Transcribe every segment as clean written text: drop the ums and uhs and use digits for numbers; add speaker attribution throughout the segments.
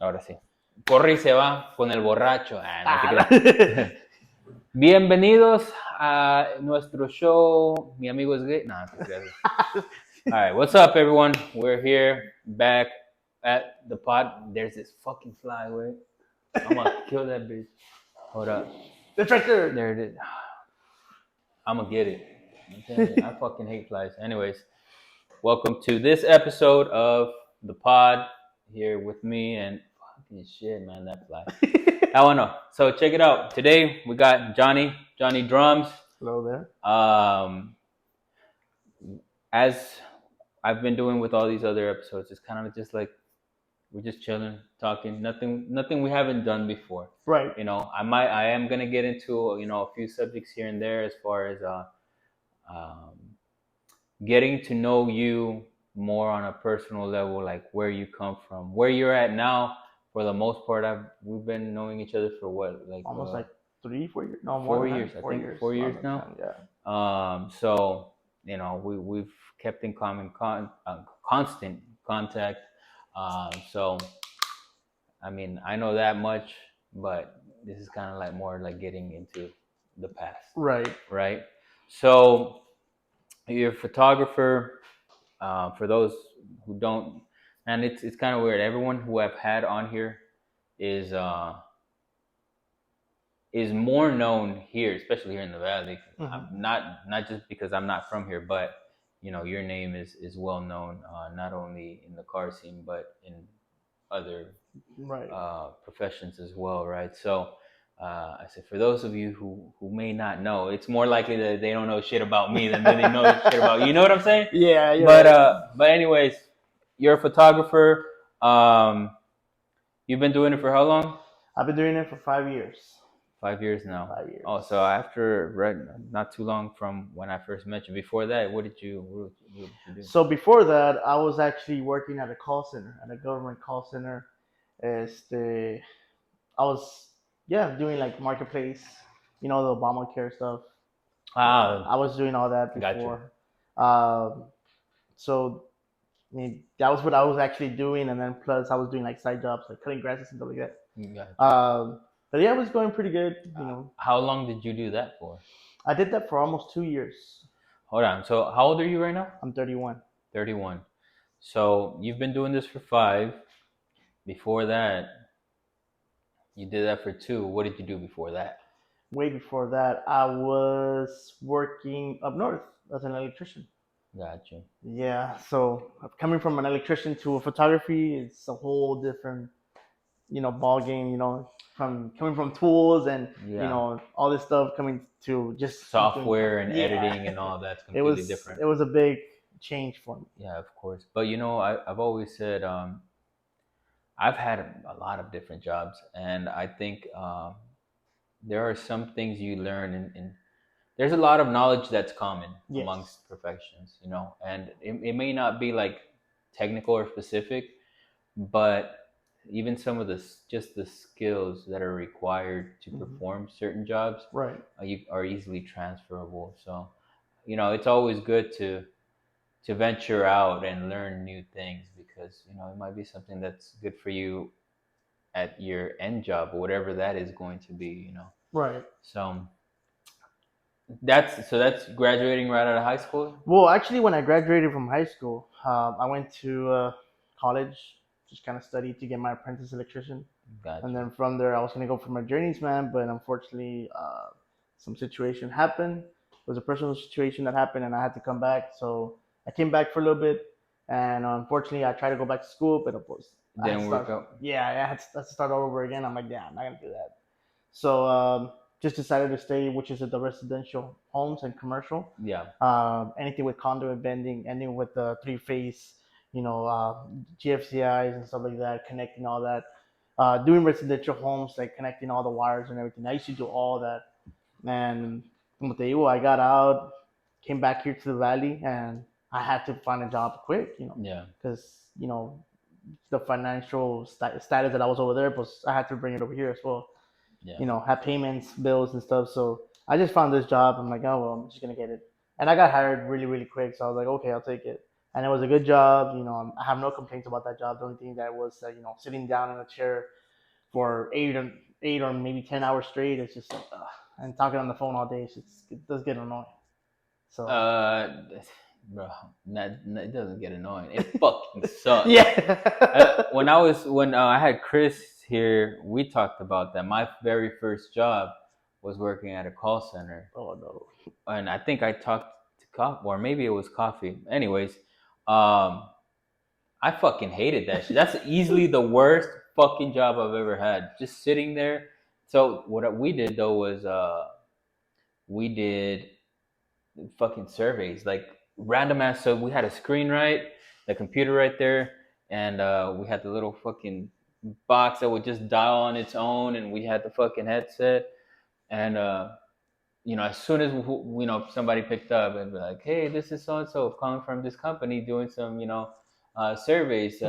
Speaker 1: Ahora sí. Corre y se va con el borracho. No te creas. Bienvenidos a nuestro show. Mi amigo es gay. No, te creas. All right, what's up, everyone? We're here back at the pod. There's this fucking fly. Wait, I'm gonna kill that bitch. Hold up.
Speaker 2: It's right there.
Speaker 1: There it is. I'm gonna get it. I'm telling you, I fucking hate flies. Anyways, welcome to this episode of the pod. Here with me and fucking shit, man, that fly. I don't know. So check it out. Today we got Johnny Drums.
Speaker 2: Hello there.
Speaker 1: As I've been doing with all these other episodes, it's kind of just like we're just chilling, talking. Nothing we haven't done before.
Speaker 2: Right.
Speaker 1: You know, I am gonna get into a few subjects here and there as far as um, getting to know you more on a personal level, like where you come from, where you're at now. For the most part, we've been knowing each other for what, like
Speaker 2: almost like 3-4 years. No,
Speaker 1: more
Speaker 2: more
Speaker 1: 4 years.
Speaker 2: than
Speaker 1: 4 years now.
Speaker 2: 10, yeah.
Speaker 1: So we've kept in constant contact. So I mean, I know that much, but this is kind of like more like getting into the past.
Speaker 2: Right.
Speaker 1: So you're a photographer. For those who don't, and it's kind of weird. Everyone who I've had on here is more known here, especially here in the Valley.
Speaker 2: Mm-hmm.
Speaker 1: Not just because I'm not from here, but your name is well known, not only in the car scene but in other professions as well, right? So I said, for those of you who may not know, it's more likely that they don't know shit about me than they know shit about you. You know what I'm saying?
Speaker 2: Yeah.
Speaker 1: But anyways, you're a photographer. You've been doing it for how long?
Speaker 2: I've been doing it for 5 years.
Speaker 1: 5 years now.
Speaker 2: 5 years.
Speaker 1: Oh, so after not too long from when I first met you. Before that, what did you do?
Speaker 2: So before that, I was actually working at a call center, at a government call center. I was doing like marketplace, the Obamacare stuff. I was doing all that before.
Speaker 1: Gotcha.
Speaker 2: So I mean, that was what I was actually doing, and then plus I was doing like side jobs, like cutting grasses and stuff like that.
Speaker 1: Gotcha.
Speaker 2: But yeah, it was going pretty good.
Speaker 1: How long did you do that for?
Speaker 2: I did that for almost 2 years.
Speaker 1: Hold on. So how old are you right now?
Speaker 2: I'm 31.
Speaker 1: 31. So you've been doing this for 5. Before that, you did that for 2. What did you do before that?
Speaker 2: Way before that, I was working up north as an electrician.
Speaker 1: Gotcha.
Speaker 2: Yeah. So coming from an electrician to a photography, it's a whole different, ball game. From coming from tools and all this stuff coming to just
Speaker 1: software and editing and all that's completely different.
Speaker 2: It was a big change for me.
Speaker 1: Yeah, of course. But I've always said I've had a lot of different jobs, and I think there are some things you learn in there's a lot of knowledge that's common amongst professions, and it may not be like technical or specific, but even some of the skills that are required to perform certain jobs are easily transferable. So it's always good to venture out and learn new things, because it might be something that's good for you at your end job, or whatever that is going to be. So that's graduating right out of high school.
Speaker 2: Well, actually, when I graduated from high school, I went to college, just kind of studied to get my apprentice electrician.
Speaker 1: Gotcha.
Speaker 2: And then from there, I was going to go for my journeyman, but unfortunately, some situation happened. It was a personal situation that happened, and I had to come back. So I came back for a little bit, and unfortunately, I tried to go back to school, but of course,
Speaker 1: didn't work out.
Speaker 2: Yeah, I had to start all over again. I'm like, I'm not going to do that. So just decided to stay, which is at the residential homes and commercial.
Speaker 1: Yeah.
Speaker 2: Anything with conduit bending, anything with the 3-phase, GFCIs and stuff like that, connecting all that. Doing residential homes, like connecting all the wires and everything. I used to do all that. And I got out, came back here to the Valley, and I had to find a job quick,
Speaker 1: Yeah.
Speaker 2: Because, the financial status that I was over there, I had to bring it over here as well. Yeah. Have payments, bills and stuff. So I just found this job. I'm like, oh, well, I'm just going to get it. And I got hired really, really quick. So I was like, okay, I'll take it. and it was a good job. I have no complaints about that job. The only thing that was, sitting down in a chair for 8 or maybe 10 hours straight. It's just like, and talking on the phone all day. It does get annoying. So
Speaker 1: Uh, bro, it doesn't get annoying. It fucking sucks.
Speaker 2: yeah.
Speaker 1: When I had Chris here, we talked about that. My very first job was working at a call center,
Speaker 2: Oh no.
Speaker 1: and I think I talked to coffee, or maybe it was coffee. Anyways, um, I fucking hated that shit. That's easily the worst fucking job I've ever had. Just sitting there. So what we did though was we did fucking surveys, like random ass. So we had a screen, right, the computer right there, and we had the little fucking box that would just dial on its own, and we had the fucking headset, and as soon as somebody picked up and be like, hey, this is so and so calling from this company doing some surveys,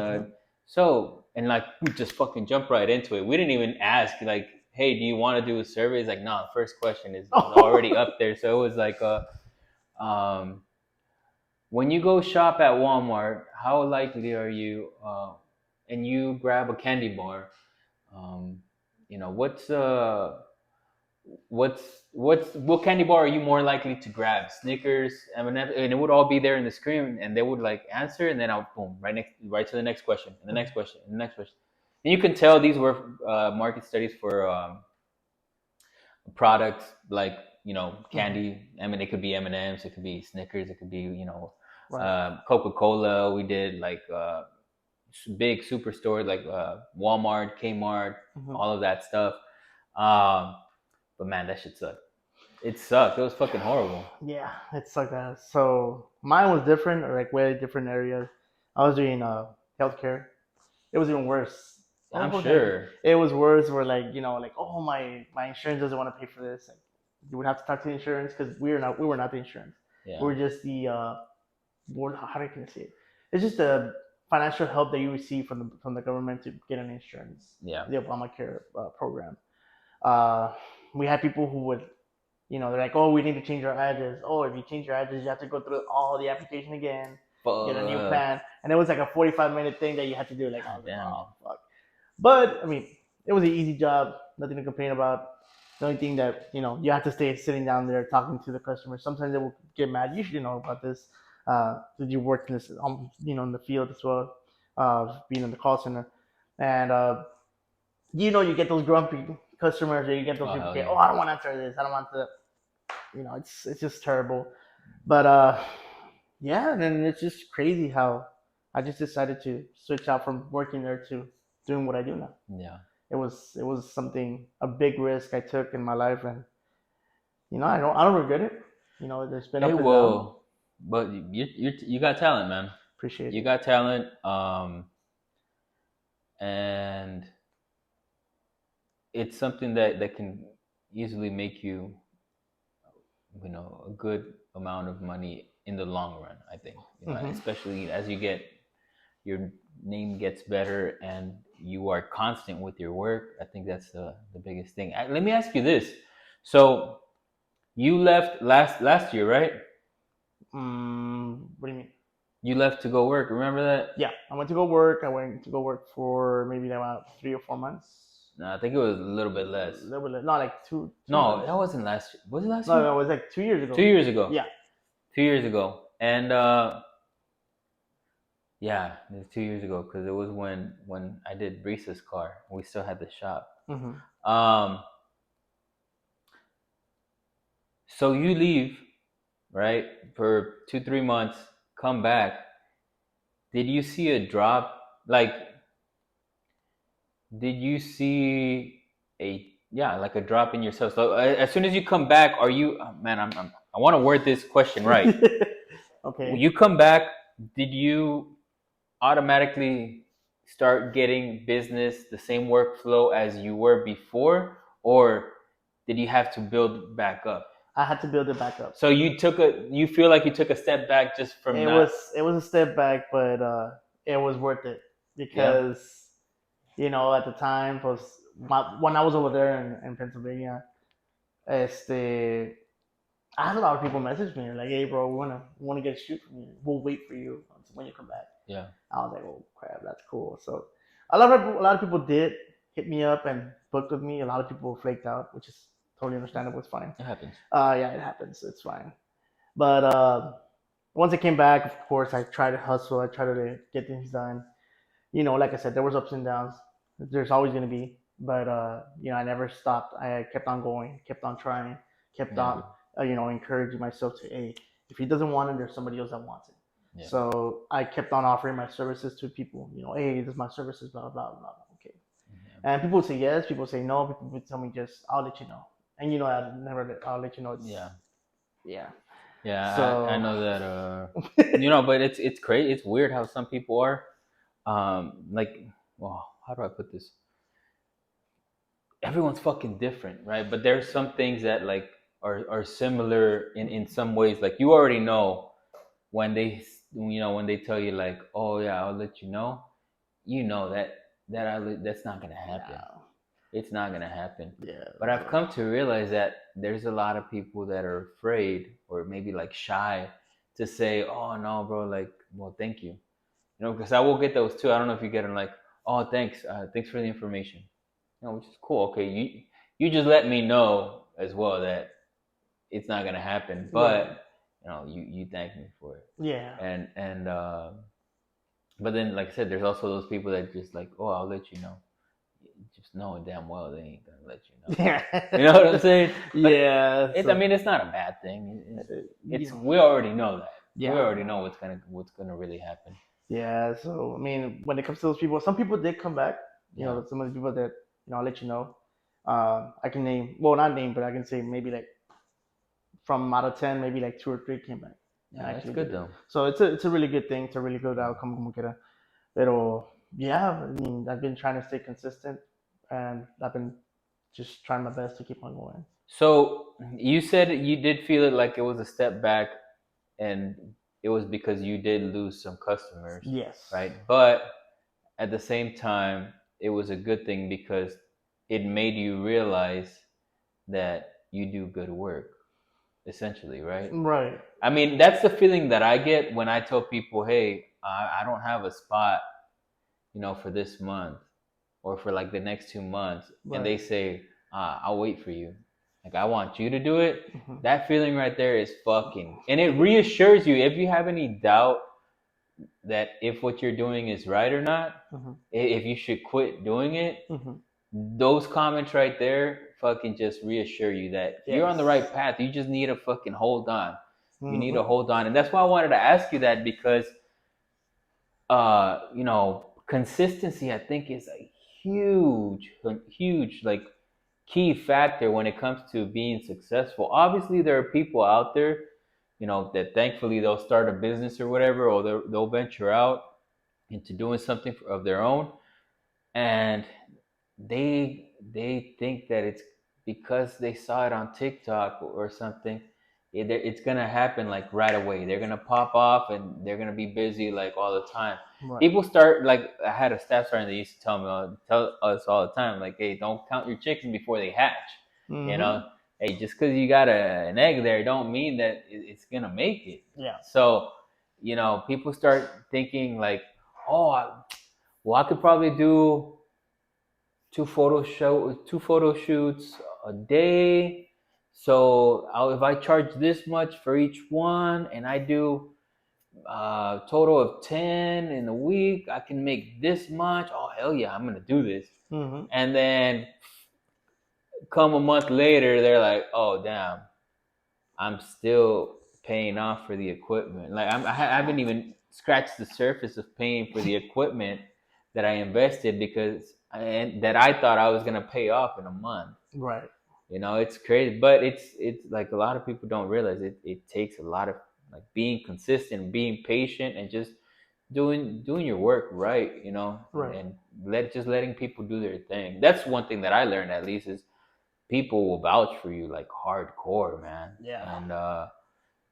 Speaker 1: so, and like we just fucking jump right into it. We didn't even ask like, hey, do you want to do a survey? It's like, no, first question is already up there. So it was like um when you go shop at Walmart, how likely are you, and you grab a candy bar, um, what's what candy bar are you more likely to grab? Snickers, M&M, and it would all be there in the screen, and they would like answer, and then I'll boom right to the next question, and the next question, and the next question, and you can tell these were market studies for products like candy. I mean, it could be M&Ms, it could be Snickers, it could be
Speaker 2: Right.
Speaker 1: Coca-Cola. We did like big superstores like Walmart, Kmart,
Speaker 2: Mhm.
Speaker 1: all of that stuff. Um, but man, that shit sucked. It sucked. It was fucking horrible.
Speaker 2: Yeah, it's like that. So mine was different, or like way different areas. I was doing healthcare. It was even worse.
Speaker 1: I'm
Speaker 2: Oh, like
Speaker 1: sure.
Speaker 2: it was worse. Where like like, oh, my insurance doesn't want to pay for this. Like, you would have to talk to the insurance because we were not the insurance. We
Speaker 1: Yeah.
Speaker 2: were just the how do I say it? It's just the financial help that you receive from the government to get an insurance,
Speaker 1: Yeah.
Speaker 2: the Obamacare program. Uh, we had people who would, they're like, oh, we need to change our address. Oh, if you change your address, you have to go through all the application again, get a new
Speaker 1: Fuck.
Speaker 2: plan, and it was like a 45-minute thing that you had to do. Like, I
Speaker 1: God
Speaker 2: was like,
Speaker 1: damn, man.
Speaker 2: oh fuck. But I mean, it was an easy job, nothing to complain about. The only thing that you have to stay sitting down there talking to the customer. Sometimes they will get mad. You should know about this. Did you work in this, in the field as well, being in the call center, and you get those grumpy customers, or you get those
Speaker 1: Oh
Speaker 2: people
Speaker 1: hell
Speaker 2: get,
Speaker 1: yeah.
Speaker 2: oh, I don't want to answer this, I don't want to, it's just terrible. But yeah, and then it's just crazy how I just decided to switch out from working there to doing what I do now.
Speaker 1: Yeah.
Speaker 2: It was something, a big risk I took in my life, and I don't regret it. There's been
Speaker 1: Hey,
Speaker 2: up and down.
Speaker 1: well, but you got talent, man.
Speaker 2: Appreciate
Speaker 1: You
Speaker 2: it.
Speaker 1: got talent, and it's something that can easily make you, a good amount of money in the long run. I think,
Speaker 2: Hmm.
Speaker 1: especially as your name gets better and you are constant with your work. I think that's the biggest thing. Let me ask you this: so you left last year, right?
Speaker 2: What do you mean?
Speaker 1: You left to go work. Remember that?
Speaker 2: Yeah, I went to go work. I went to go work for maybe about 3 or 4 months.
Speaker 1: No, I think it was a little bit less.
Speaker 2: Not like two
Speaker 1: No,
Speaker 2: months.
Speaker 1: that wasn't last year. Was it last
Speaker 2: No,
Speaker 1: year?
Speaker 2: no, it was like 2 years ago.
Speaker 1: 2 years ago.
Speaker 2: Yeah.
Speaker 1: 2 years ago. And yeah, it was 2 years ago because it was when I did Brisa's car. We still had the shop.
Speaker 2: Hmm.
Speaker 1: Um, so you leave, right, for 2 3 months, come back. Did you see a drop? Like, did you see like a drop in yourself? So as soon as you come back, are you? Oh, man, I want to word this question right.
Speaker 2: Okay.
Speaker 1: You come back. Did you automatically start getting business the same workflow as you were before, or did you have to build back up?
Speaker 2: I had to build it back up.
Speaker 1: So you feel like you took a step back just from
Speaker 2: It
Speaker 1: not.
Speaker 2: was it was a step back, but it was worth it
Speaker 1: Yeah.
Speaker 2: because at the time when I was over there in Pennsylvania, este, I had a lot of people message me like, "Hey, bro, we wanna get a shoot from you. We'll wait for you when you come back."
Speaker 1: Yeah.
Speaker 2: I was like, "Oh crap, that's cool." So a lot of people did hit me up and booked with me. A lot of people flaked out, which is totally understandable. It's fine.
Speaker 1: It happens.
Speaker 2: Yeah, it happens. It's fine. But once I came back, of course, I tried to hustle. I tried to get things done. Like I said, there was ups and downs. There's always going to be, but I never stopped. I kept on going, kept on trying, kept
Speaker 1: Yeah.
Speaker 2: on, encouraging myself to, hey, if he doesn't want it, there's somebody else that wants it.
Speaker 1: Yeah.
Speaker 2: So I kept on offering my services to people. Hey, this is my services, blah blah blah blah. Okay,
Speaker 1: Yeah.
Speaker 2: and people would say yes, people would say no. People would tell me just, I'll let you know, and I'll let you know.
Speaker 1: Yeah.
Speaker 2: Yeah.
Speaker 1: Yeah. I
Speaker 2: So
Speaker 1: know that. But it's crazy. It's weird how some people are. Like, well, how do I put this? Everyone's fucking different, right? But there's some things that like are similar in some ways. Like you already know when they tell you like, oh yeah, I'll let you know. That's not gonna happen.
Speaker 2: yeah,
Speaker 1: It's not gonna happen.
Speaker 2: yeah.
Speaker 1: But I've
Speaker 2: So
Speaker 1: come to realize that there's a lot of people that are afraid or maybe like shy to say, oh no, bro, like, well, thank you. Because I will get those too. I don't know if you get them like, oh, thanks for the information. Which is cool. Okay, you just let me know as well that it's not gonna happen,
Speaker 2: right,
Speaker 1: but you thank me for it.
Speaker 2: yeah.
Speaker 1: And but then like I said, there's also those people that just like, oh, I'll let you know, just knowing damn well they ain't gonna let you know.
Speaker 2: Yeah.
Speaker 1: You know what I'm saying? But
Speaker 2: Yeah.
Speaker 1: I
Speaker 2: So,
Speaker 1: mean, it's not a bad thing. It's
Speaker 2: you
Speaker 1: we already know that. We
Speaker 2: yeah.
Speaker 1: already know what's gonna really happen.
Speaker 2: Yeah. So, I mean, when it comes to those people, some people did come back.
Speaker 1: Yeah.
Speaker 2: Some of the people that, I'll let you know. I can name, well, not name, but I can say maybe like from out of 10, maybe like two or three came back and
Speaker 1: Yeah, that's
Speaker 2: actually did
Speaker 1: good
Speaker 2: it.
Speaker 1: though.
Speaker 2: So it's a really good thing. It's a really good outcome, como quiera. Pero, yeah, I mean, I've been trying to stay consistent and I've been just trying my best to keep on going.
Speaker 1: So you said you did feel it like it was a step back, and it was because you did lose some customers,
Speaker 2: Yes.
Speaker 1: right? But at the same time, it was a good thing because it made you realize that you do good work, essentially, right?
Speaker 2: Right.
Speaker 1: I mean, that's the feeling that I get when I tell people, hey, I don't have a spot, for this month or for like the next 2 months, and
Speaker 2: Right.
Speaker 1: they say, I'll wait for you. Like, I want you to do it.
Speaker 2: Mhm.
Speaker 1: That feeling right there is fucking, and it reassures you if you have any doubt that if what you're doing is right or not,
Speaker 2: Mhm.
Speaker 1: if you should quit doing it,
Speaker 2: Mhm.
Speaker 1: those comments right there fucking just reassure you that you're on the
Speaker 2: Yes.
Speaker 1: right path. You just need to fucking hold on. You need to
Speaker 2: Mhm.
Speaker 1: hold on. And that's why I wanted to ask you that because consistency I think is a huge like key factor when it comes to being successful. Obviously there are people out there, that thankfully they'll start a business or whatever, or they'll venture out into doing something of their own, and they think that it's because they saw it on TikTok or something. It's gonna happen like right away. They're gonna pop off and they're gonna be busy like all the time.
Speaker 2: Right.
Speaker 1: People start like I had a staff sergeant that used to tell us all the time, like, hey, don't count your chickens before they hatch. You know,
Speaker 2: Mhm.
Speaker 1: hey, just because you got an egg there, don't mean that it's gonna make it.
Speaker 2: Yeah.
Speaker 1: So, people start thinking like, oh, well, I could probably do two photo shoots a day. So if I charge this much for each one, and I do a total of 10 in a week, I can make this much. Oh hell yeah, I'm gonna do this.
Speaker 2: Mhm.
Speaker 1: And then come a month later, they're like, oh damn, I'm still paying off for the equipment. Like I haven't even scratched the surface of paying for the equipment that I invested because and that I thought I was gonna pay off in a month.
Speaker 2: Right.
Speaker 1: It's crazy, but it's like a lot of people don't realize it takes a lot of like being consistent, being patient, and just doing your work right, and,
Speaker 2: Right.
Speaker 1: and letting people do their thing. That's one thing that I learned at least is people will vouch for you like hardcore, man,
Speaker 2: Yeah.
Speaker 1: and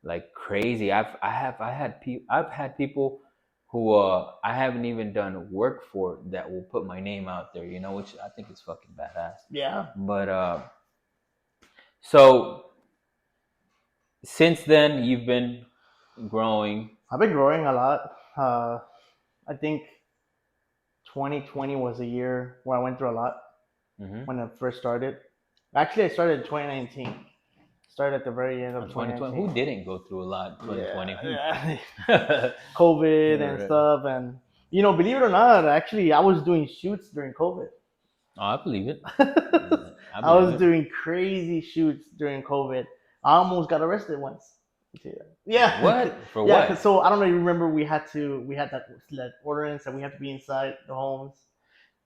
Speaker 1: like crazy. I've had people who I haven't even done work for that will put my name out there, which I think is fucking badass.
Speaker 2: Yeah.
Speaker 1: But so Since then, you've been growing.
Speaker 2: I've been growing a lot. I think 2020 was a year where I went through a lot
Speaker 1: Hmm.
Speaker 2: when I first started. Actually, I started in 2019. Started at the very end of
Speaker 1: 2020. Who
Speaker 2: 2019.
Speaker 1: didn't go through a lot in
Speaker 2: Yeah,
Speaker 1: 2020? Who?
Speaker 2: yeah.
Speaker 1: Yeah,
Speaker 2: COVID and
Speaker 1: right.
Speaker 2: stuff, and believe it or not, actually, I was doing shoots during COVID.
Speaker 1: Oh, I believe it. I
Speaker 2: I
Speaker 1: believe
Speaker 2: was
Speaker 1: it.
Speaker 2: doing crazy shoots during COVID. I almost got arrested once. Yeah,
Speaker 1: What? For
Speaker 2: yeah. Cause
Speaker 1: what?
Speaker 2: so I don't know. You remember we had that ordinance that we had to be inside the homes.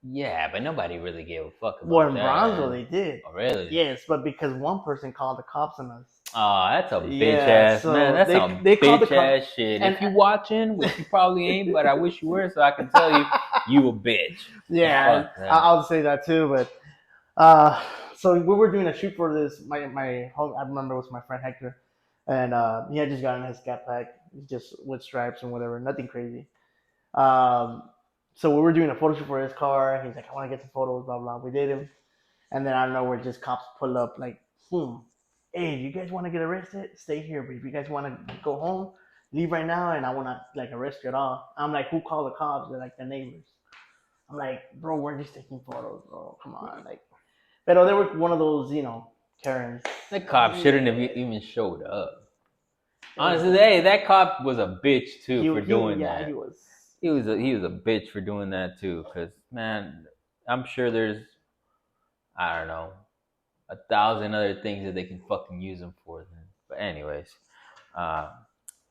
Speaker 1: Yeah, but nobody really gave a fuck
Speaker 2: Well,
Speaker 1: about
Speaker 2: in
Speaker 1: that.
Speaker 2: Bronzeville
Speaker 1: And
Speaker 2: they did.
Speaker 1: oh, really?
Speaker 2: Yes, but because one person called the cops on us.
Speaker 1: Oh, that's a bitch
Speaker 2: Yeah,
Speaker 1: ass man.
Speaker 2: so
Speaker 1: That's some
Speaker 2: they called the
Speaker 1: bitch
Speaker 2: cops,
Speaker 1: ass shit.
Speaker 2: and
Speaker 1: If you watching, which you probably ain't, but I wish you were, so I can tell you, you a bitch.
Speaker 2: yeah,
Speaker 1: Fuck that.
Speaker 2: I'll say that too. But uh, so we were doing a shoot for this. My home, I remember it was my friend Hector, and he had just gotten his scat pack, just with stripes and whatever, nothing crazy. Um, so we were doing a photo shoot for his car. He's like, I want to get some photos, blah blah. We did him, and then I don't know where just cops pull up like, hey, you guys want to get arrested? Stay here, but if you guys want to go home, leave right now, and I want to like arrest you at all. I'm like, who called the cops? They're like the neighbors. I'm like, bro, we're just taking photos, bro. Come on, like, but they were one of those, Karens.
Speaker 1: The cop shouldn't have
Speaker 2: Yeah,
Speaker 1: even showed up.
Speaker 2: it was.
Speaker 1: Honestly, hey, that cop was a bitch too for doing
Speaker 2: Yeah, he
Speaker 1: that.
Speaker 2: was.
Speaker 1: He was a bitch for doing that too. Cause man, I'm sure there's, I don't know, 1,000 other things that they can fucking use him for. Then. But anyways, uh,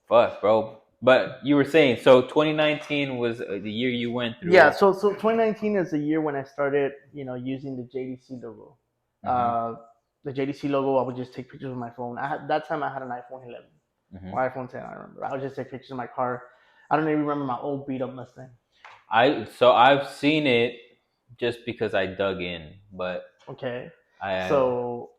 Speaker 1: fuck, bro. But you were saying so 2019 was the year you went
Speaker 2: Yeah,
Speaker 1: through.
Speaker 2: so 2019 is the year when I started, using the JDC logo.
Speaker 1: Hmm.
Speaker 2: Uh, the JDC logo, I would just take pictures with my phone. That time I had an iPhone 11
Speaker 1: Hmm.
Speaker 2: or iPhone 10. I remember. I would just take pictures of my car. I don't even remember my old beat up Mustang.
Speaker 1: I've seen it just because I dug in, but
Speaker 2: Okay,
Speaker 1: I
Speaker 2: so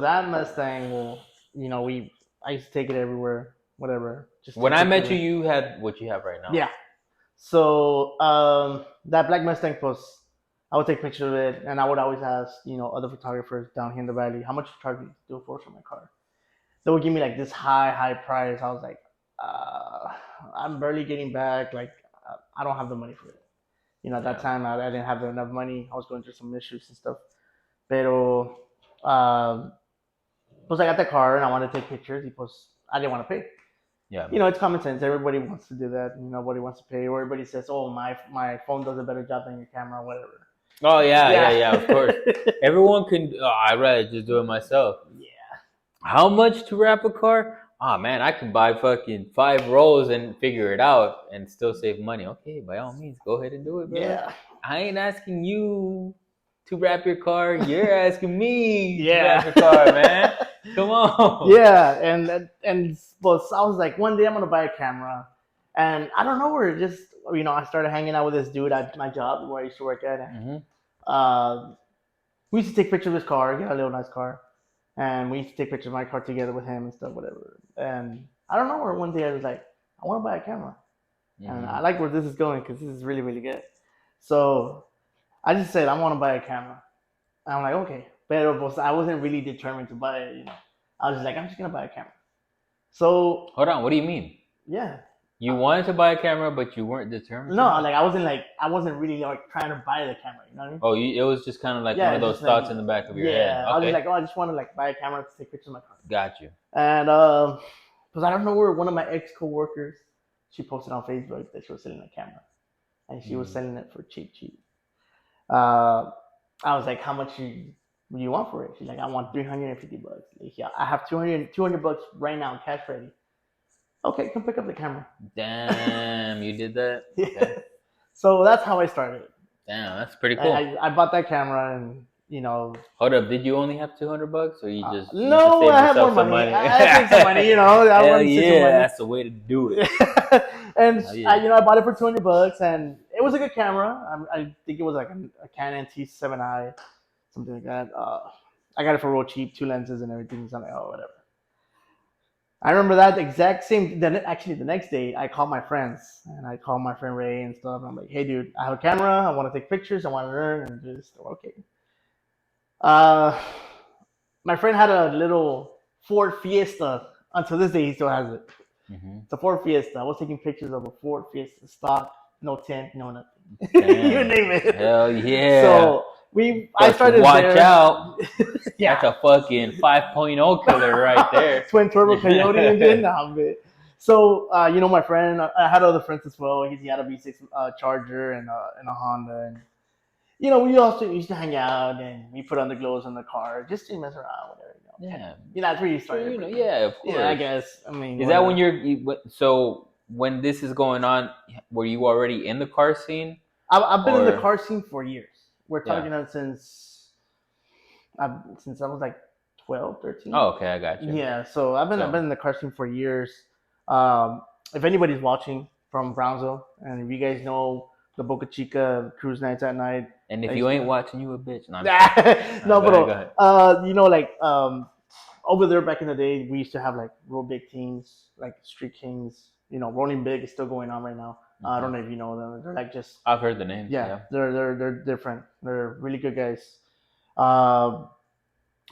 Speaker 2: that Mustang will, we I used to take it everywhere, whatever, just
Speaker 1: when
Speaker 2: take
Speaker 1: I
Speaker 2: pictures
Speaker 1: met
Speaker 2: of
Speaker 1: you,
Speaker 2: it.
Speaker 1: you had what you have right now.
Speaker 2: Yeah. So that black Mustang post, I would take pictures of it, and I would always ask, other photographers down here in the valley, how much photography do for my car? They would give me like this high price. I was like, I'm barely getting back. Like, I don't have the money for it. At that
Speaker 1: Yeah.
Speaker 2: time, I didn't have enough money. I was going through some issues and stuff. Pero, um, pues I got the car and I wanted to take pictures. Y pues I didn't want to pay.
Speaker 1: Yeah.
Speaker 2: It's common sense. Everybody wants to do that. Nobody wants to pay. Or everybody says, "Oh, my phone does a better job than your camera, whatever."
Speaker 1: Oh yeah, yeah,
Speaker 2: Yeah.
Speaker 1: yeah. Of course, everyone can. Oh, I'd rather just do it myself.
Speaker 2: Yeah.
Speaker 1: How much to wrap a car? Oh man, I can buy fucking 5 rolls and figure it out and still save money. Okay, by all means, go ahead and do it, brother.
Speaker 2: Yeah.
Speaker 1: I ain't asking you to wrap your car. You're asking me to wrap
Speaker 2: Yeah.
Speaker 1: your car, man. Come on.
Speaker 2: Yeah. And but I was like, one day I'm gonna buy a camera, and I don't know where. Just I started hanging out with this dude at my job where I used to work at, and
Speaker 1: Hmm.
Speaker 2: we used to take pictures of his car. He had a little nice car, and we used to take pictures of my car together with him and stuff, whatever. And I don't know where one day I was like, I want to buy a camera, and I
Speaker 1: Hmm.
Speaker 2: like where this is going because this is really really good. So I just said I want to buy a camera. And I'm like, okay, but I wasn't really determined to buy it. I was just like, I'm just gonna buy a camera. So
Speaker 1: Hold on. What do you mean?
Speaker 2: yeah,
Speaker 1: You wanted to buy a camera, but you weren't determined to
Speaker 2: no,
Speaker 1: buy.
Speaker 2: I wasn't really like trying to buy the camera. You know what I mean?
Speaker 1: Oh, it was just kind of like one
Speaker 2: Yeah,
Speaker 1: of
Speaker 2: it's
Speaker 1: those
Speaker 2: just like,
Speaker 1: thoughts in the back of your head.
Speaker 2: yeah, I was just
Speaker 1: Okay,
Speaker 2: like, oh, I just want to like buy a camera to take pictures of my car.
Speaker 1: got you.
Speaker 2: And because I don't know where one of my ex coworkers, she posted on Facebook that she was selling a camera, and she was
Speaker 1: Mm.
Speaker 2: selling it for cheap. Uh, I was like, how much do you want for it? She's like, I want $350. Like, yeah, I have 200 bucks right now, cash ready. Okay, come pick up the camera.
Speaker 1: Damn, you did that?
Speaker 2: Yeah.
Speaker 1: Okay.
Speaker 2: So that's how I started.
Speaker 1: Damn, that's pretty
Speaker 2: I,
Speaker 1: cool.
Speaker 2: I, I bought that camera, and
Speaker 1: Hold up, did you only have $200 or you just
Speaker 2: no,
Speaker 1: saved
Speaker 2: I had more
Speaker 1: yourself some
Speaker 2: money.
Speaker 1: money?
Speaker 2: I saved some money. I
Speaker 1: Hell
Speaker 2: wanted to save some
Speaker 1: yeah,
Speaker 2: money.
Speaker 1: that's the way to do it.
Speaker 2: And
Speaker 1: Hell yeah.
Speaker 2: I bought it for $200, and it was a good camera. I think it was like a Canon T7i, something like that. I got it for real cheap, two lenses and everything. So I'm like, oh, whatever. I remember that exact same. Then actually, the next day, I called my friends, and I called my friend Ray and stuff. And I'm like, hey, dude, I have a camera. I want to take pictures. I want to learn and do this. Okay. Uh, my friend had a little Ford Fiesta Until this day, he still has it.
Speaker 1: Hmm.
Speaker 2: It's a Ford Fiesta. I was taking pictures of a Ford Fiesta stock, no tint, no nothing. You
Speaker 1: Damn.
Speaker 2: name it.
Speaker 1: Hell yeah.
Speaker 2: So I
Speaker 1: Fucking
Speaker 2: started
Speaker 1: watch
Speaker 2: there.
Speaker 1: out. That's
Speaker 2: Yeah.
Speaker 1: a fucking 5.0 killer right there.
Speaker 2: Twin turbo Coyote engine. Nah, man. So my friend, I had other friends as well. He had a V6 Charger and a Honda, and we also used to hang out and we put on the glows in the car just to mess around, whatever.
Speaker 1: Yeah.
Speaker 2: That's where you
Speaker 1: Sure,
Speaker 2: started. Pretty much.
Speaker 1: yeah, of
Speaker 2: Yeah, I
Speaker 1: course.
Speaker 2: guess. I mean,
Speaker 1: Is that when
Speaker 2: whatever.
Speaker 1: so when this is going on, were you already in the car scene?
Speaker 2: I've been in the
Speaker 1: Or
Speaker 2: car scene for years. We're
Speaker 1: yeah.
Speaker 2: talking about since I was like 12, 13.
Speaker 1: Oh, okay, I got you.
Speaker 2: Yeah, so I've been
Speaker 1: So,
Speaker 2: in the car scene for years. Um, if anybody's watching from Brownsville, and if you guys know the Boca Chica cruise nights at night,
Speaker 1: and if
Speaker 2: I
Speaker 1: you
Speaker 2: used
Speaker 1: ain't
Speaker 2: to.
Speaker 1: watching, you a bitch. No, I'm just kidding.
Speaker 2: No,
Speaker 1: Go
Speaker 2: but
Speaker 1: ahead, go ahead.
Speaker 2: like over there back in the day, we used to have like real big teams, like Street Kings. Rolling Big is still going on right now. I don't
Speaker 1: Hmm.
Speaker 2: know if you know them. They're like just
Speaker 1: I've heard the names.
Speaker 2: yeah,
Speaker 1: Yeah.
Speaker 2: they're different. They're really good guys. Uh,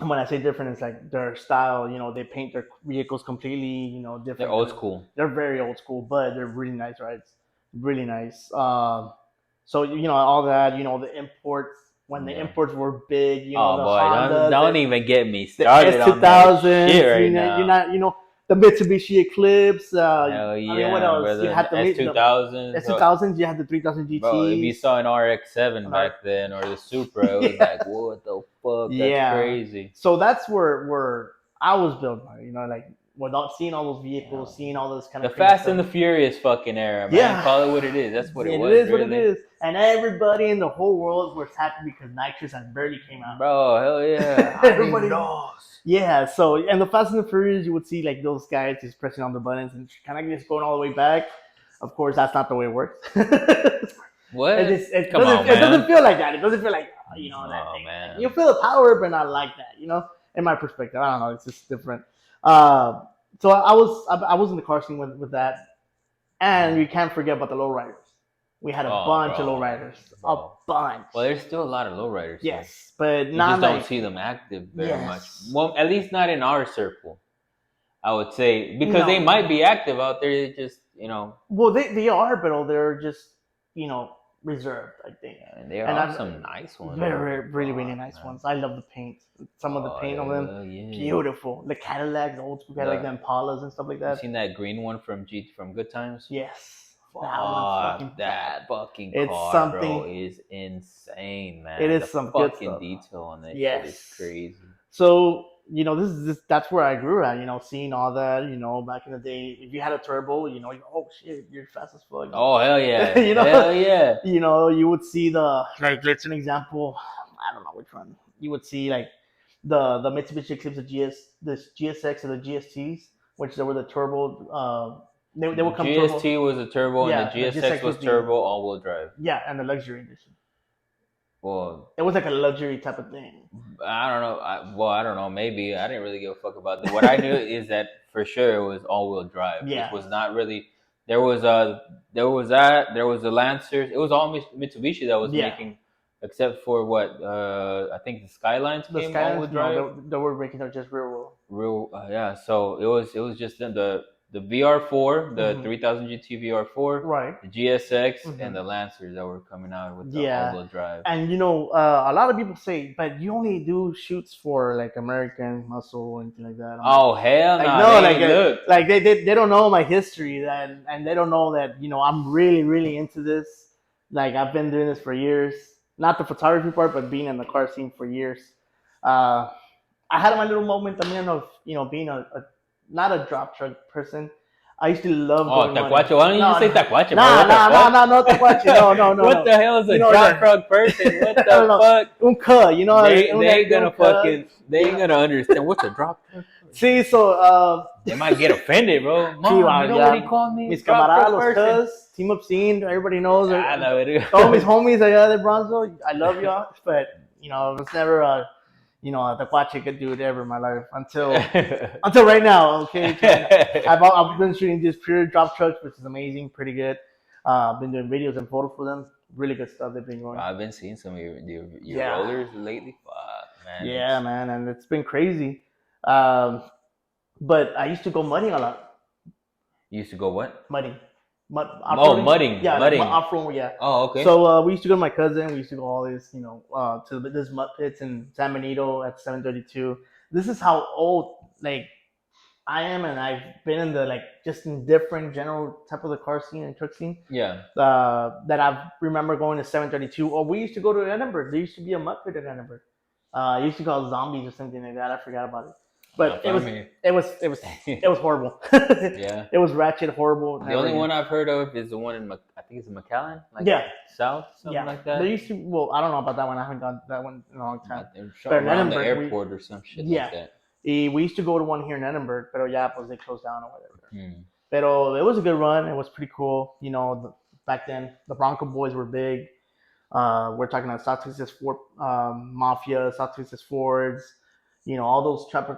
Speaker 2: and when I say different, it's like their style. They paint their vehicles completely.
Speaker 1: They're
Speaker 2: Different
Speaker 1: old
Speaker 2: kind of.
Speaker 1: school.
Speaker 2: They're very old school, but they're really nice rides. Really nice. So all that. The imports when the
Speaker 1: Yeah.
Speaker 2: imports were big.
Speaker 1: Oh
Speaker 2: The
Speaker 1: boy, don't
Speaker 2: Hondas,
Speaker 1: don't even get me
Speaker 2: the
Speaker 1: started
Speaker 2: S two
Speaker 1: on that shit
Speaker 2: thousands.
Speaker 1: right
Speaker 2: You're
Speaker 1: now.
Speaker 2: not. The Mitsubishi Eclipse.
Speaker 1: Hell
Speaker 2: I mean, what
Speaker 1: yeah,
Speaker 2: else? You
Speaker 1: brother.
Speaker 2: had
Speaker 1: The S two
Speaker 2: the
Speaker 1: thousands.
Speaker 2: S two thousands. You had the 3000
Speaker 1: Bro, if you
Speaker 2: GTS.
Speaker 1: saw an RX-7
Speaker 2: And our,
Speaker 1: back then or the Supra, it was
Speaker 2: yeah.
Speaker 1: like, what the fuck? That's
Speaker 2: Yeah.
Speaker 1: crazy.
Speaker 2: So that's where I was built by, like without seeing all those
Speaker 1: Yeah.
Speaker 2: vehicles, seeing all this kind
Speaker 1: The
Speaker 2: of crazy
Speaker 1: Fast and
Speaker 2: stuff.
Speaker 1: the Furious fucking era, man.
Speaker 2: Yeah,
Speaker 1: Call it what it is. That's what it
Speaker 2: it
Speaker 1: was,
Speaker 2: is what it
Speaker 1: really.
Speaker 2: is. And everybody in the whole world was happy because Nitrous had barely came out.
Speaker 1: Bro, hell yeah.
Speaker 2: Everybody,
Speaker 1: Adios.
Speaker 2: yeah. So and the Fast and the Furious, you would see like those guys just pressing on the buttons and kind of just going all the way back. Of course, that's not the way it works.
Speaker 1: What?
Speaker 2: It
Speaker 1: Come
Speaker 2: doesn't
Speaker 1: on,
Speaker 2: it doesn't
Speaker 1: man.
Speaker 2: feel like that. It doesn't feel like that
Speaker 1: Oh,
Speaker 2: thing.
Speaker 1: man.
Speaker 2: You feel the power, but not like that. In my perspective, I don't know. It's just different. Uh, so I was in the car scene with that, and we can't forget about the lowriders. We had a
Speaker 1: Oh,
Speaker 2: bunch of
Speaker 1: bro.
Speaker 2: lowriders, a
Speaker 1: Bro.
Speaker 2: bunch.
Speaker 1: Well, there's still a lot of lowriders here.
Speaker 2: Yes, but
Speaker 1: You
Speaker 2: not
Speaker 1: just don't
Speaker 2: like
Speaker 1: see them active very much.
Speaker 2: yes.
Speaker 1: Well, at least not in our circle, I would say. Because they
Speaker 2: No.
Speaker 1: might be active out there. They just,
Speaker 2: Well, they are, but they're just reserved. I think,
Speaker 1: and there
Speaker 2: and
Speaker 1: are
Speaker 2: I've
Speaker 1: some nice ones.
Speaker 2: very really really
Speaker 1: Fuck,
Speaker 2: nice
Speaker 1: man.
Speaker 2: ones. I love the paint. Some of the
Speaker 1: Oh,
Speaker 2: paint on them,
Speaker 1: hell yeah.
Speaker 2: beautiful. The Cadillacs, the old school Cadillac, the
Speaker 1: The,
Speaker 2: Impalas and stuff like
Speaker 1: you
Speaker 2: that.
Speaker 1: seen that green one from Good Times?
Speaker 2: Yes, that one's fucking
Speaker 1: Fuck, that
Speaker 2: bad.
Speaker 1: fucking
Speaker 2: It's
Speaker 1: car, bro,
Speaker 2: something.
Speaker 1: is insane, man.
Speaker 2: It
Speaker 1: The
Speaker 2: is some good
Speaker 1: fucking
Speaker 2: stuff.
Speaker 1: detail on that shit is
Speaker 2: Yes.
Speaker 1: crazy.
Speaker 2: So that's where I grew at. Seeing all that. Back in the day, if you had a turbo, oh shit, you're fast as fuck.
Speaker 1: Oh, hell yeah.
Speaker 2: you know,
Speaker 1: Hell yeah.
Speaker 2: you would see like let's an example. I don't know which one. You would see like the Mitsubishi Eclipse, the GSX or the GSTs, which they were the turbo. They would come turbo.
Speaker 1: GST was a turbo and the
Speaker 2: Yeah, and the
Speaker 1: GSX
Speaker 2: GSX
Speaker 1: was
Speaker 2: was
Speaker 1: turbo all-wheel drive.
Speaker 2: yeah, and the luxury edition.
Speaker 1: Well,
Speaker 2: It was like a luxury type of thing.
Speaker 1: I don't know. I don't know. Maybe I didn't really give a fuck about that. What I knew is that for sure it was all-wheel drive.
Speaker 2: Yeah.
Speaker 1: It was not really. There was that. There was the Lancers. It was all Mitsubishi that was
Speaker 2: Yeah.
Speaker 1: making, except for what I think the Skylines
Speaker 2: The
Speaker 1: came
Speaker 2: Skylines,
Speaker 1: all-wheel drive.
Speaker 2: no, they were making them just rear wheel.
Speaker 1: Real yeah. So it was just the VR4, the
Speaker 2: Mhm.
Speaker 1: 3000 GT VR4,
Speaker 2: Right.
Speaker 1: the GSX,
Speaker 2: Mhm.
Speaker 1: and the Lancers that were coming out with the
Speaker 2: Yeah.
Speaker 1: all-wheel drive.
Speaker 2: And a lot of people say, but you only do shoots for like American Muscle or anything like that.
Speaker 1: Oh hell
Speaker 2: like
Speaker 1: no!
Speaker 2: no,
Speaker 1: They ain't look.
Speaker 2: like they don't know my history, and they don't know that I'm really really into this. Like I've been doing this for years, not the photography part, but being in the car scene for years. I had my little moment. I mean, of being a not a drop truck person. I used to love
Speaker 1: Oh,
Speaker 2: going
Speaker 1: Taquache. Why don't you just say Taquache, bro? What the fuck?
Speaker 2: no, Taquache. No.
Speaker 1: What the hell is a drop truck person? What the fuck?
Speaker 2: Unca,
Speaker 1: They ain't gonna fucking. They ain't gonna understand what's a drop truck.
Speaker 2: See, so
Speaker 1: They might get offended, bro. Mom, you know what he called me?
Speaker 2: Mis
Speaker 1: Drop truck
Speaker 2: camaradas, los
Speaker 1: person.
Speaker 2: cuz, team up scene, everybody knows.
Speaker 1: Ah, la verga.
Speaker 2: All mis homies allá de Bronzo, I love y'all, but it was never a Taquache good dude ever in my life until right now. Okay, I've been shooting just pure drop trucks, which is amazing, pretty good. I've been doing videos and photos for them. Really good stuff they've been going.
Speaker 1: I've been seeing some of your
Speaker 2: Yeah.
Speaker 1: rollers lately. Fuck, man.
Speaker 2: Yeah, man, and it's been crazy. Um, But I used to go mudding a lot.
Speaker 1: You used to go what?
Speaker 2: Mudding,
Speaker 1: Oh,
Speaker 2: off-roading.
Speaker 1: mudding,
Speaker 2: Yeah, like
Speaker 1: mudding.
Speaker 2: off-road. Yeah.
Speaker 1: Oh, okay.
Speaker 2: So we used to go to my cousin. We used to go all this, to this mud pits in San Benito at 732. This is how old like I am, and I've been in the like just in different general type of the car scene and truck scene.
Speaker 1: Yeah.
Speaker 2: That I remember going to 732. Or we used to go to Edinburgh. There used to be a mud pit in Edinburgh. I used to call zombies or something like that. I forgot about it. But
Speaker 1: I mean,
Speaker 2: it was horrible.
Speaker 1: yeah.
Speaker 2: It was ratchet, horrible.
Speaker 1: The
Speaker 2: Never
Speaker 1: only
Speaker 2: again.
Speaker 1: one I've heard of is the one in I think it's in McAllen, like
Speaker 2: Yeah,
Speaker 1: south, something
Speaker 2: yeah.
Speaker 1: like
Speaker 2: There
Speaker 1: that.
Speaker 2: used to. Well, I don't know about that one. I haven't gone that one in a long time. But in
Speaker 1: Around the
Speaker 2: Edinburgh,
Speaker 1: airport or some shit
Speaker 2: yeah,
Speaker 1: like that.
Speaker 2: we used to go to one here in Edinburgh, but yeah, pues they closed down or whatever.
Speaker 1: Hmm.
Speaker 2: Pero it was a good run. It was pretty cool. Back then the Bronco boys were big. We're talking about South Texas Ford Mafia, South Texas Fords. All those trapper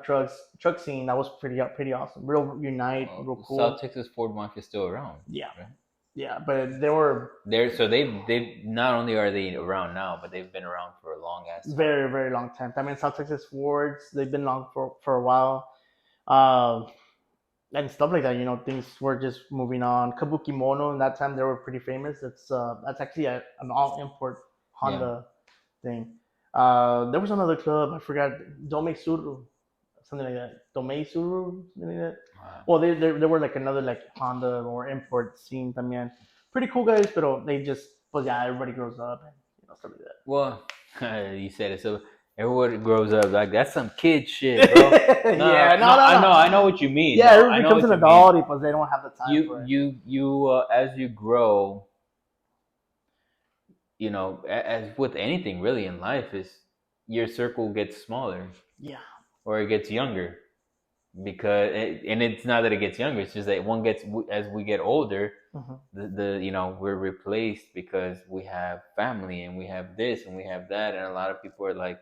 Speaker 2: truck scene. That was pretty awesome. Real unite, real
Speaker 1: South
Speaker 2: cool.
Speaker 1: Texas Ford Mafia is still around,
Speaker 2: Yeah,
Speaker 1: right?
Speaker 2: yeah. But they were
Speaker 1: So they not only are they around now, but they've been around for a long ass time.
Speaker 2: very long time. I mean, South Texas Fords. They've been long for a while. Uh, and stuff like that. Things were just moving on. Kabuki Mono, in that time they were pretty famous. That's actually an all import
Speaker 1: Yeah.
Speaker 2: Honda thing. There was another club, I forgot, Domei Suru, something like that. Domei Suru, something like that.
Speaker 1: Wow.
Speaker 2: Well, they were like another like Honda or import scene también. Pretty cool guys, but they just, but yeah, everybody grows up and stuff like that.
Speaker 1: Well, you said it. So everyone grows up like that's some kid shit, bro.
Speaker 2: Yeah, no, no,
Speaker 1: I know,
Speaker 2: no.
Speaker 1: I know what you mean.
Speaker 2: Yeah,
Speaker 1: No, I
Speaker 2: everybody
Speaker 1: know
Speaker 2: becomes
Speaker 1: what
Speaker 2: an
Speaker 1: you mean.
Speaker 2: adult because they don't have the time for it.
Speaker 1: As you grow, as with anything really in life, is your circle gets smaller
Speaker 2: Yeah.
Speaker 1: or it gets younger and it's not that it gets younger. It's just that one gets as we get older,
Speaker 2: Mm-hmm.
Speaker 1: we're replaced because we have family and we have this and we have that, and a lot of people are like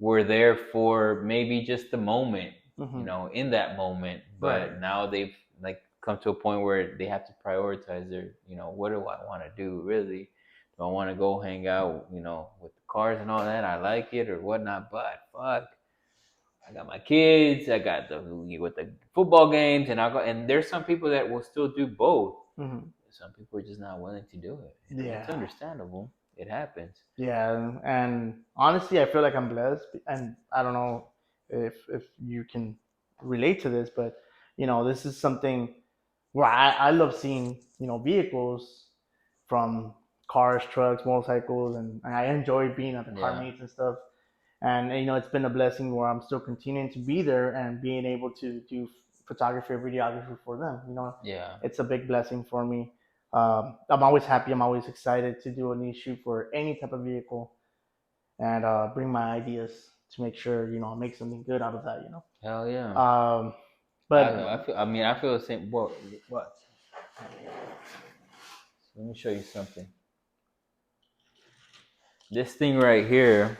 Speaker 1: we're there for maybe just the moment,
Speaker 2: Mm-hmm.
Speaker 1: in that moment,
Speaker 2: Right.
Speaker 1: but now they've like come to a point where they have to prioritize their, what do I want to do really? Do I want to go hang out, with the cars and all that? I like it or whatnot, but fuck, I got my kids, I got with the football games, and there's some people that will still do both.
Speaker 2: Mm-hmm.
Speaker 1: Some people are just not willing to do it. And it's
Speaker 2: Yeah.
Speaker 1: understandable. It happens.
Speaker 2: Yeah, and honestly, I feel like I'm blessed, and I don't know if you can relate to this, but this is something where I love seeing vehicles from cars, trucks, motorcycles, and I enjoy being at the car
Speaker 1: Yeah.
Speaker 2: meets and stuff. And it's been a blessing where I'm still continuing to be there and being able to do photography or videography for them.
Speaker 1: Yeah.
Speaker 2: It's a big blessing for me. I'm always happy. I'm always excited to do a new shoot for any type of vehicle and bring my ideas to make sure I make something good out of that.
Speaker 1: Hell yeah.
Speaker 2: Um, but
Speaker 1: I feel the same. What? Let me show you something. This thing right here.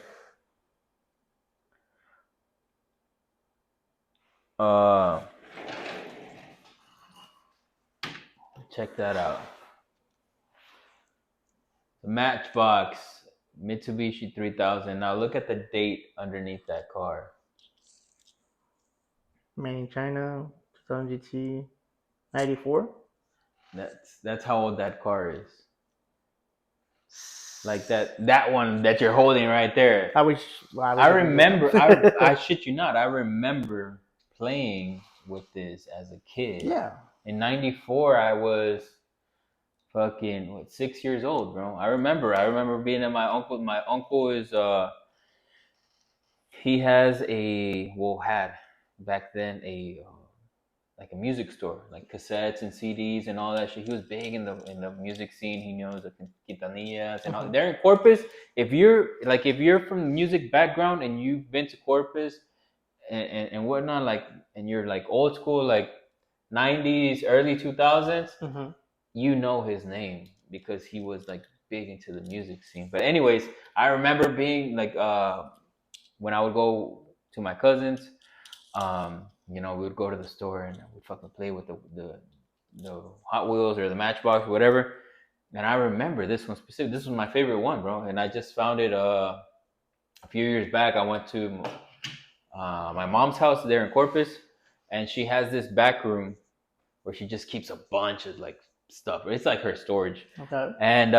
Speaker 1: Uh, Check that out. The Matchbox Mitsubishi 3000. Now look at the date underneath that car.
Speaker 2: made in China, 2000 GT, 94.
Speaker 1: That's how old that car is. Like that one that you're holding right there.
Speaker 2: I wish.
Speaker 1: I remember. I shit you not. I remember playing with this as a kid.
Speaker 2: Yeah.
Speaker 1: In '94, I was fucking 6 years old, bro. I remember being at my uncle. My uncle is he has had back then a like a music store, like cassettes and CDs and all that shit. He was big in the music scene. He knows the quintanillas and all. They're in Corpus. If you're from the music background and you've been to Corpus and whatnot, like, and you're like old school, like '90s, early 2000s, you know his name because he was like big into the music scene. But anyways, I remember being like when I would go to my cousins, we would go to the store and we'd fucking play with the Hot Wheels or the Matchbox or whatever. And I remember this one specific. This was my favorite one, bro. And I just found it a few years back. I went to my mom's house there in Corpus, and she has this back room where she just keeps a bunch of like stuff. It's like her storage.
Speaker 2: Okay.
Speaker 1: And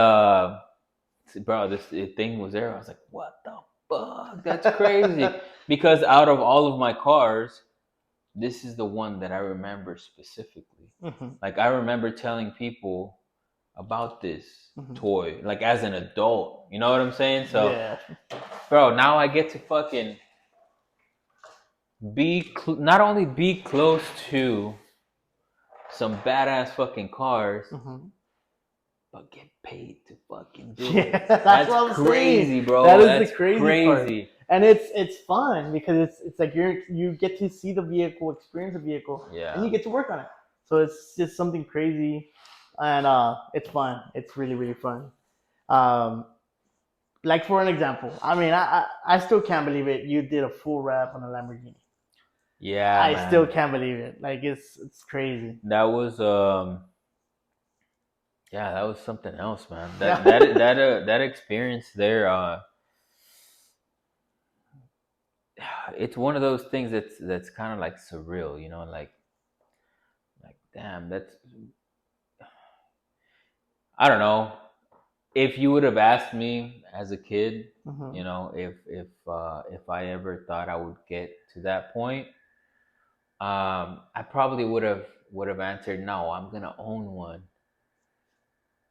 Speaker 1: bro, this thing was there. I was like, what the fuck? That's crazy. Because out of all of my cars, this is the one that I remember specifically.
Speaker 2: Mm-hmm.
Speaker 1: Like I remember telling people about this
Speaker 2: Mm-hmm.
Speaker 1: toy, like as an adult. You know what I'm saying? So,
Speaker 2: Yeah.
Speaker 1: bro, now I get to fucking not only be close to some badass fucking cars,
Speaker 2: Mm-hmm.
Speaker 1: but get paid to fucking do it.
Speaker 2: Yeah, that's
Speaker 1: That's
Speaker 2: what I'm saying.
Speaker 1: crazy, bro.
Speaker 2: That is
Speaker 1: That's
Speaker 2: the crazy part,
Speaker 1: crazy.
Speaker 2: and it's fun because it's like you get to see the vehicle, experience the vehicle, and
Speaker 1: Yeah.
Speaker 2: you get to work on it. So it's just something crazy, and it's fun. It's really really fun. Um, like for an example, I mean, I still can't believe it. You did a full wrap on a Lamborghini.
Speaker 1: Yeah,
Speaker 2: I still
Speaker 1: man.
Speaker 2: can't believe it. Like it's crazy.
Speaker 1: That was yeah, that was something else, man.
Speaker 2: Yeah.
Speaker 1: That experience there, it's one of those things that's kind of like surreal, you know, like damn, that's I don't know. If you would have asked me as a kid,
Speaker 2: Hmm.
Speaker 1: you know, if I ever thought I would get to that point, I probably would have answered no. I'm gonna own one,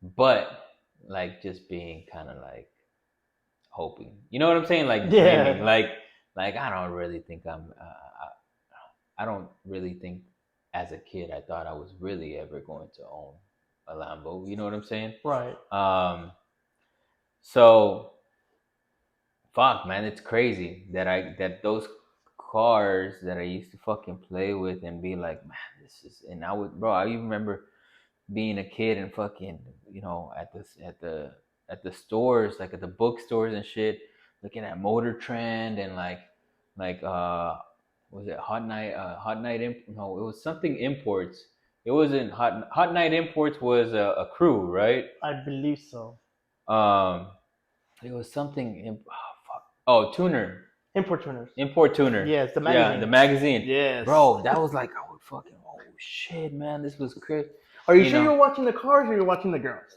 Speaker 1: but like just being kind of like hoping, you know what I'm saying? Like dreaming,
Speaker 2: Yeah.
Speaker 1: like I don't really think I don't really think as a kid I thought I was really ever going to own a Lambo. You know what I'm saying?
Speaker 2: Right.
Speaker 1: So fuck, man, it's crazy that those cars that I used to fucking play with and be like, man, this is. And I would, bro. I even remember being a kid and fucking, you know, at the stores, like at the bookstores and shit, looking at Motor Trend and like was it Hot Night no, it was something imports. It wasn't Hot Night Imports was a crew, right?
Speaker 2: I believe so.
Speaker 1: Um, it was something. Oh, fuck. Oh, Tuner.
Speaker 2: Import tuners.
Speaker 1: Import Tuner.
Speaker 2: Yes, the
Speaker 1: Yeah, the
Speaker 2: magazine.
Speaker 1: magazine.
Speaker 2: Yes.
Speaker 1: Bro, that was like, I would fucking, oh shit, man, this was crazy.
Speaker 2: Are you
Speaker 1: You
Speaker 2: sure
Speaker 1: know,
Speaker 2: you're watching the cars or you're watching the girls?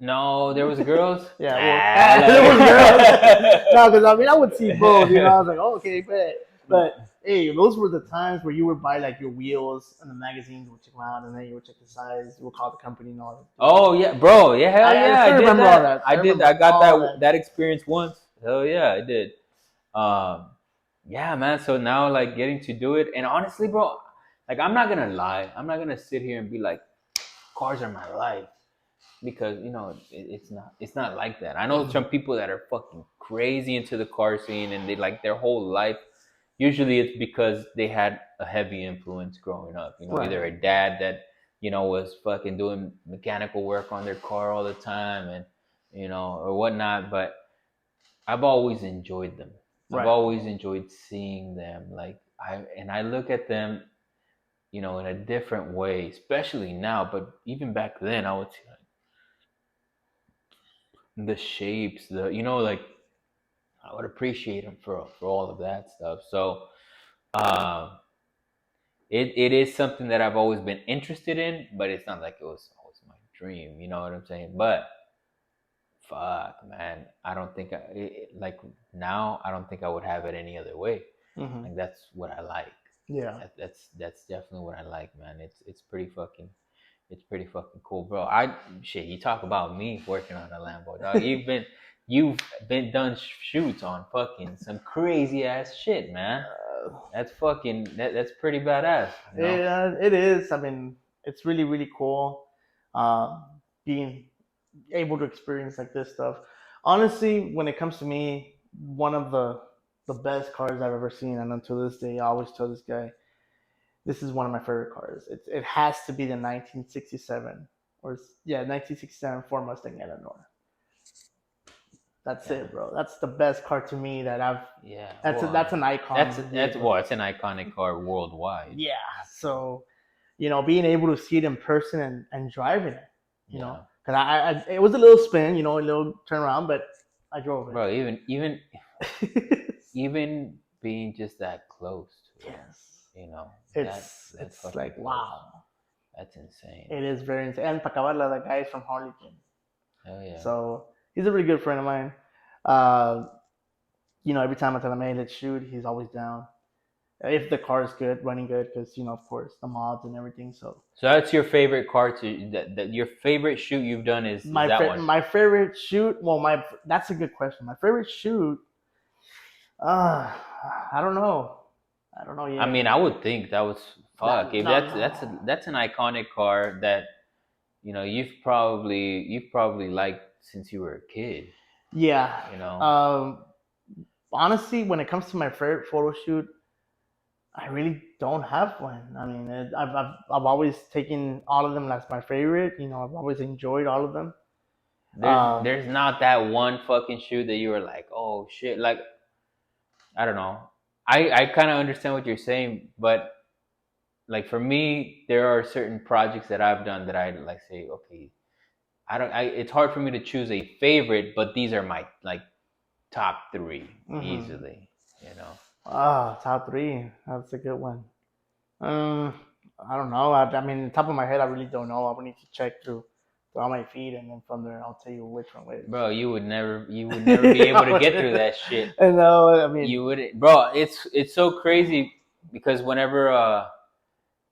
Speaker 1: no, there was girls.
Speaker 2: Yeah, well,
Speaker 1: Nah,
Speaker 2: there was girls.
Speaker 1: like,
Speaker 2: No, because I mean, I would see both. You know, I was like, oh, okay, but hey, those were the times where you would buy like your wheels and the magazines. You would check them out, and then you would check the size. You would call the company and all that.
Speaker 1: oh yeah, bro, yeah, hell
Speaker 2: I
Speaker 1: yeah, I
Speaker 2: still
Speaker 1: did
Speaker 2: remember all
Speaker 1: that.
Speaker 2: that.
Speaker 1: I
Speaker 2: I
Speaker 1: did.
Speaker 2: remember
Speaker 1: I got
Speaker 2: all
Speaker 1: that experience once. Hell yeah, I did. Um, yeah, man. So now, like, getting to do it, and honestly, bro, like, I'm not gonna lie. I'm not gonna sit here and be like, cars are my life, because you know it's not. It's not like that. I know
Speaker 2: that.
Speaker 1: some people that are fucking crazy into the car scene, and they like their whole life. Usually, it's because they had a heavy influence growing up. You know, either
Speaker 2: Right.
Speaker 1: a dad that was fucking doing mechanical work on their car all the time, and or whatnot. But I've always enjoyed them. I've
Speaker 2: Right.
Speaker 1: always enjoyed seeing them. Like I look at them, in a different way, especially now. But even back then, I would see like the shapes, like I would appreciate them for all of that stuff. So um, it is something that I've always been interested in, but it's not like it was always my dream. You know what I'm saying? But fuck, man, I don't think like now I don't think I would have it any other way.
Speaker 2: Hmm.
Speaker 1: Like that's what I like.
Speaker 2: Yeah.
Speaker 1: That's definitely what I like, man. It's pretty fucking cool, bro. Shit. You talk about me working on a Lambo, dog. You've been done shoots on fucking some crazy ass shit, man. That's fucking that's pretty badass, you know.
Speaker 2: It is. I mean, it's really really cool, uh, being able to experience like this stuff. Honestly, when it comes to me, one of the best cars I've ever seen, and until this day, I always tell this guy, this is one of my favorite cars. It has to be the 1967 or yeah 1967 Ford Mustang Eleanor. That's
Speaker 1: Yeah,
Speaker 2: it, bro. That's the best car to me that I've.
Speaker 1: yeah.
Speaker 2: That's an icon
Speaker 1: That's
Speaker 2: vehicle.
Speaker 1: well, it's an iconic car worldwide.
Speaker 2: Yeah. So, being able to see it in person and driving it,
Speaker 1: Yeah,
Speaker 2: because it was a little spin, a little turnaround, but I drove
Speaker 1: bro. Even
Speaker 2: it.
Speaker 1: even being just that close to it,
Speaker 2: Yes.
Speaker 1: You know, that
Speaker 2: It's
Speaker 1: fucking
Speaker 2: like
Speaker 1: blows.
Speaker 2: wow.
Speaker 1: That's insane.
Speaker 2: It is very insane. And Pacabarla, the guy is from Harlingen,
Speaker 1: Hell yeah.
Speaker 2: so he's a really good friend of mine. Uh, every time I tell him, hey, let's shoot, he's always down. If the car is good, running good, because of course, the mods and everything. So
Speaker 1: So that's your favorite car to that your favorite shoot you've done is that one.
Speaker 2: my favorite shoot. Well, my that's a good question. My favorite shoot. Uh, I don't know. I don't know
Speaker 1: I
Speaker 2: yet.
Speaker 1: mean, I would think that was fuck.
Speaker 2: That
Speaker 1: If
Speaker 2: no
Speaker 1: that's
Speaker 2: no.
Speaker 1: that's an iconic car that you've probably liked since you were a kid.
Speaker 2: Yeah.
Speaker 1: You know,
Speaker 2: Um. Honestly, when it comes to my favorite photo shoot, I really don't have one. I mean, I've always taken all of them as my favorite. I've always enjoyed all of them. Um.
Speaker 1: there's not that one fucking shoot that you were like, oh shit. Like I don't know. I kind of understand what you're saying, but like for me, there are certain projects that I've done that I like say, okay, I don't. It's hard for me to choose a favorite, but these are my like top three
Speaker 2: Mhm.
Speaker 1: easily. You know.
Speaker 2: Top three. That's a good one. Um, I don't know. I mean, top of my head, I really don't know. I would need to check through all my feed, and then from there, I'll tell you which one which.
Speaker 1: Bro, you would never be able to get through that shit.
Speaker 2: I know. I mean,
Speaker 1: You would, bro. It's so crazy because whenever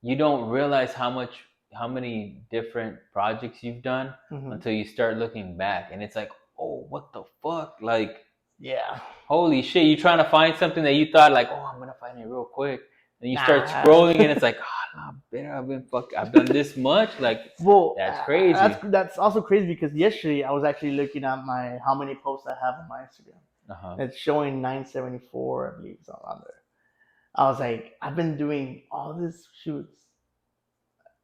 Speaker 1: you don't realize how many different projects you've done
Speaker 2: mhm.
Speaker 1: until you start looking back, and it's like, oh, what the fuck, like
Speaker 2: Yeah.
Speaker 1: holy shit, you trying to find something that you thought like, oh, I'm gonna find it real quick, and you start
Speaker 2: Nah.
Speaker 1: scrolling, and it's like, oh, no, I've done this much, like
Speaker 2: Well,
Speaker 1: that's
Speaker 2: that's
Speaker 1: crazy.
Speaker 2: that's also crazy because yesterday I was actually looking at my how many posts I have on my Instagram.
Speaker 1: Uh huh.
Speaker 2: It's showing 974, I believe, it's on there. I was like, I've been doing all these shoots,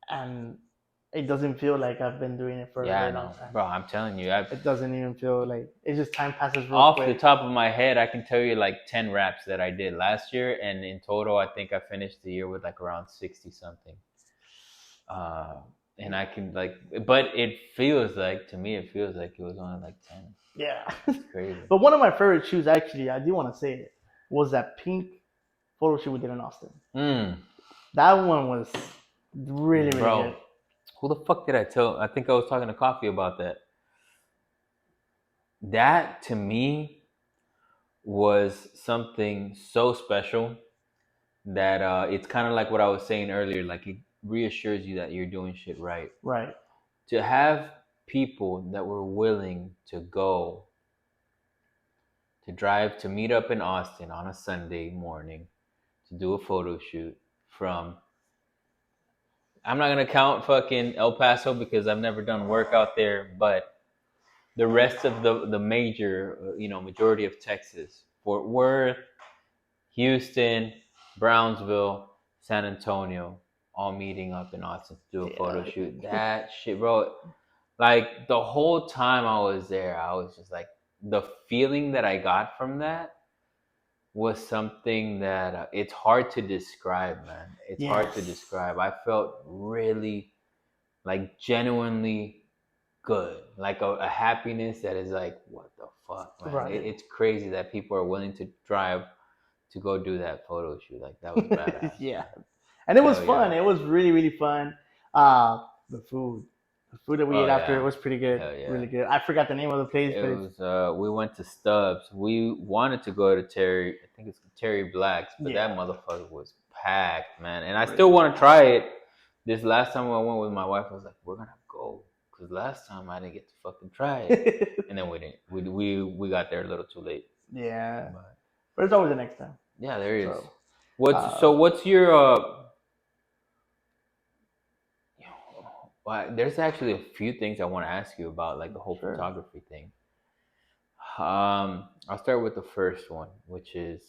Speaker 2: and it doesn't feel like I've been doing it for a
Speaker 1: Yeah, I
Speaker 2: very long
Speaker 1: know,
Speaker 2: time.
Speaker 1: bro. I'm telling you, I
Speaker 2: It doesn't even feel like it's just time passes real
Speaker 1: off the
Speaker 2: quick.
Speaker 1: top of my head, I can tell you like 10 raps that I did last year, and in total, I think I finished the year with like around 60 something. Uh, and I can like, but it feels like to me, it feels like it was only like 10.
Speaker 2: Yeah.
Speaker 1: It's crazy.
Speaker 2: But one of my favorite shoes, actually, I do want to say it, was that pink photo shoot we did in Austin.
Speaker 1: Mm,
Speaker 2: That one was really, really
Speaker 1: bro,
Speaker 2: good.
Speaker 1: who the fuck did I tell? I think I was talking to Coffee about that. That to me was something so special that it's kind of like what I was saying earlier. Like it reassures you that you're doing shit right.
Speaker 2: Right.
Speaker 1: To have people that were willing to go to drive to meet up in Austin on a Sunday morning to do a photo shoot from, I'm not gonna count fucking El Paso because I've never done work out there, but the rest of the major majority of Texas, Fort Worth, Houston, Brownsville, San Antonio, all meeting up in Austin to do a photo
Speaker 2: Yeah.
Speaker 1: shoot. That shit, bro. Like the whole time I was there, I was just like the feeling that I got from that was something that it's hard to describe, man. It's hard to
Speaker 2: Yes.
Speaker 1: describe. I felt really like genuinely good, like a happiness that is like, what the fuck, man?
Speaker 2: Right.
Speaker 1: It's crazy that people are willing to drive to go do that photo shoot. Like that was badass,
Speaker 2: Yeah.
Speaker 1: man.
Speaker 2: And it was
Speaker 1: Hell yeah.
Speaker 2: fun. It was really, really fun. The food. The food that we
Speaker 1: Oh
Speaker 2: ate after it
Speaker 1: yeah.
Speaker 2: was pretty good.
Speaker 1: Hell yeah.
Speaker 2: Really good. I forgot the name of the place,
Speaker 1: It
Speaker 2: but it's
Speaker 1: was we went to Stubbs. We wanted to go to Terry, I think it's Terry Black's, but that
Speaker 2: yeah.
Speaker 1: motherfucker was packed, man. And I still
Speaker 2: Really.
Speaker 1: want to try it. This last time I went with my wife, I was like, we're gonna go. Because last time I didn't get to fucking try it. And then we didn't. We got there a little too late.
Speaker 2: Yeah.
Speaker 1: But
Speaker 2: But it's always the next time.
Speaker 1: yeah, there is.
Speaker 2: So
Speaker 1: So what's your well, there's actually a few things I want to ask you about, like the whole
Speaker 2: sure.
Speaker 1: photography thing. I'll start with the first one, which is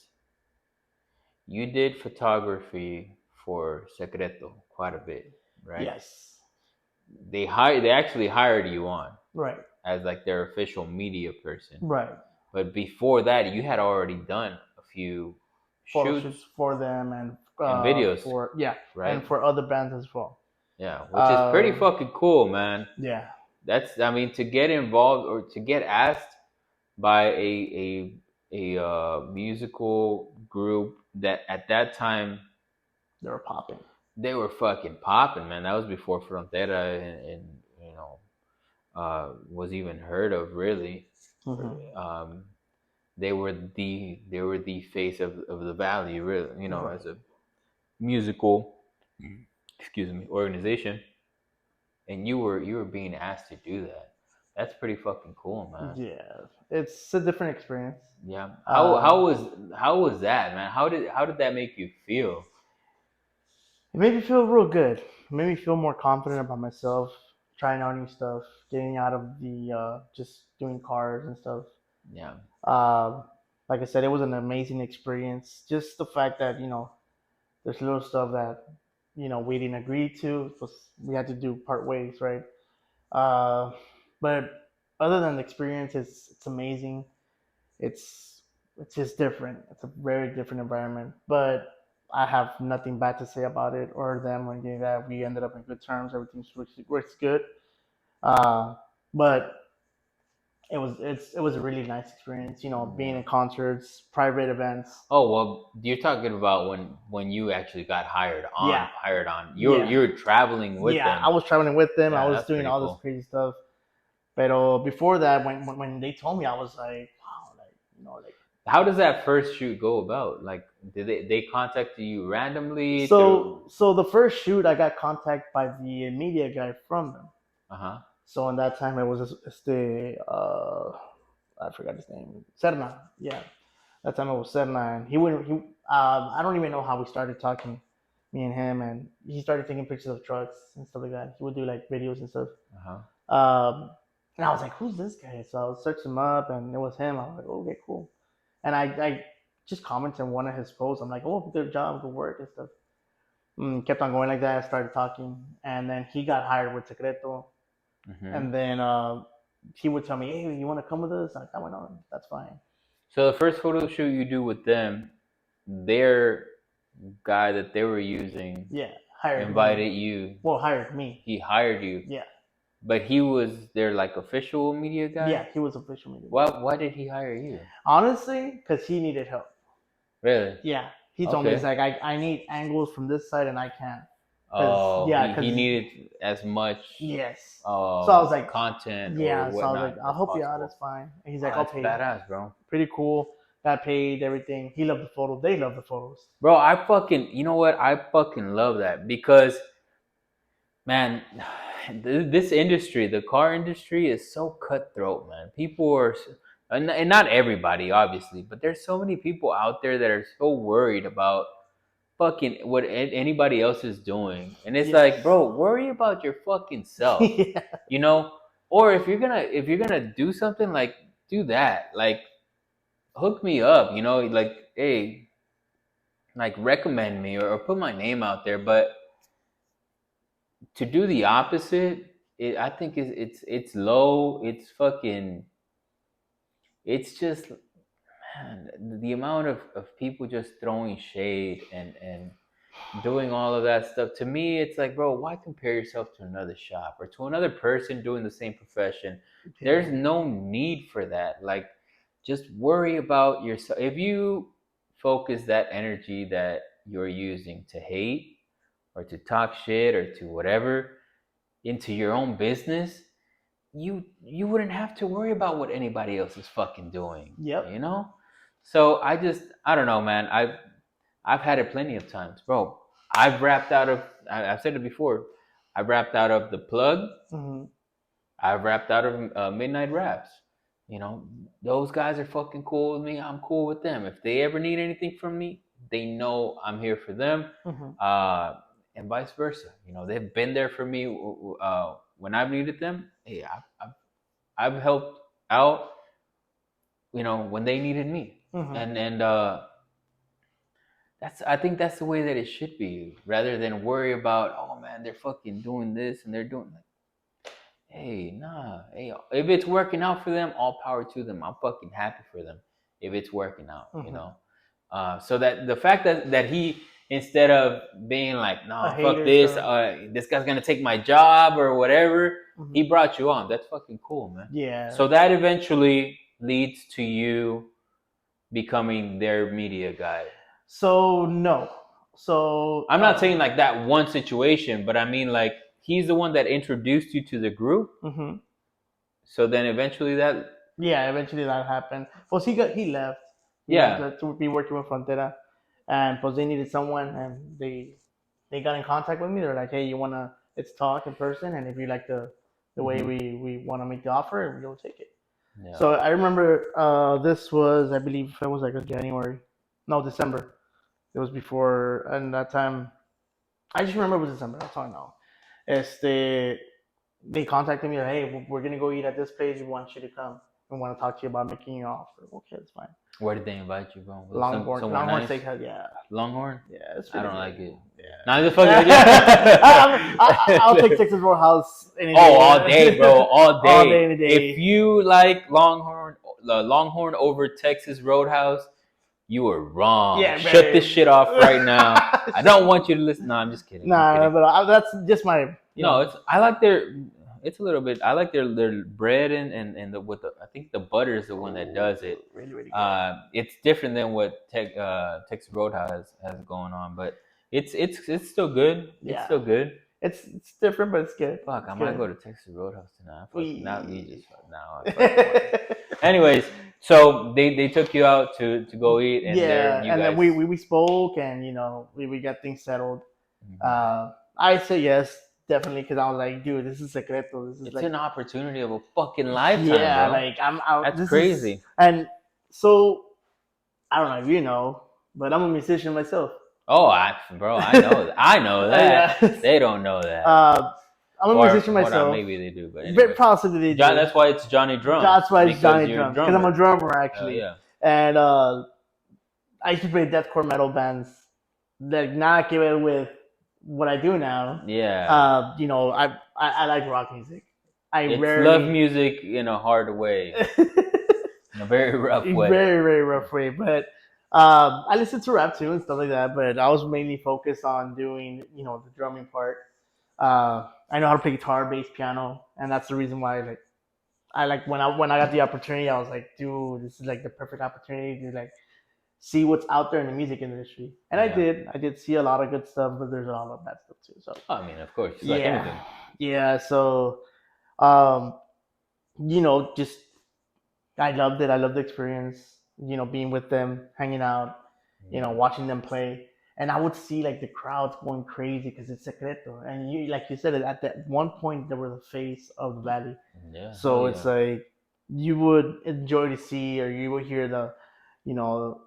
Speaker 1: you did photography for Secreto quite a bit, right?
Speaker 2: Yes.
Speaker 1: They actually hired you on
Speaker 2: Right.
Speaker 1: as like their official media person.
Speaker 2: Right.
Speaker 1: But before that, you had already done a few
Speaker 2: Photo
Speaker 1: shoots
Speaker 2: shoots for them and
Speaker 1: and videos,
Speaker 2: for yeah, and
Speaker 1: right?
Speaker 2: for other bands as well.
Speaker 1: Yeah, which is pretty
Speaker 2: Um,
Speaker 1: fucking cool, man.
Speaker 2: yeah.
Speaker 1: That's I mean to get involved or to get asked by a musical group that at that time
Speaker 2: They were popping.
Speaker 1: They were fucking popping, man. That was before Frontera and you know was even heard of, really.
Speaker 2: Hmm.
Speaker 1: Um, they were the face of the valley, really.
Speaker 2: Right.
Speaker 1: As a musical, excuse me, organization, and you were being asked to do that. That's pretty fucking cool, man.
Speaker 2: Yeah, it's a different experience.
Speaker 1: Yeah. How
Speaker 2: Uh,
Speaker 1: how was how was that, man? How did that make you feel?
Speaker 2: it made me feel real good. It made me feel more confident about myself, trying out new stuff, getting out of the just doing cars and stuff.
Speaker 1: Yeah.
Speaker 2: Um, like I said, it was an amazing experience. Just the fact that there's little stuff that we didn't agree to, was we had to do part ways, right? Uh, but other than the experience, it's amazing. It's it's just different. It's a very different environment. But I have nothing bad to say about it or them or anything like that. We ended up in good terms. Everything works good. Uh, but it was a really nice experience. Being
Speaker 1: Yeah.
Speaker 2: in concerts, private events.
Speaker 1: Oh well, you're talking about when you actually got
Speaker 2: Yeah,
Speaker 1: hired on. You're
Speaker 2: yeah,
Speaker 1: you're traveling with
Speaker 2: yeah. I
Speaker 1: them.
Speaker 2: was traveling with them. I
Speaker 1: Yeah,
Speaker 2: was
Speaker 1: that's
Speaker 2: doing
Speaker 1: pretty
Speaker 2: all this
Speaker 1: cool.
Speaker 2: crazy stuff. But before that, when they told me, I was like, wow, like.
Speaker 1: How does that first shoot go about? Like, did they contact you randomly through?
Speaker 2: So the first shoot, I got contacted by the media guy from them.
Speaker 1: Uh huh.
Speaker 2: So in that time, it was the I forgot his name, Serna. Yeah, that time it was Serna, and he wouldn't. I don't even know how we started talking, me and him, and he started taking pictures of trucks and stuff like that. He would do like videos and stuff.
Speaker 1: Uh huh.
Speaker 2: And I was like, "Who's this guy?" So I searched him up, and it was him. I was like, "Okay, cool." And I just commented on one of his posts. I'm like, "Oh, good job, good work and stuff." Kept on going like that. I started talking, and then he got hired with Secreto,
Speaker 1: Hmm.
Speaker 2: and then he would tell me, "Hey, you want to come with us?" I went on. That's fine.
Speaker 1: So the first photo shoot you do with them, their guy that they were using
Speaker 2: Yeah, hired me.
Speaker 1: invited you.
Speaker 2: Well, hired me.
Speaker 1: He hired you,
Speaker 2: Yeah,
Speaker 1: but he was their like official media guy.
Speaker 2: yeah, he was official media guy.
Speaker 1: Why did he hire you?
Speaker 2: Honestly, because he needed help.
Speaker 1: Really?
Speaker 2: Yeah, he told me, he's
Speaker 1: Okay.
Speaker 2: like, I need angles from this side, and I can't. Cause
Speaker 1: Oh,
Speaker 2: yeah,
Speaker 1: he
Speaker 2: cause
Speaker 1: needed as much
Speaker 2: yes. So I was like,
Speaker 1: content or
Speaker 2: yeah. So I was like,
Speaker 1: whatnot
Speaker 2: I'll
Speaker 1: as
Speaker 2: help you out. It's
Speaker 1: possible.
Speaker 2: fine. And he's
Speaker 1: Oh,
Speaker 2: like, I'll
Speaker 1: that's
Speaker 2: pay you.
Speaker 1: badass, bro.
Speaker 2: Pretty cool. Got paid, everything. He loved the photos. They loved the photos.
Speaker 1: Bro, you know what? I fucking love that because, man, this industry, the car industry, is so cutthroat, man. People are, and not everybody, obviously, but there's so many people out there that are so worried about fucking what anybody else is doing, and it's like,
Speaker 2: Yes.
Speaker 1: bro, worry about your fucking self,
Speaker 2: Yeah.
Speaker 1: you know. Or if you're gonna do something, like, do that, like, hook me up, like, hey, like, recommend me, or put my name out there. But to do the opposite, I think it's low. It's fucking. It's just, man, the amount of people just throwing shade and doing all of that stuff. To me, it's like, bro, why compare yourself to another shop or to another person doing the same profession? There's
Speaker 2: Yeah.
Speaker 1: no need for that. Like, just worry about yourself. If you focus that energy that you're using to hate or to talk shit or to whatever into your own business, you wouldn't have to worry about what anybody else is fucking doing,
Speaker 2: Yep.
Speaker 1: you know? So I don't know, man. I've had it plenty of times, bro. I've said it before. I've rapped out of the plug.
Speaker 2: Hmm.
Speaker 1: I've rapped out of Midnight Raps. Those guys are fucking cool with me. I'm cool with them. If they ever need anything from me, they know I'm here for them,
Speaker 2: Hmm.
Speaker 1: uh, and vice versa. They've been there for me when I've needed them. Hey, I've helped out. When they needed me,
Speaker 2: Hmm.
Speaker 1: and I think that's the way that it should be, rather than worry about, oh man, they're fucking doing this and they're doing like, hey, nah, hey, if it's working out for them, all power to them. I'm fucking happy for them if it's working out,
Speaker 2: Hmm.
Speaker 1: So that the fact that he, instead of being like,
Speaker 2: A
Speaker 1: no, fuck
Speaker 2: hater
Speaker 1: this,
Speaker 2: star.
Speaker 1: this guy's gonna take my job or whatever,
Speaker 2: Hmm.
Speaker 1: he brought you on. That's fucking cool, man.
Speaker 2: Yeah.
Speaker 1: So that eventually leads to you becoming their media guy.
Speaker 2: So no. So
Speaker 1: I'm not saying like that one situation, but I mean like he's the one that introduced you to the group.
Speaker 2: mhm.
Speaker 1: So then eventually that,
Speaker 2: Yeah, eventually that happened. Well, he left. He left
Speaker 1: yeah.
Speaker 2: to be working with Frontera, and pues they needed someone, and they got in contact with me. They're like, hey, you wanna let's talk in person, and if you like the way
Speaker 1: Mhm.
Speaker 2: we want to make the offer, we'll take it.
Speaker 1: Yeah.
Speaker 2: So I remember this was I believe it was like a January, no December. It was before, and that time I just remember it was December. That's all I know. Este, they contacted me like, hey, we're gonna go eat at this place. We want you to come. We want to talk to you about making you an offer. Okay, that's fine.
Speaker 1: Where did they invite you from? Was it somewhere
Speaker 2: Longhorn
Speaker 1: nice?
Speaker 2: Steakhouse. Yeah,
Speaker 1: Longhorn?
Speaker 2: yeah, it's
Speaker 1: I
Speaker 2: really
Speaker 1: don't
Speaker 2: good.
Speaker 1: like it. Nah, the
Speaker 2: Yeah.
Speaker 1: fuck. Yeah.
Speaker 2: I'll take Texas Roadhouse any day.
Speaker 1: Oh, all day, bro, all day.
Speaker 2: All day, any day.
Speaker 1: If you like Longhorn over Texas Roadhouse, you are wrong.
Speaker 2: Yeah,
Speaker 1: Shut this
Speaker 2: very.
Speaker 1: shit off right now. I don't want you to listen. No, I'm just kidding. I'm
Speaker 2: Nah,
Speaker 1: kidding.
Speaker 2: but that's just my,
Speaker 1: No, it's I like their. It's a little bit. I like their bread and the with the. I think the butter is the one that does it.
Speaker 2: really, really good.
Speaker 1: It's different than what Texas Roadhouse has going on, but it's still good. It's
Speaker 2: Yeah,
Speaker 1: still good.
Speaker 2: it's different, but it's good.
Speaker 1: Fuck, I
Speaker 2: It's
Speaker 1: might
Speaker 2: good.
Speaker 1: go to Texas Roadhouse tonight. Fuck, not we
Speaker 2: We.
Speaker 1: just now. I fucking want. Anyways, so they took you out to go eat, and there
Speaker 2: Yeah,
Speaker 1: you
Speaker 2: and then
Speaker 1: guys.
Speaker 2: we spoke, and we got things settled.
Speaker 1: Mhm.
Speaker 2: I say yes, definitely, because I was like, dude, this is secreto. This is
Speaker 1: It's
Speaker 2: like,
Speaker 1: an opportunity of a fucking lifetime,
Speaker 2: yeah,
Speaker 1: bro.
Speaker 2: like I'm out.
Speaker 1: That's
Speaker 2: This is,
Speaker 1: crazy.
Speaker 2: and so I don't know if you know, but I'm a musician myself.
Speaker 1: Oh, bro, I know that. I know that.
Speaker 2: Yeah.
Speaker 1: They don't know that.
Speaker 2: uh, I'm a
Speaker 1: Or
Speaker 2: musician
Speaker 1: hold on,
Speaker 2: myself.
Speaker 1: maybe they do. But
Speaker 2: Very
Speaker 1: anyway,
Speaker 2: possibly they
Speaker 1: John.
Speaker 2: do.
Speaker 1: That's why it's Johnny Drums
Speaker 2: That's why it's
Speaker 1: because
Speaker 2: Johnny
Speaker 1: you're a
Speaker 2: Drums, because I'm a
Speaker 1: drummer.
Speaker 2: drummer
Speaker 1: Hell
Speaker 2: actually,
Speaker 1: yeah.
Speaker 2: and I used to play deathcore metal bands that not give it with what I do now.
Speaker 1: Yeah.
Speaker 2: I like rock music. I
Speaker 1: It's love
Speaker 2: rarely,
Speaker 1: music in a hard way, in a very rough way.
Speaker 2: very very rough way, but I listen to rap too and stuff like that. But I was mainly focused on doing the drumming part. I know how to play guitar, bass, piano, and that's the reason why I like when I got the opportunity, I was like, dude, this is like the perfect opportunity to like see what's out there in the music industry. And
Speaker 1: Yeah.
Speaker 2: I did see a lot of good stuff, but there's a lot of bad stuff too. So
Speaker 1: I mean, of course, it's like
Speaker 2: yeah,
Speaker 1: anything.
Speaker 2: yeah. So um, just I loved it. I loved the experience. Being with them, hanging out,
Speaker 1: Yeah.
Speaker 2: watching them play. And I would see like the crowds going crazy because it's secreto. And like you said, at that one point they were the face of the valley.
Speaker 1: Yeah. Hell
Speaker 2: So it's
Speaker 1: yeah.
Speaker 2: like you would enjoy to see, or you would hear the, you know,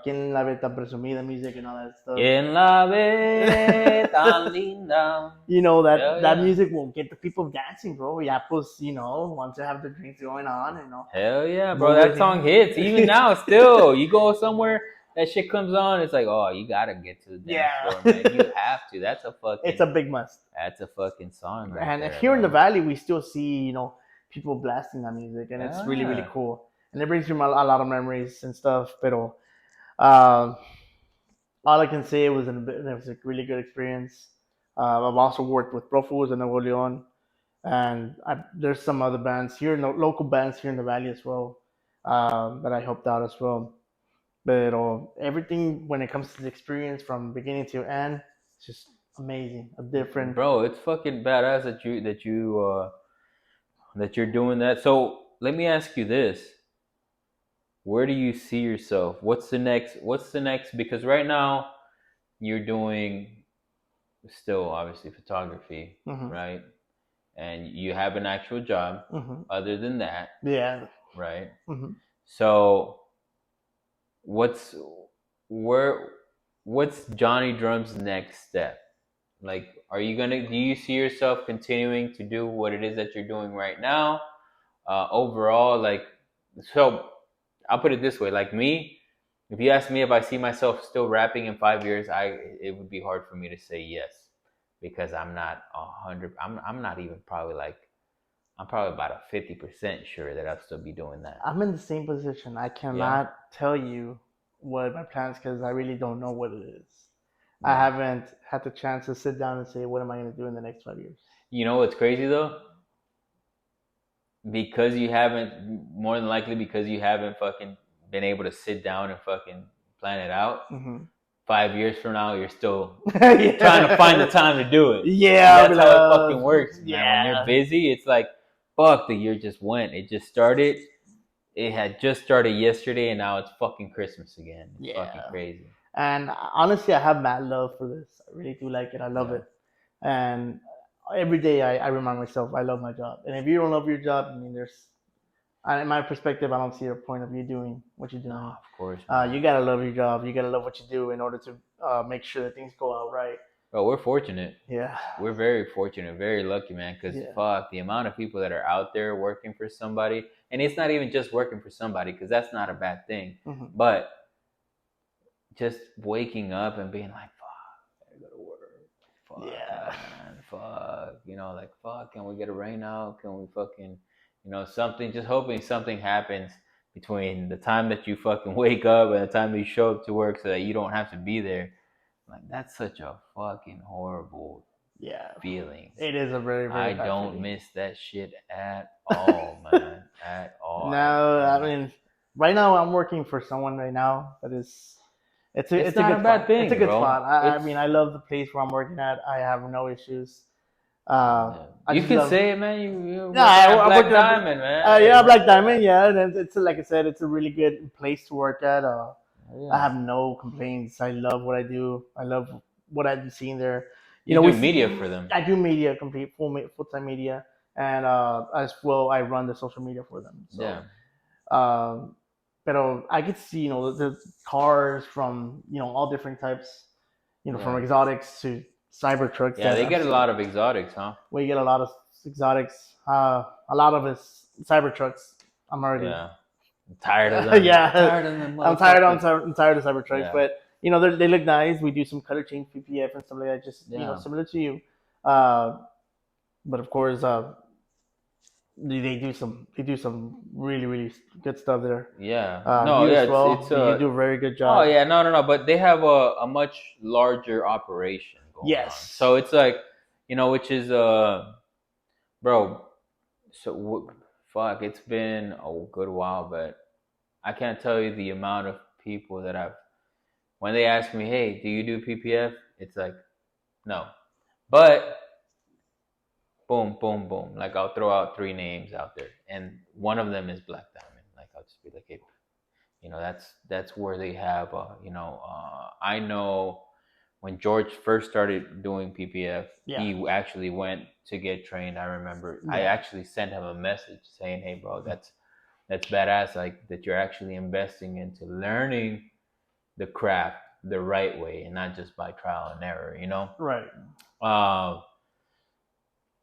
Speaker 2: "Quien la ve tan presumida" music and all that stuff.
Speaker 1: En la ve tan linda. Hell
Speaker 2: That
Speaker 1: yeah.
Speaker 2: music will get the people dancing, bro. Yeah, plus once they have the drinks going on,
Speaker 1: Hell yeah, bro.
Speaker 2: move
Speaker 1: That
Speaker 2: with
Speaker 1: song hits even
Speaker 2: it.
Speaker 1: now. Still, you go somewhere, that shit comes on. It's like, oh, you gotta get to the dance
Speaker 2: Yeah,
Speaker 1: floor, man. You have to. That's a
Speaker 2: it's
Speaker 1: fucking.
Speaker 2: a big must.
Speaker 1: That's a fucking song right
Speaker 2: And
Speaker 1: there,
Speaker 2: here in the
Speaker 1: bro.
Speaker 2: valley, we still see people blasting that music, and it's
Speaker 1: Hell
Speaker 2: really really
Speaker 1: yeah.
Speaker 2: cool, and it brings me a lot of memories and stuff. But um, all I can say it was a really good experience. I've also worked with Profus and Nuevo Leon, and there's some other bands here, local bands here in the valley as well, that I helped out as well. But everything when it comes to the experience from beginning to end, it's just amazing. A different.
Speaker 1: Bro, it's fucking badass that you're doing that. So let me ask you this: where do you see yourself? What's the next? What's the next? Because right now you're doing still obviously photography,
Speaker 2: Hmm.
Speaker 1: right? And you have an actual job.
Speaker 2: Hmm.
Speaker 1: Other than that,
Speaker 2: Yeah.
Speaker 1: right?
Speaker 2: Hmm.
Speaker 1: So what's where? What's Johnny Drum's next step? Like, are you gonna? Do you see yourself continuing to do what it is that you're doing right now? Overall, like, so I'll put it this way: like me, if you ask me if I see myself still rapping in 5 years, it would be hard for me to say yes because I'm not 100. I'm not even probably like I'm probably about a 50% sure that I'll still be doing that.
Speaker 2: I'm in the same position. I
Speaker 1: Yeah,
Speaker 2: cannot tell you what my plans because I really don't know what it is. I
Speaker 1: yeah.
Speaker 2: haven't had the chance to sit down and say what am I going to do in the next 5 years.
Speaker 1: You know what's crazy though? Because you haven't, more than likely because you haven't fucking been able to sit down and fucking plan it out.
Speaker 2: Hmm.
Speaker 1: 5 years from now, you're still
Speaker 2: Yeah.
Speaker 1: trying to find the time to do it.
Speaker 2: Yeah,
Speaker 1: That's how it fucking works, man. When you're
Speaker 2: yeah,
Speaker 1: busy, it's like, fuck, the year just went. It just started. It had just started yesterday, and now it's fucking Christmas again. It's fucking
Speaker 2: yeah.
Speaker 1: crazy.
Speaker 2: And honestly, I have mad love for this. I really do like it. I love
Speaker 1: Yeah.
Speaker 2: it. And every day I remind myself I love my job. And if you don't love your job, I mean, in my perspective, I don't see a point of you doing what you're
Speaker 1: No,
Speaker 2: doing.
Speaker 1: of course, man.
Speaker 2: You gotta love your job. You gotta love what you do in order to make sure that things go out right.
Speaker 1: But we're fortunate.
Speaker 2: Yeah,
Speaker 1: We're very fortunate, very lucky, man. Because
Speaker 2: yeah,
Speaker 1: fuck, the amount of people that are out there working for somebody, and it's not even just working for somebody, because that's not a bad thing.
Speaker 2: hmm
Speaker 1: But just waking up and being like, fuck, I gotta go to work. Fuck,
Speaker 2: yeah,
Speaker 1: man. Fuck. Like, fuck, can we get a rain out? Can we fucking, something, just hoping something happens between the time that you fucking wake up and the time you show up to work so that you don't have to be there. Like, that's such a fucking horrible
Speaker 2: yeah.
Speaker 1: feeling.
Speaker 2: It is a very, very
Speaker 1: I
Speaker 2: bad
Speaker 1: don't
Speaker 2: feeling.
Speaker 1: miss that shit at all, man. At all.
Speaker 2: No, I
Speaker 1: And
Speaker 2: mean, right now I'm working for someone right now that is.
Speaker 1: it's
Speaker 2: It's a
Speaker 1: not a
Speaker 2: good
Speaker 1: bad
Speaker 2: spot. It's a
Speaker 1: thing,
Speaker 2: good
Speaker 1: bro.
Speaker 2: spot. I
Speaker 1: It's
Speaker 2: mean, I love the place where I'm working at. I have no issues.
Speaker 1: yeah.
Speaker 2: I
Speaker 1: You
Speaker 2: just
Speaker 1: can
Speaker 2: love.
Speaker 1: say it, man. You're
Speaker 2: Yeah,
Speaker 1: working at
Speaker 2: I'm
Speaker 1: Black
Speaker 2: working at.
Speaker 1: Diamond, man. Hey,
Speaker 2: Yeah,
Speaker 1: bro.
Speaker 2: Black Diamond. Yeah, and it's like I said, it's a really good place to work at. I
Speaker 1: Yeah.
Speaker 2: have no complaints. I love what I do. I love what I've seen there. You
Speaker 1: You
Speaker 2: know,
Speaker 1: do media for them.
Speaker 2: I do media, complete full time media, and as well I run the social media for them.
Speaker 1: Yeah.
Speaker 2: So, um, but I could see the cars from all different types, from
Speaker 1: Yeah.
Speaker 2: exotics to cyber trucks
Speaker 1: Yeah,
Speaker 2: that
Speaker 1: they
Speaker 2: I've
Speaker 1: get a
Speaker 2: seen.
Speaker 1: lot of exotics, huh?
Speaker 2: We get a lot of exotics. A lot of it's cyber trucks. I'm already
Speaker 1: Yeah. I'm tired of them.
Speaker 2: yeah.
Speaker 1: Tired of them
Speaker 2: I'm tired.
Speaker 1: motherfuckers.
Speaker 2: I'm tired of cyber trucks,
Speaker 1: Yeah.
Speaker 2: but they look nice. We do some color change PPF and stuff like that, just
Speaker 1: Yeah.
Speaker 2: similar to you. Uh, but of course, they do some really really good stuff there.
Speaker 1: Yeah. No,
Speaker 2: You
Speaker 1: yeah,
Speaker 2: as
Speaker 1: it's
Speaker 2: well. You do a very good
Speaker 1: oh
Speaker 2: job.
Speaker 1: yeah, no, but they have a much larger operation going on.
Speaker 2: Yes.
Speaker 1: So it's like, which is bro, so fuck, it's been a good while, but I can't tell you the amount of people that I've when they ask me, "Hey, do you do PPF?" It's like, "No." But boom, boom, boom. Like, I'll throw out three names out there, and one of them is Black Diamond. Like, I'll just be like, "Hey, that's where they have I know when George first started doing PPF,
Speaker 2: Yeah.
Speaker 1: he actually went to get trained. I remember I
Speaker 2: Yeah.
Speaker 1: actually sent him a message saying, "Hey, bro, that's badass. Like, that you're actually investing into learning the craft the right way and not just by trial and error."
Speaker 2: Right.
Speaker 1: Uh,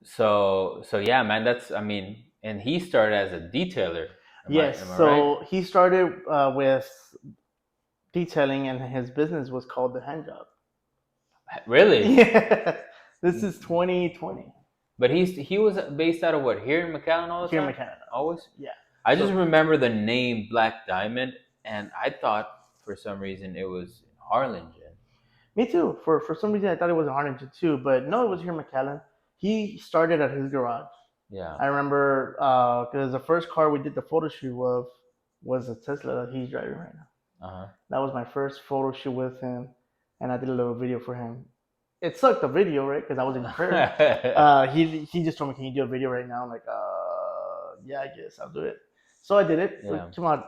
Speaker 1: so yeah, man. That's I mean, and he started as a detailer.
Speaker 2: Yes.
Speaker 1: Am I right?
Speaker 2: So he started with detailing, and his business was called the Hand Job.
Speaker 1: Really?
Speaker 2: Yeah. This is 2020
Speaker 1: But he was based out of what, here in McAllen all the
Speaker 2: here in
Speaker 1: time?
Speaker 2: Canada.
Speaker 1: Always?
Speaker 2: Yeah.
Speaker 1: I just
Speaker 2: So
Speaker 1: remember the name Black Diamond, and I thought for some reason it was in Harlingen.
Speaker 2: me too. For some reason, I thought it was in Harlingen too, but no, it was here in McAllen. He started at his garage.
Speaker 1: Yeah.
Speaker 2: I remember because the first car we did the photo shoot of was a Tesla that he's driving right now.
Speaker 1: Uh
Speaker 2: That was my first photo shoot with him, and I did a little video for him. It sucked the video, right? Because I wasn't prepared.
Speaker 1: huh.
Speaker 2: He just told me, "Can you do a video right now?" I'm like, yeah, I guess I'll do it. So I did it.
Speaker 1: Yeah.
Speaker 2: It came out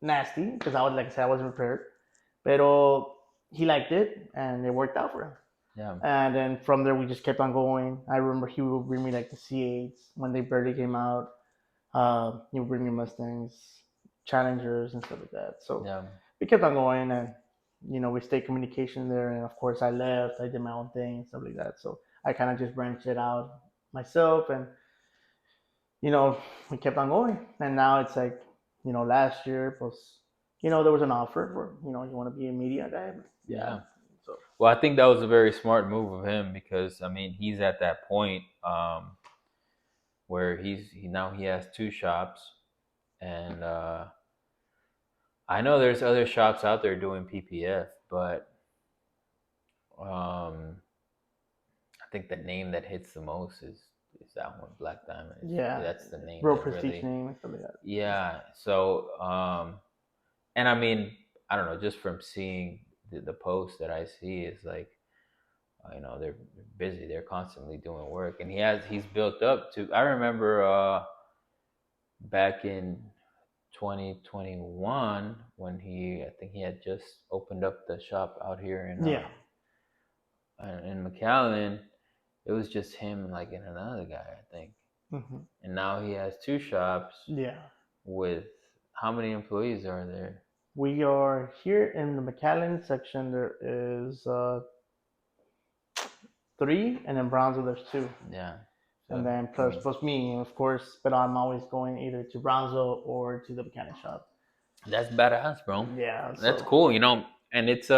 Speaker 2: nasty because like I said, I wasn't prepared. But he liked it, and it worked out for him.
Speaker 1: Yeah.
Speaker 2: And then from there, we just kept on going. I remember he would bring me like the C8s when they barely came out. He would bring me Mustangs, Challengers, and stuff like that. So
Speaker 1: Yeah.
Speaker 2: we kept on going, and we stayed communication there. And of course, I left. I did my own thing and stuff like that. So I kind of just branched it out myself, and we kept on going. And now it's like, last year was, there was an offer for, you want to be a media guy. Yeah.
Speaker 1: Yeah.
Speaker 2: So
Speaker 1: Well, I think that was a very smart move of him because I mean he's at that point where he has two shops, and I know there's other shops out there doing PPF, but I think the name that hits the most is that one, Black Diamond.
Speaker 2: yeah,
Speaker 1: That's the name
Speaker 2: real
Speaker 1: that
Speaker 2: prestige
Speaker 1: really,
Speaker 2: name and stuff like that.
Speaker 1: yeah. So and I mean, I don't know, just from seeing the posts that I see is like, they're busy. They're constantly doing work, and he's built up to. I remember back in 2021 when I think he had just opened up the shop out here
Speaker 2: Yeah.
Speaker 1: in McAllen. It was just him like and another guy, I think.
Speaker 2: Hmm.
Speaker 1: And now he has two shops
Speaker 2: Yeah.
Speaker 1: with how many employees are there?
Speaker 2: We are here in the McAllen section. There is three, and in Brownsville there's two,
Speaker 1: Yeah. So
Speaker 2: and then
Speaker 1: I
Speaker 2: plus
Speaker 1: mean,
Speaker 2: plus me, of course. But I'm always going either to Brownsville or to the mechanic shop.
Speaker 1: that's badass, bro.
Speaker 2: Yeah.
Speaker 1: That's
Speaker 2: So
Speaker 1: cool, and it's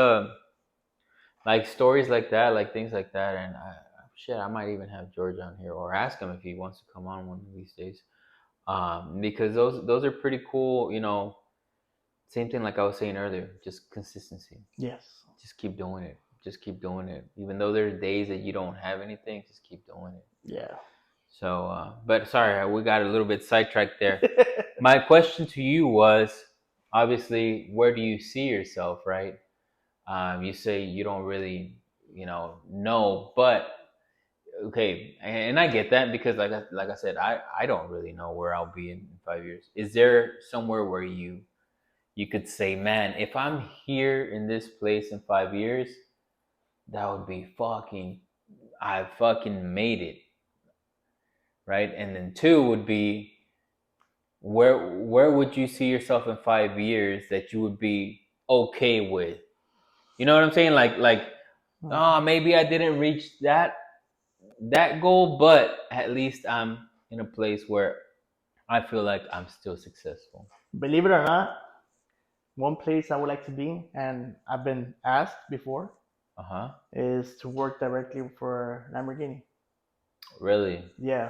Speaker 1: like stories like that, like things like that, and shit, I might even have George on here or ask him if he wants to come on one of these days, because those are pretty cool, Same thing like I was saying earlier, just consistency.
Speaker 2: yes.
Speaker 1: Just keep doing it. Just keep doing it. Even though there's days that you don't have anything, just keep doing it.
Speaker 2: Yeah.
Speaker 1: So, but sorry, we got a little bit sidetracked there. My question to you was obviously, where do you see yourself, right? You say you don't really, know, but okay, and I get that because, like I said, I don't really know where I'll be in 5 years. Is there somewhere where you could say, man, if I'm here in this place in 5 years, that would be I fucking made it, right? And then two would be, where would you see yourself in 5 years that you would be okay with? You know what I'm saying? Like, oh, maybe I didn't reach that goal, but at least I'm in a place where I feel like I'm still successful.
Speaker 2: Believe it or not, one place I would like to be, and I've been asked before,
Speaker 1: Uh huh.
Speaker 2: is to work directly for Lamborghini.
Speaker 1: Really?
Speaker 2: Yeah.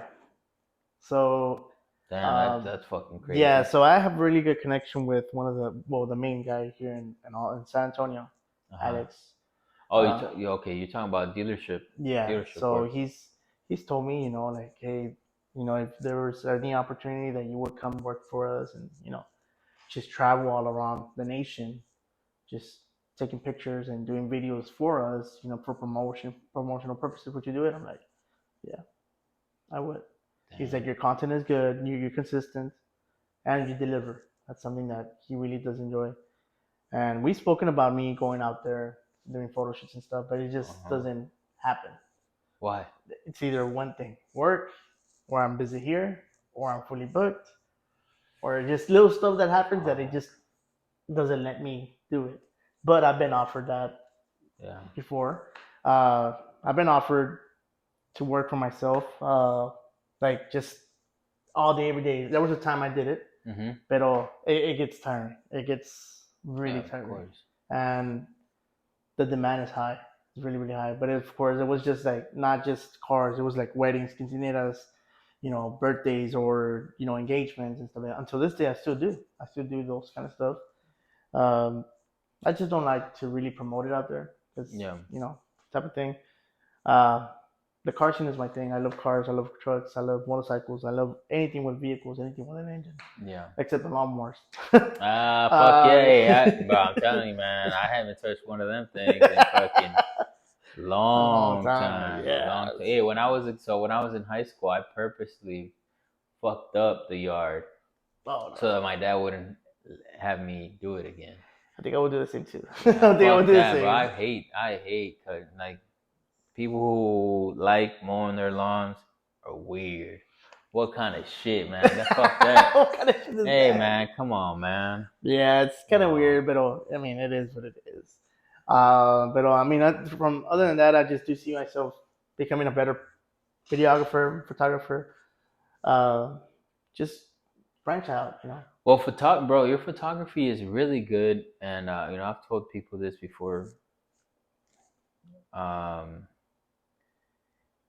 Speaker 2: So,
Speaker 1: Damn,
Speaker 2: um,
Speaker 1: that's fucking
Speaker 2: yeah.
Speaker 1: crazy.
Speaker 2: So I have really good connection with one of the main guy here in San Antonio,
Speaker 1: Uh huh.
Speaker 2: Alex.
Speaker 1: Oh,
Speaker 2: Uh,
Speaker 1: okay. You're talking about
Speaker 2: yeah.
Speaker 1: dealership
Speaker 2: So
Speaker 1: work.
Speaker 2: he's told me, like, hey, if there was any opportunity that you would come work for us, and just travel all around the nation, just taking pictures and doing videos for us, for promotional purposes, would you do it? I'm like, yeah, I would. He's like,
Speaker 1: Damn.
Speaker 2: your content is good, you're consistent, and you deliver. That's something that he really does enjoy. And we've spoken about me going out there doing photo shoots and stuff, but it
Speaker 1: Uh
Speaker 2: just
Speaker 1: huh.
Speaker 2: doesn't happen.
Speaker 1: Why?
Speaker 2: It's either one thing, work, or I'm busy here, or I'm fully booked, or just little stuff that happens that it just doesn't let me do it. But I've been offered that
Speaker 1: Yeah.
Speaker 2: before. I've been offered to work for myself, like just all day, every day. There was a time I did it,
Speaker 1: Mhm.
Speaker 2: but it gets tiring. It gets
Speaker 1: Yeah,
Speaker 2: really
Speaker 1: of
Speaker 2: tiring,
Speaker 1: course.
Speaker 2: and the demand is high. It's really, really high. But of course, it was just like not just cars. It was like weddings, quinceañeras, birthdays, or engagements and stuff. Until this day, I still do. I still do those kind of stuff. Um, I just don't like to really promote it out there because
Speaker 1: Yeah.
Speaker 2: type of thing. Uh, the car scene is my thing. I love cars. I love trucks. I love motorcycles. I love anything with vehicles, anything with an engine,
Speaker 1: Yeah.
Speaker 2: except the lawnmowers.
Speaker 1: Fuck yeah,
Speaker 2: uh,
Speaker 1: yeah. Bro, I'm telling you, man, I haven't touched one of them things in fucking
Speaker 2: a long
Speaker 1: long
Speaker 2: time.
Speaker 1: time.
Speaker 2: Yeah.
Speaker 1: Long time. Hey, when I was in high school, I purposely fucked up the yard
Speaker 2: Oh
Speaker 1: so
Speaker 2: no.
Speaker 1: that my dad wouldn't have me do it again.
Speaker 2: I think I would do the same too. I
Speaker 1: Yeah,
Speaker 2: think I would
Speaker 1: fuck
Speaker 2: do the
Speaker 1: that, bro.
Speaker 2: same.
Speaker 1: I hate like people who like mowing their lawns are weird. What kind of shit, man? Fuck that.
Speaker 2: What kind of shit is
Speaker 1: Hey,
Speaker 2: that?
Speaker 1: man, come on, man.
Speaker 2: Yeah, it's kind of
Speaker 1: Oh,
Speaker 2: weird, but I mean, it is what it is. But I mean, from other than that, I just do see myself becoming a better videographer, photographer. Uh, just branch out.
Speaker 1: well, bro, your photography is really good, and I've told people this before. Um,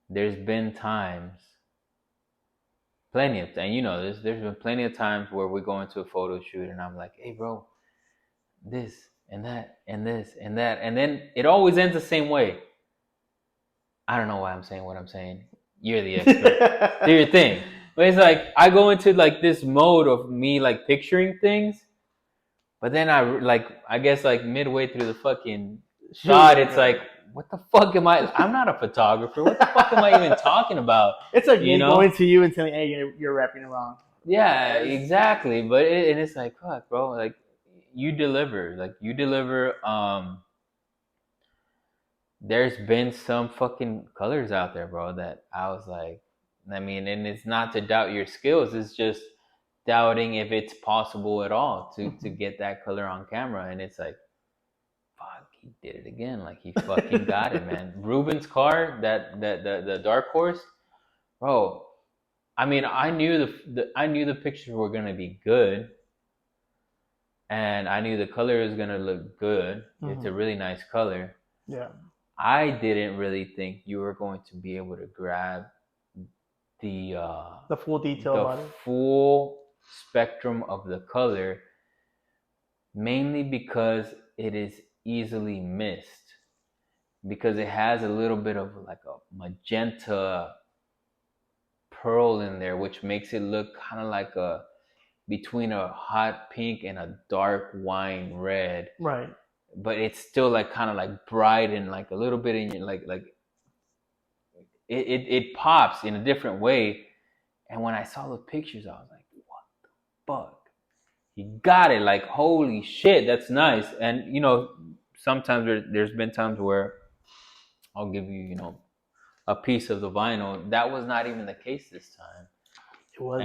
Speaker 1: there's been times, plenty of times, there's been plenty of times where we go into a photo shoot, and I'm like, hey, bro, this and that and this and that, and then it always ends the same way. I don't know why I'm saying what I'm saying. You're the expert. Do your thing. But it's like I go into like this mode of me like picturing things, But then I guess like midway through the fucking
Speaker 2: Shoot.
Speaker 1: shot, it's like, what the fuck am I? I'm not a photographer. What the fuck am I even talking about?
Speaker 2: It's like
Speaker 1: You
Speaker 2: me going
Speaker 1: know?
Speaker 2: to you and telling, hey, you're rapping it wrong.
Speaker 1: Yeah, exactly. But and it's like, fuck, bro. Like, you deliver. Like, you deliver. There's been some fucking colors out there, bro, that I was like, I mean, and it's not to doubt your skills. It's just doubting if it's possible at all to get that color on camera. And it's like, fuck, he did it again. Like, he fucking got it, man. Ruben's car, the dark horse, bro. I mean, I knew the pictures were gonna be good, and I knew the color was gonna look good. It's a really nice color.
Speaker 2: Yeah.
Speaker 1: I didn't really think you were going to be able to grab the
Speaker 2: full detail
Speaker 1: the
Speaker 2: about it.
Speaker 1: full spectrum of the color, mainly because it is easily missed, because it has a little bit of like a magenta pearl in there, which makes it look kind of like a between a hot pink and a dark wine red.
Speaker 2: Right.
Speaker 1: But it's still like kind of like bright and like a little bit in your like it pops in a different way. And when I saw the pictures, I was like, what the fuck? He got it. Like, holy shit, that's nice. And, sometimes there's been times where I'll give you, a piece of the vinyl. That was not even the case this time.
Speaker 2: It was.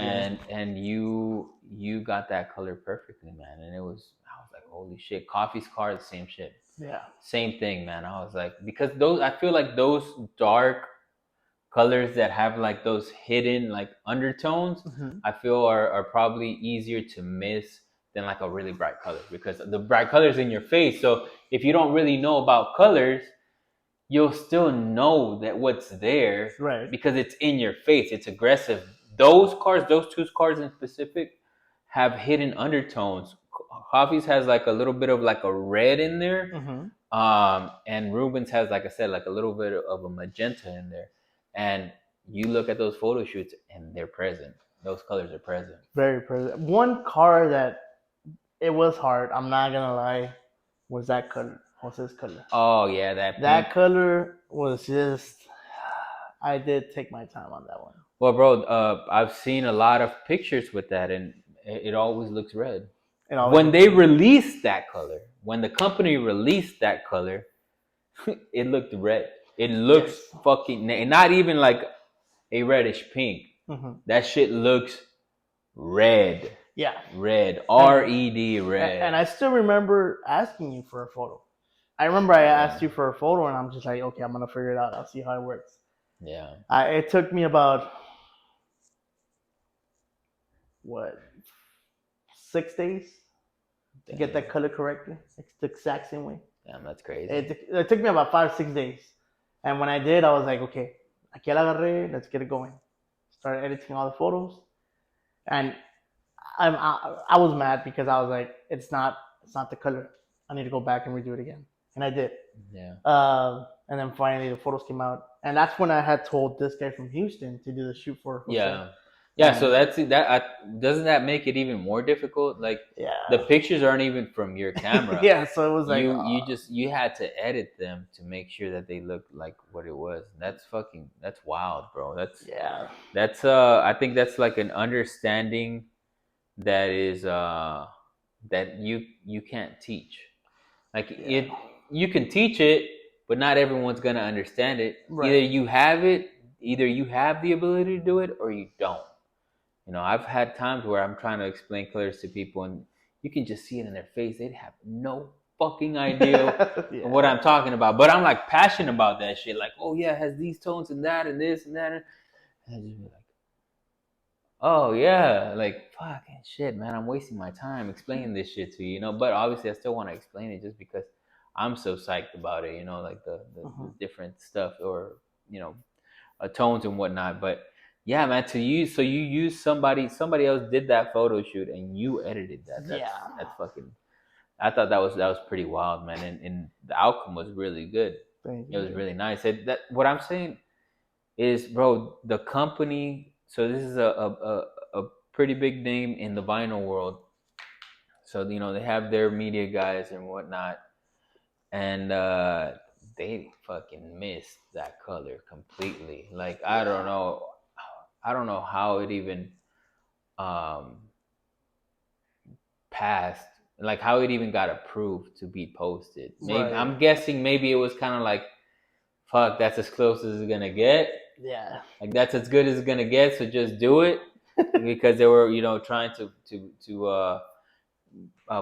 Speaker 1: And you got that color perfectly, man. And I was like, holy shit. Coffee's car, the same shit.
Speaker 2: Yeah.
Speaker 1: Same thing, man. I was like, because I feel like those dark colors that have like those hidden like undertones, I feel are probably easier to miss than like a really bright color, because the bright color's in your face. So if you don't really know about colors, you'll still know that what's there,
Speaker 2: right,
Speaker 1: because it's in your face. It's aggressive. Those two cars in specific, have hidden undertones. Coffee's has like a little bit of like a red in there. And Ruben's has, like I said, like a little bit of a magenta in there. And you look at those photo shoots and they're present. Those colors are present.
Speaker 2: Very present. One car that it was hard, I'm not gonna lie, was that color. Jose's color.
Speaker 1: Oh yeah, that
Speaker 2: pink. Color was just. I did take my time on that one.
Speaker 1: Well, bro, I've seen a lot of pictures with that, and it always looks red. When they released that color, when the company released that color, it looked red. It looks fucking, not even like a reddish pink. That shit looks red.
Speaker 2: Yeah.
Speaker 1: Red. R-E-D, red.
Speaker 2: And I still remember asking you for a photo. I remember I asked you for a photo, and I'm just like, okay, I'm going to figure it out. I'll see how it works.
Speaker 1: Yeah.
Speaker 2: It took me about, 6 days to get that color correctly. It's the exact same way.
Speaker 1: Damn, that's crazy.
Speaker 2: It took me about 5-6 days. And when I did, I was like, okay, aquí la agarré, let's get it going. Started editing all the photos. And I was mad because I was like, it's not the color. I need to go back and redo it again. And I did.
Speaker 1: Yeah.
Speaker 2: And then finally the photos came out. And that's when I had told this guy from Houston to do the shoot for
Speaker 1: Yeah. Yeah, so doesn't that make it even more difficult? Like, the pictures aren't even from your camera.
Speaker 2: Yeah, so it was like
Speaker 1: you had to edit them to make sure that they looked like what it was. That's wild, bro. That's I think that's like an understanding that is that you can't teach. Like, you can teach it, but not everyone's gonna understand it. Right. Either you have the ability to do it, or you don't. I've had times where I'm trying to explain colors to people, and you can just see it in their face. They'd have no fucking idea what I'm talking about. But I'm like passionate about that shit. Like, oh yeah, it has these tones and that and this and that. And I just be like, oh yeah, like fucking shit, man. I'm wasting my time explaining this shit to you, But obviously, I still want to explain it just because I'm so psyched about it, like the different stuff, or tones and whatnot. But yeah, man, so you use somebody else did that photo shoot and you edited that. That's fucking. I thought that was pretty wild, man, and the outcome was really good. It was really nice. What I'm saying is, bro, the company. So this is a pretty big name in the vinyl world. So they have their media guys and whatnot, and they fucking missed that color completely. Like
Speaker 2: Yeah.
Speaker 1: I don't know how it even um passed, like how it even got approved to be posted. Maybe
Speaker 2: Right.
Speaker 1: I'm guessing maybe it was kind of like, fuck, that's as close as it's gonna get.
Speaker 2: Yeah.
Speaker 1: Like that's as good as it's gonna get, so just do it, because they were trying to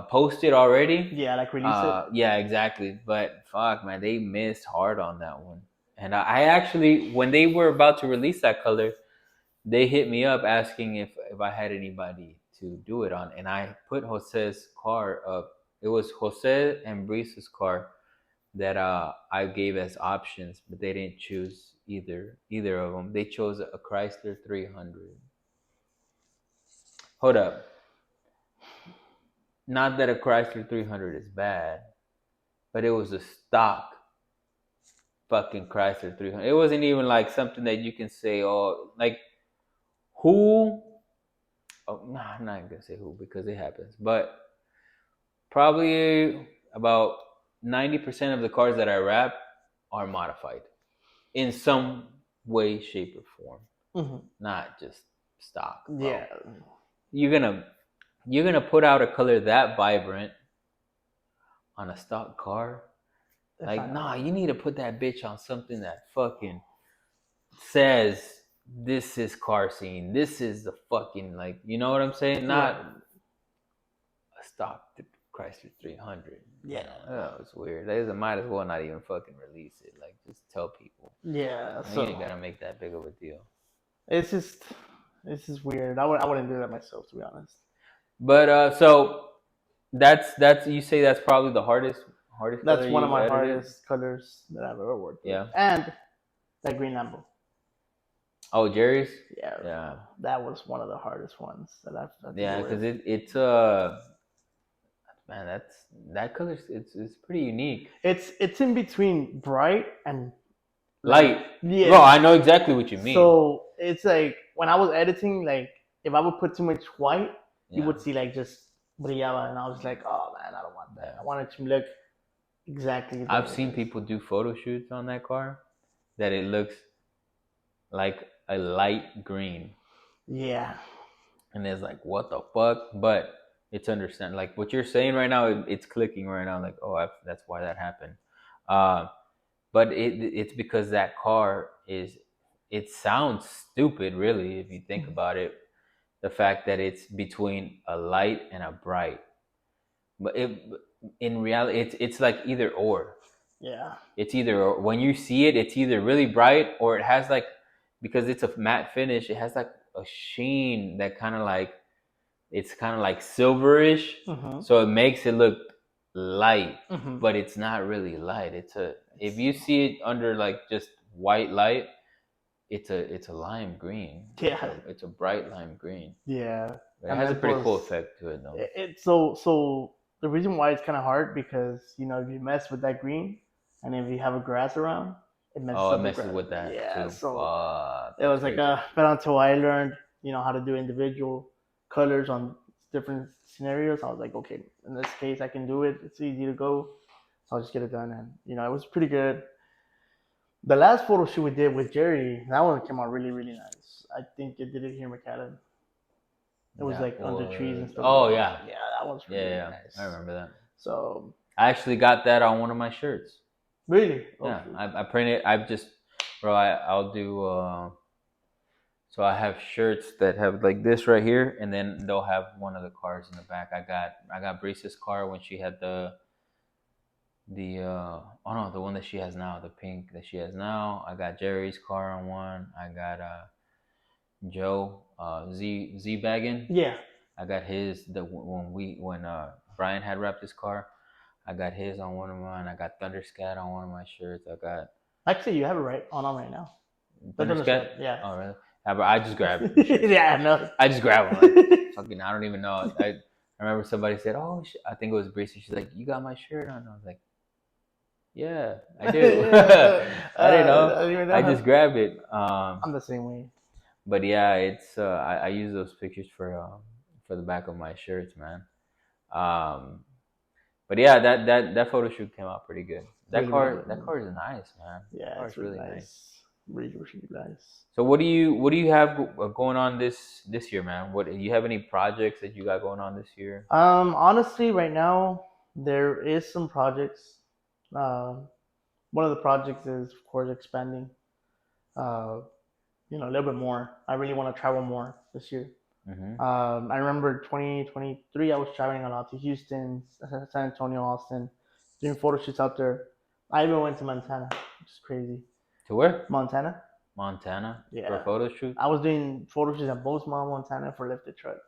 Speaker 1: post it already.
Speaker 2: Yeah, like release it.
Speaker 1: Yeah, exactly. But fuck, man, they missed hard on that one. And I actually, when they were about to release that color, they hit me up asking if I had anybody to do it on, and I put Jose's car up. It was Jose and Brice's car that I gave as options, but they didn't choose either of them. They chose a Chrysler 300. Hold up, not that a Chrysler 300 is bad, but it was a stock fucking Chrysler 300. It wasn't even like something that you can say, oh, like who. Oh, nah, I'm not gonna say who because it happens, but probably about 90% of the cars that I wrap are modified in some way, shape, or form.
Speaker 2: Hmm.
Speaker 1: Not just stock, bro.
Speaker 2: Yeah.
Speaker 1: You're gonna you're gonna put out a color that vibrant on a stock car?
Speaker 2: It's
Speaker 1: Like,
Speaker 2: not gonna
Speaker 1: nah,
Speaker 2: work.
Speaker 1: you need to put that bitch on something that fucking says this is car scene. This is the fucking, like, you know what I'm saying?
Speaker 2: Right.
Speaker 1: Not a stock Chrysler 300.
Speaker 2: Yeah.
Speaker 1: Oh, it's weird. They might as well not even fucking release it. Like, just tell people.
Speaker 2: Yeah.
Speaker 1: You ain't
Speaker 2: So
Speaker 1: gotta make that big of a deal.
Speaker 2: it's just it's just weird. I wouldn't do that myself, to be honest.
Speaker 1: But so that's you say that's probably the hardest color
Speaker 2: That's one of
Speaker 1: you
Speaker 2: my
Speaker 1: edited.
Speaker 2: hardest colors that I've ever worked with.
Speaker 1: Yeah.
Speaker 2: And that green Lambo.
Speaker 1: Oh, Jerry's.
Speaker 2: Yeah,
Speaker 1: Yeah,
Speaker 2: that was one of the hardest ones that I've had to do
Speaker 1: yeah,
Speaker 2: with.
Speaker 1: because it's man, that color. It's pretty unique.
Speaker 2: It's in between bright and like
Speaker 1: Light. Well,
Speaker 2: yeah.
Speaker 1: I know exactly what you mean.
Speaker 2: So it's like when I was editing, like if I would put too much white, you
Speaker 1: Yeah,
Speaker 2: would see like just brillaba, and I was like, oh man, I don't want that.
Speaker 1: yeah.
Speaker 2: I want it to look exactly the
Speaker 1: I've
Speaker 2: way it
Speaker 1: seen
Speaker 2: is.
Speaker 1: people do photo shoots on that car that it looks like a light green,
Speaker 2: Yeah,
Speaker 1: and it's like, what the fuck? But it's understand like what you're saying right now. It's clicking right now. Like, oh, that's why that happened. Uh, but it's because that car is. It sounds stupid, really, if you think about it. The fact that it's between a light and a bright, but in reality, it's like either or.
Speaker 2: yeah,
Speaker 1: It's either or. When you see it, it's either really bright or it has like, because it's a matte finish, it has like a sheen that kind of like, it's kind of like silverish,
Speaker 2: mm-hmm.
Speaker 1: so it makes it look light,
Speaker 2: Mm-hmm.
Speaker 1: but it's not really light. If
Speaker 2: It's
Speaker 1: you see it under like just white light, it's a lime green.
Speaker 2: yeah,
Speaker 1: It's a bright lime green.
Speaker 2: yeah,
Speaker 1: But it
Speaker 2: and
Speaker 1: has a
Speaker 2: then
Speaker 1: pretty
Speaker 2: plus
Speaker 1: cool effect to it though.
Speaker 2: it's so the reason why it's kind of hard because if you mess with that green and if you have a grass around, it messes
Speaker 1: Oh, it
Speaker 2: up the
Speaker 1: messes
Speaker 2: grass.
Speaker 1: with that
Speaker 2: Yeah,
Speaker 1: too.
Speaker 2: so
Speaker 1: Fuck,
Speaker 2: it
Speaker 1: that's
Speaker 2: was like
Speaker 1: crazy.
Speaker 2: but until I learned how to do individual colors on different scenarios, I was like, okay, in this case I can do it. It's easy to go, so I'll just get it done, and it was pretty good. The last photo shoot we did with Jerry, that one came out really really nice. I think it did it here in McAllen. It was
Speaker 1: That
Speaker 2: like under trees and
Speaker 1: was,
Speaker 2: stuff like
Speaker 1: oh
Speaker 2: that.
Speaker 1: yeah,
Speaker 2: Yeah, that one's
Speaker 1: yeah,
Speaker 2: really really
Speaker 1: yeah. I
Speaker 2: nice.
Speaker 1: remember that.
Speaker 2: So
Speaker 1: I actually got that on one of my shirts.
Speaker 2: really, oh
Speaker 1: Yeah,
Speaker 2: shoot,
Speaker 1: I printed. I've just, bro. I'll do. So I have shirts that have like this right here, and then they'll have one of the cars in the back. I got Brice's car when she had oh no, the one that she has now, the pink that she has now. I got Jerry's car on one. I got Joe Z Baggin.
Speaker 2: yeah.
Speaker 1: I got his when Brian had wrapped his car. I got his on one of mine. I got Thunderscat on one of my shirts. I got
Speaker 2: Actually, you have it right on right now. The
Speaker 1: Thunderscat.
Speaker 2: Thunderscat, yeah.
Speaker 1: Oh really? Yeah, but I just grabbed the shirts.
Speaker 2: Yeah, no.
Speaker 1: I just grabbed them. Like fucking, I don't even know. I remember somebody said, "Oh, I think it was Breezy." She's like, "You got my shirt on?" I was like, "Yeah, I do." I didn't know.
Speaker 2: I don't even
Speaker 1: I
Speaker 2: know.
Speaker 1: just grabbed it.
Speaker 2: I'm the same way.
Speaker 1: But yeah, it's I use those pictures for the back of my shirts, man. Um, but yeah, that photo shoot came out pretty good.
Speaker 2: Really, really good.
Speaker 1: That car is nice, man. That
Speaker 2: Yeah,
Speaker 1: car
Speaker 2: it's
Speaker 1: is
Speaker 2: really
Speaker 1: really nice.
Speaker 2: nice. Really, really nice.
Speaker 1: So what do you have going on this year, man? What, do you have any projects that you got going on this year?
Speaker 2: Honestly, right now there is some projects. Um, One of the projects is, of course, expanding. Uh, a little bit more. I really want to travel more this year.
Speaker 1: Mm-hmm.
Speaker 2: I remember 2023, I was traveling a lot to Houston, San Antonio, Austin, doing photo shoots out there. I even went to Montana, which is crazy.
Speaker 1: To where?
Speaker 2: Montana?
Speaker 1: Montana for a
Speaker 2: Yeah.
Speaker 1: photo shoot.
Speaker 2: I was doing photo shoots at Bozeman, Montana for lifted trucks.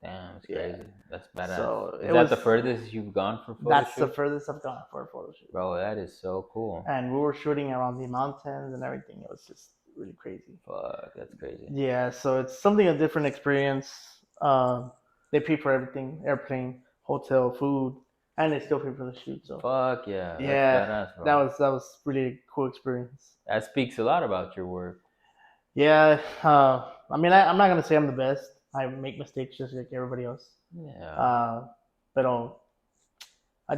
Speaker 1: Damn, it's
Speaker 2: Yeah.
Speaker 1: crazy. That's badass.
Speaker 2: So
Speaker 1: Is
Speaker 2: it
Speaker 1: that
Speaker 2: was,
Speaker 1: the furthest you've gone for photo
Speaker 2: that's the
Speaker 1: shoot?
Speaker 2: furthest I've gone for a photo shoot.
Speaker 1: Bro, that is so cool.
Speaker 2: And we were shooting around the mountains and everything. It was just really crazy.
Speaker 1: Fuck, that's crazy.
Speaker 2: Yeah, so it's something a different experience. They pay for everything: airplane, hotel, food, and they still pay for the shoot. So
Speaker 1: Fuck yeah, that's
Speaker 2: yeah,
Speaker 1: badass,
Speaker 2: that
Speaker 1: bro.
Speaker 2: was really a cool experience.
Speaker 1: That speaks a lot about your work.
Speaker 2: Yeah, I mean, I'm not gonna say I'm the best. I make mistakes just like everybody else.
Speaker 1: Yeah.
Speaker 2: Uh, but I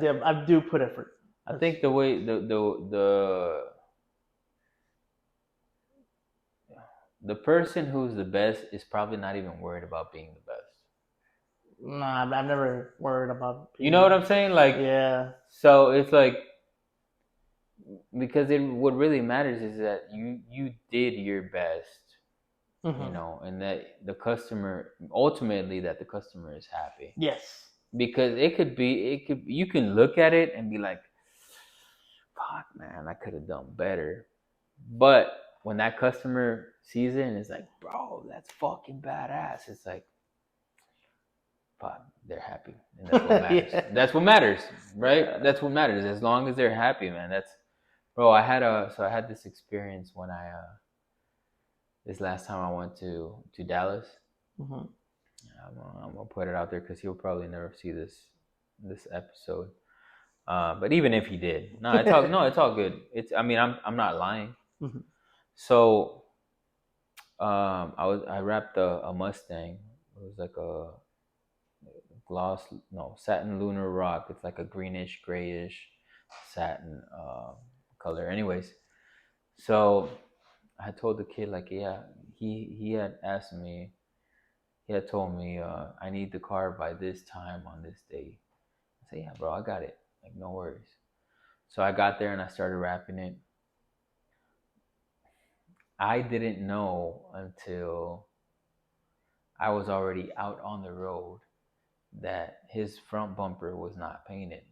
Speaker 2: do put effort.
Speaker 1: I think the way the person who's the best is probably not even worried about being the best.
Speaker 2: Nah, I've never worried about.
Speaker 1: You know what I'm saying? Like,
Speaker 2: Yeah.
Speaker 1: so it's like, because what really matters is that you did your best,
Speaker 2: Mm-hmm.
Speaker 1: and that the customer, ultimately, that the customer is happy.
Speaker 2: Yes.
Speaker 1: Because you can look at it and be like, fuck, man, I could have done better. But when that customer sees it and is like, bro, that's fucking badass, it's like, fuck, they're happy, and that's what matters.
Speaker 2: Yeah.
Speaker 1: That's what matters, right?
Speaker 2: Yeah.
Speaker 1: That's what matters. As long as they're happy, man. That's, bro. I had this experience when I this last time I went to Dallas.
Speaker 2: Mm-hmm.
Speaker 1: I'm gonna put it out there because he'll probably never see this episode. But even if he did, it's all good. It's, I mean, I'm not lying.
Speaker 2: Mm-hmm.
Speaker 1: So I wrapped a Mustang. It was like a gloss, no, satin lunar rock. It's like a greenish grayish satin color. Anyways, so I told the kid, like, yeah, he had asked me, he had told me, I need the car by this time on this day. I said, yeah, bro, I got it, like, no worries. So I got there and I started wrapping it. I didn't know until I was already out on the road that his front bumper was not painted.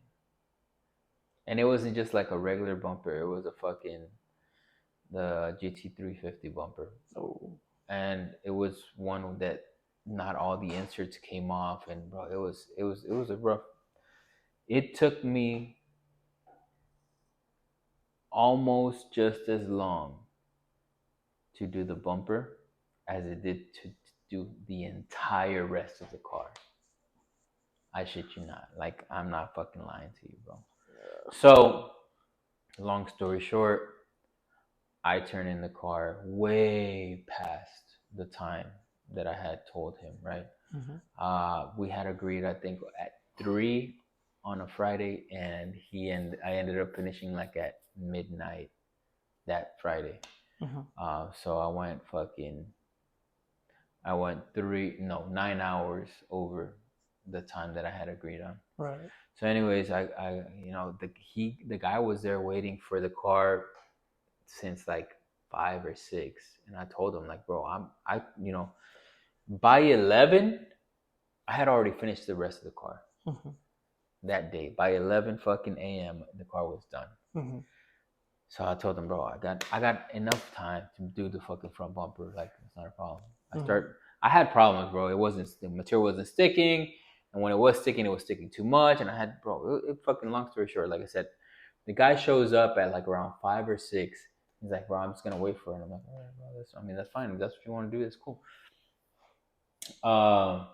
Speaker 1: And it wasn't just like a regular bumper, it was a fucking the GT350 bumper.
Speaker 2: Oh.
Speaker 1: And it was one that not all the inserts came off, and bro, it was a rough. It took me almost just as long to do the bumper as it did to do the entire rest of the car. I shit you not. Like, I'm not fucking lying to you, bro. So, long story short, I turned in the car way past the time that I had told him, right?
Speaker 2: Mm-hmm.
Speaker 1: We had agreed, I think, at 3 on a Friday, and I ended up finishing like at midnight that Friday.
Speaker 2: Mm-hmm.
Speaker 1: So I went 9 hours over the time that I had agreed on.
Speaker 2: Right.
Speaker 1: So, anyways, the guy was there waiting for the car since like 5 or 6, and I told him, like, bro, by 11, I had already finished the rest of the car.
Speaker 2: Mm-hmm.
Speaker 1: That day, by 11 fucking a.m., the car was done.
Speaker 2: Mm-hmm.
Speaker 1: So I told him, bro, I got enough time to do the fucking front bumper. Like, it's not a problem. I had problems, bro. The material wasn't sticking, and when it was sticking too much, and I had, bro, it fucking, long story short, like I said, the guy shows up at like around 5 or 6. He's like, bro, I'm just gonna wait for it. And I'm like, all right, bro, that's fine. If that's what you want to do, that's cool. So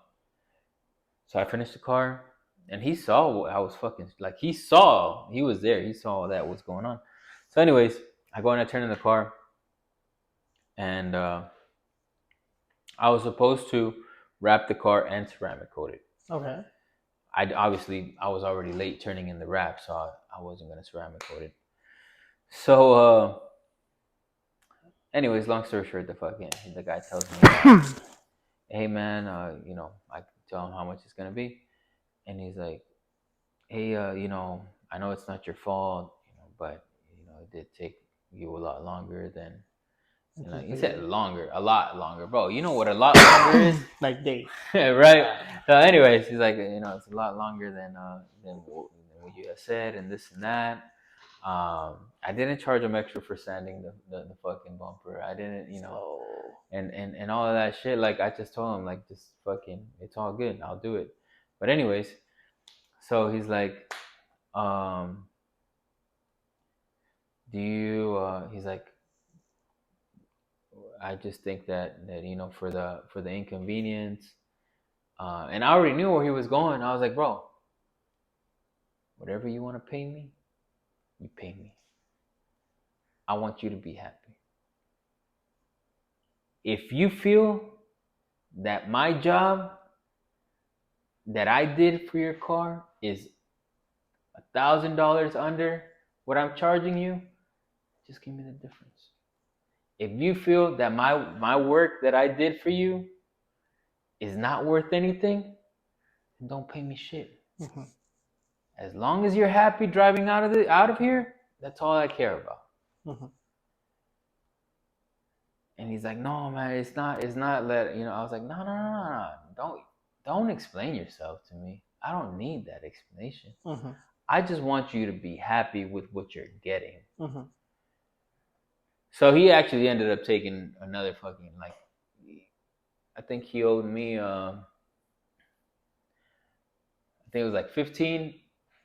Speaker 1: I finished the car, and he saw what I was fucking, like, he was there. He saw that was going on. So, anyways, I go and I turn in the car, and I was supposed to wrap the car and ceramic coat it.
Speaker 2: Okay.
Speaker 1: I was already late turning in the wrap, so I wasn't gonna ceramic coat it. So, anyways, long story short, the guy tells me, "Hey man, I tell him how much it's gonna be," and he's like, "Hey, I know it's not your fault, but it did take you a lot longer than." And he said longer, a lot longer, bro. You know what a lot longer is?
Speaker 2: Like days.
Speaker 1: Right. So, anyways, he's like, it's a lot longer than what you have said, and this and that. I didn't charge him extra for sanding the fucking bumper. I didn't,
Speaker 2: Oh.
Speaker 1: and all of that shit. Like I just told him, like, just fucking, it's all good. I'll do it. But anyways, so he's like, um, do you? He's like, I just think that for the inconvenience, and I already knew where he was going. I was like, bro, whatever you want to pay me, you pay me. I want you to be happy. If you feel that my job that I did for your car is $1,000 under what I'm charging you, just give me the difference. If you feel that my work that I did for you is not worth anything, then don't pay me shit.
Speaker 2: Mm-hmm.
Speaker 1: As long as you're happy driving out of here, that's all I care about.
Speaker 2: Mm-hmm.
Speaker 1: And he's like, no, man, it's not let I was like, no. Don't explain yourself to me. I don't need that explanation.
Speaker 2: Mm-hmm.
Speaker 1: I just want you to be happy with what you're getting.
Speaker 2: Mm-hmm.
Speaker 1: So he actually ended up taking another fucking, like, I think he owed me I think it was like 15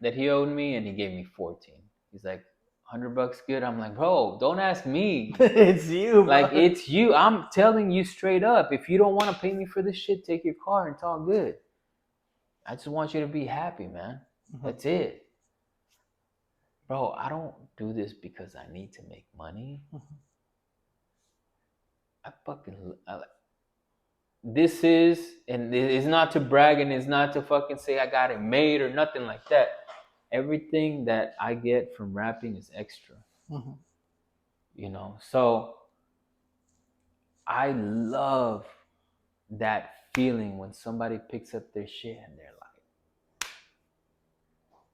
Speaker 1: that he owed me, and he gave me 14. He's like, $100 good. I'm like, bro, don't ask me.
Speaker 2: It's you, bro.
Speaker 1: Like, it's you. I'm telling you straight up. If you don't want to pay me for this shit, take your car and it's all good. I just want you to be happy, man. Mm-hmm. That's it. Bro, I don't do this because I need to make money. Mm-hmm. This is, and it's not to brag, and it's not to fucking say I got it made or nothing like that. Everything that I get from rapping is extra. Mm-hmm. So I love that feeling when somebody picks up their shit and they're like,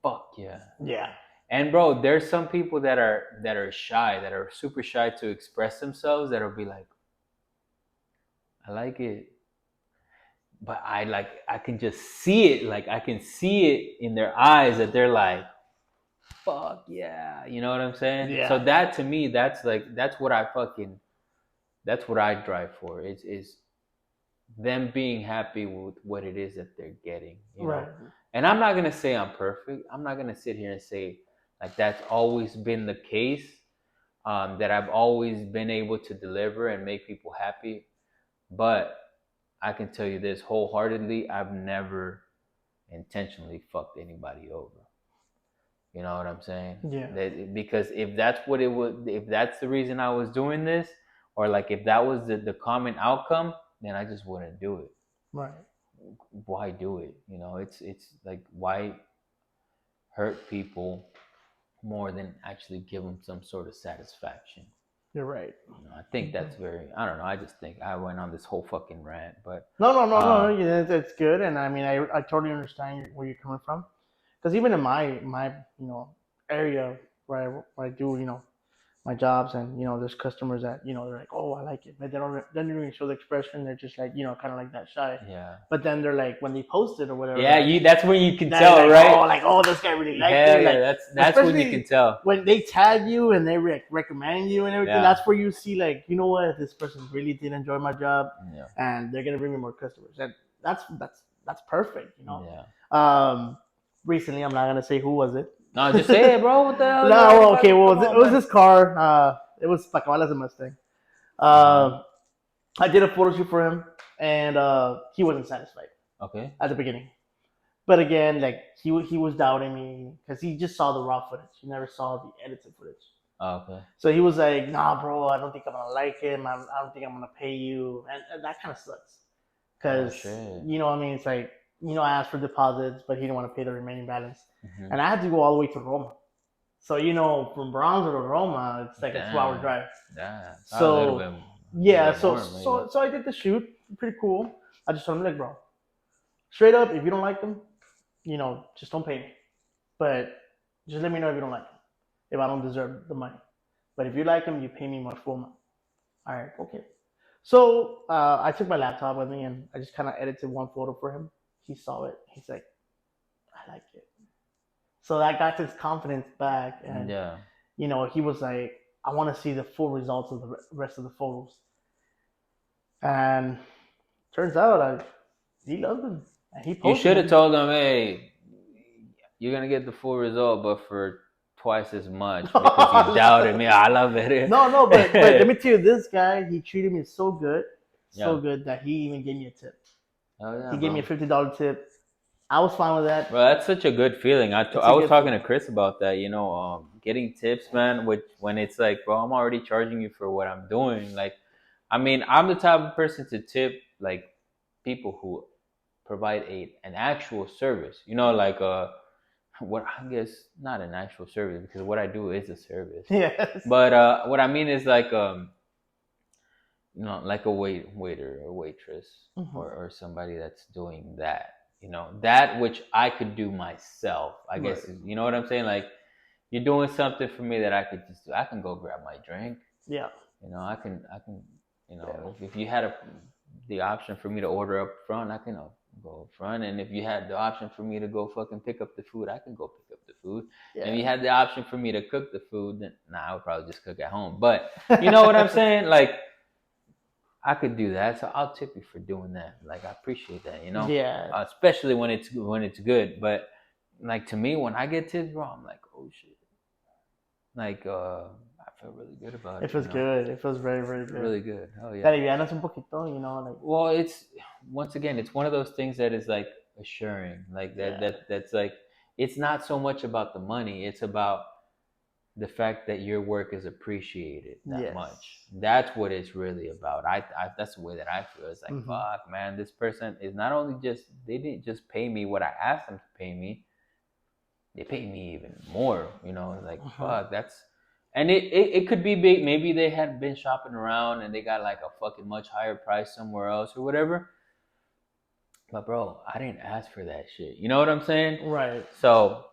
Speaker 1: fuck yeah.
Speaker 2: Yeah.
Speaker 1: And bro, there's some people that are shy, that are super shy to express themselves, that'll be like, I like it. But I can just see it. Like, I can see it in their eyes that they're like, fuck yeah. You know what I'm saying?
Speaker 2: Yeah.
Speaker 1: So that, to me, that's what I drive for. Is them being happy with what it is that they're getting. Right. And I'm not gonna say I'm perfect. I'm not gonna sit here and say like that's always been the case. That I've always been able to deliver and make people happy. But I can tell you this wholeheartedly, I've never intentionally fucked anybody over. You know what I'm saying?
Speaker 2: Yeah.
Speaker 1: Because if that's what it would, if that's the reason I was doing this, or like if that was the common outcome, then I just wouldn't do it.
Speaker 2: Right.
Speaker 1: Why do it? It's like, why hurt people more than actually give them some sort of satisfaction?
Speaker 2: You're right.
Speaker 1: I think that's very, I don't know. I just think I went on this whole fucking rant, but
Speaker 2: no. It's good, and I mean, I totally understand where you're coming from, because even in my area where I do my jobs, and there's customers that they're like, oh, I like it, but they don't really show the expression. They're just like kind of like that shy.
Speaker 1: Yeah.
Speaker 2: But then they're like, when they post it or whatever.
Speaker 1: Yeah, that's when you can tell,
Speaker 2: like,
Speaker 1: right?
Speaker 2: Oh, this guy really liked it.
Speaker 1: Yeah,
Speaker 2: Like,
Speaker 1: that's when you can tell.
Speaker 2: When they tag you and they recommend you and everything,
Speaker 1: Yeah.
Speaker 2: That's where you see, like, you know what, this person really did enjoy my job,
Speaker 1: Yeah.
Speaker 2: and they're gonna bring me more customers, and that's perfect.
Speaker 1: Yeah.
Speaker 2: Recently, I'm not gonna say who was it.
Speaker 1: No, just say it, bro. What the hell?
Speaker 2: No, okay. Well, it was this car. It was Pacabala's Mustang. I did a photo shoot for him, and he wasn't satisfied.
Speaker 1: Okay.
Speaker 2: At the beginning, but again, like he was doubting me because he just saw the raw footage. He never saw the edited footage.
Speaker 1: Oh, okay.
Speaker 2: So he was like, "Nah, bro, I don't think I'm gonna like him. I don't think I'm gonna pay you," and that kind of sucks. Because
Speaker 1: what I mean,
Speaker 2: it's like, I asked for deposits, but he didn't want to pay the remaining balance,
Speaker 1: Hmm.
Speaker 2: and I had to go all the way to Roma. So from Bronzo to Roma, it's like a 2 hour
Speaker 1: Damn.
Speaker 2: drive.
Speaker 1: Yeah. A little
Speaker 2: So
Speaker 1: bit, a little
Speaker 2: yeah,
Speaker 1: bit
Speaker 2: so
Speaker 1: more maybe.
Speaker 2: so so I did the shoot, pretty cool. I just told him like, bro, straight up, if you don't like them, just don't pay me. But just let me know if you don't like them, if I don't deserve the money. But if you like them, you pay me my full amount. All right, okay. So I took my laptop with me and I just kind of edited one photo for him. He saw it. He's like, I like it. So that got his confidence back, and
Speaker 1: Yeah.
Speaker 2: he was like, I want to see the full results of the rest of the photos. And turns out he loved them, and he
Speaker 1: You
Speaker 2: posted
Speaker 1: should
Speaker 2: them.
Speaker 1: have told them, hey, you're gonna get the full result, but for twice as much because you doubted me. I love it.
Speaker 2: No, no, but let me tell you, this guy, he treated me so
Speaker 1: Yeah.
Speaker 2: good that he even gave me a tip.
Speaker 1: Oh yeah,
Speaker 2: He gave me
Speaker 1: bro.
Speaker 2: a $50 tip. I was fine with that.
Speaker 1: Bro, that's such a good feeling.
Speaker 2: It's
Speaker 1: I
Speaker 2: a
Speaker 1: was
Speaker 2: good
Speaker 1: talking to
Speaker 2: feeling.
Speaker 1: Chris about that. Getting tips, man. Which when it's like, bro, I'm already charging you for what I'm doing. Like, I mean, I'm the type of person to tip like people who provide an actual service. Like what I guess not an actual service because what I do is a service.
Speaker 2: Yes.
Speaker 1: But what I mean is like like a waiter or waitress
Speaker 2: Hmm.
Speaker 1: or somebody that's doing that. That which I could do myself. I
Speaker 2: Right.
Speaker 1: guess you know what I'm saying. Like you're doing something for me that I could just do. I can go grab my drink.
Speaker 2: Yeah.
Speaker 1: I can.
Speaker 2: Yeah.
Speaker 1: If you had the option for me to order up front, I can go up front. And if you had the option for me to go fucking pick up the food, I can go pick up the food. And if you
Speaker 2: Yeah.
Speaker 1: had the option for me to cook the food, then I would probably just cook at home. But you know what I'm saying? Like I could do that, so I'll tip you for doing that. Like I appreciate that,
Speaker 2: Yeah.
Speaker 1: especially when it's good. But like to me, when I get tips, bro, I'm like, oh shit, like I feel really good about
Speaker 2: It
Speaker 1: it.
Speaker 2: feels good. It feels very, very good.
Speaker 1: Really good. Oh
Speaker 2: Te
Speaker 1: yeah.
Speaker 2: alivianas un poquito, like,
Speaker 1: Well, it's once again, it's one of those things that is like assuring, like that.
Speaker 2: yeah.
Speaker 1: That's like it's not so much about the money; it's about the fact that your work is appreciated that
Speaker 2: Yes.
Speaker 1: much. That's what it's really about. That's the way that I feel. It's like,
Speaker 2: Hmm.
Speaker 1: fuck, man, this person is not only just they didn't just pay me what I asked them to pay me, they paid me even more. Like
Speaker 2: Hmm.
Speaker 1: fuck, that's and it could be big. Maybe they had been shopping around and they got like a fucking much higher price somewhere else or whatever. But bro, I didn't ask for that shit. You know what I'm saying?
Speaker 2: Right.
Speaker 1: So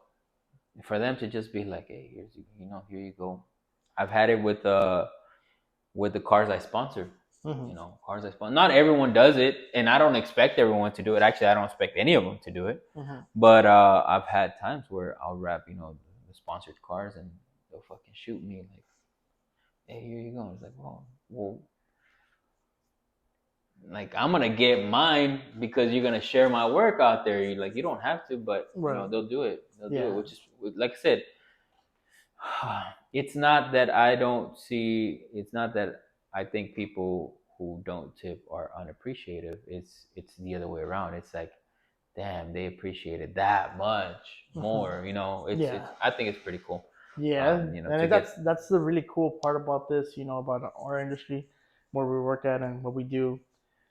Speaker 1: for them to just be like, hey, here you go. I've had it with the cars I sponsor.
Speaker 2: Hmm.
Speaker 1: Cars I sponsor. Not everyone does it, and I don't expect everyone to do it. Actually, I don't expect any of them to do it.
Speaker 2: Hmm.
Speaker 1: But I've had times where I'll wrap, the sponsored cars, and they'll fucking shoot me like, "Hey, here you go." It's like, well, like I'm gonna get mine because you're gonna share my work out there. You don't have to, but
Speaker 2: Right.
Speaker 1: they'll do it. They'll do it,
Speaker 2: Yeah.
Speaker 1: which is like I said, it's not that I don't see. It's not that I think people who don't tip are unappreciative. It's the other way around. It's like, damn, they appreciate it that much
Speaker 2: Hmm.
Speaker 1: more. It's.
Speaker 2: Yeah.
Speaker 1: I think it's pretty cool.
Speaker 2: Yeah,
Speaker 1: To
Speaker 2: and
Speaker 1: get.
Speaker 2: that's the really cool part about this, about our industry, where we work at and what we do,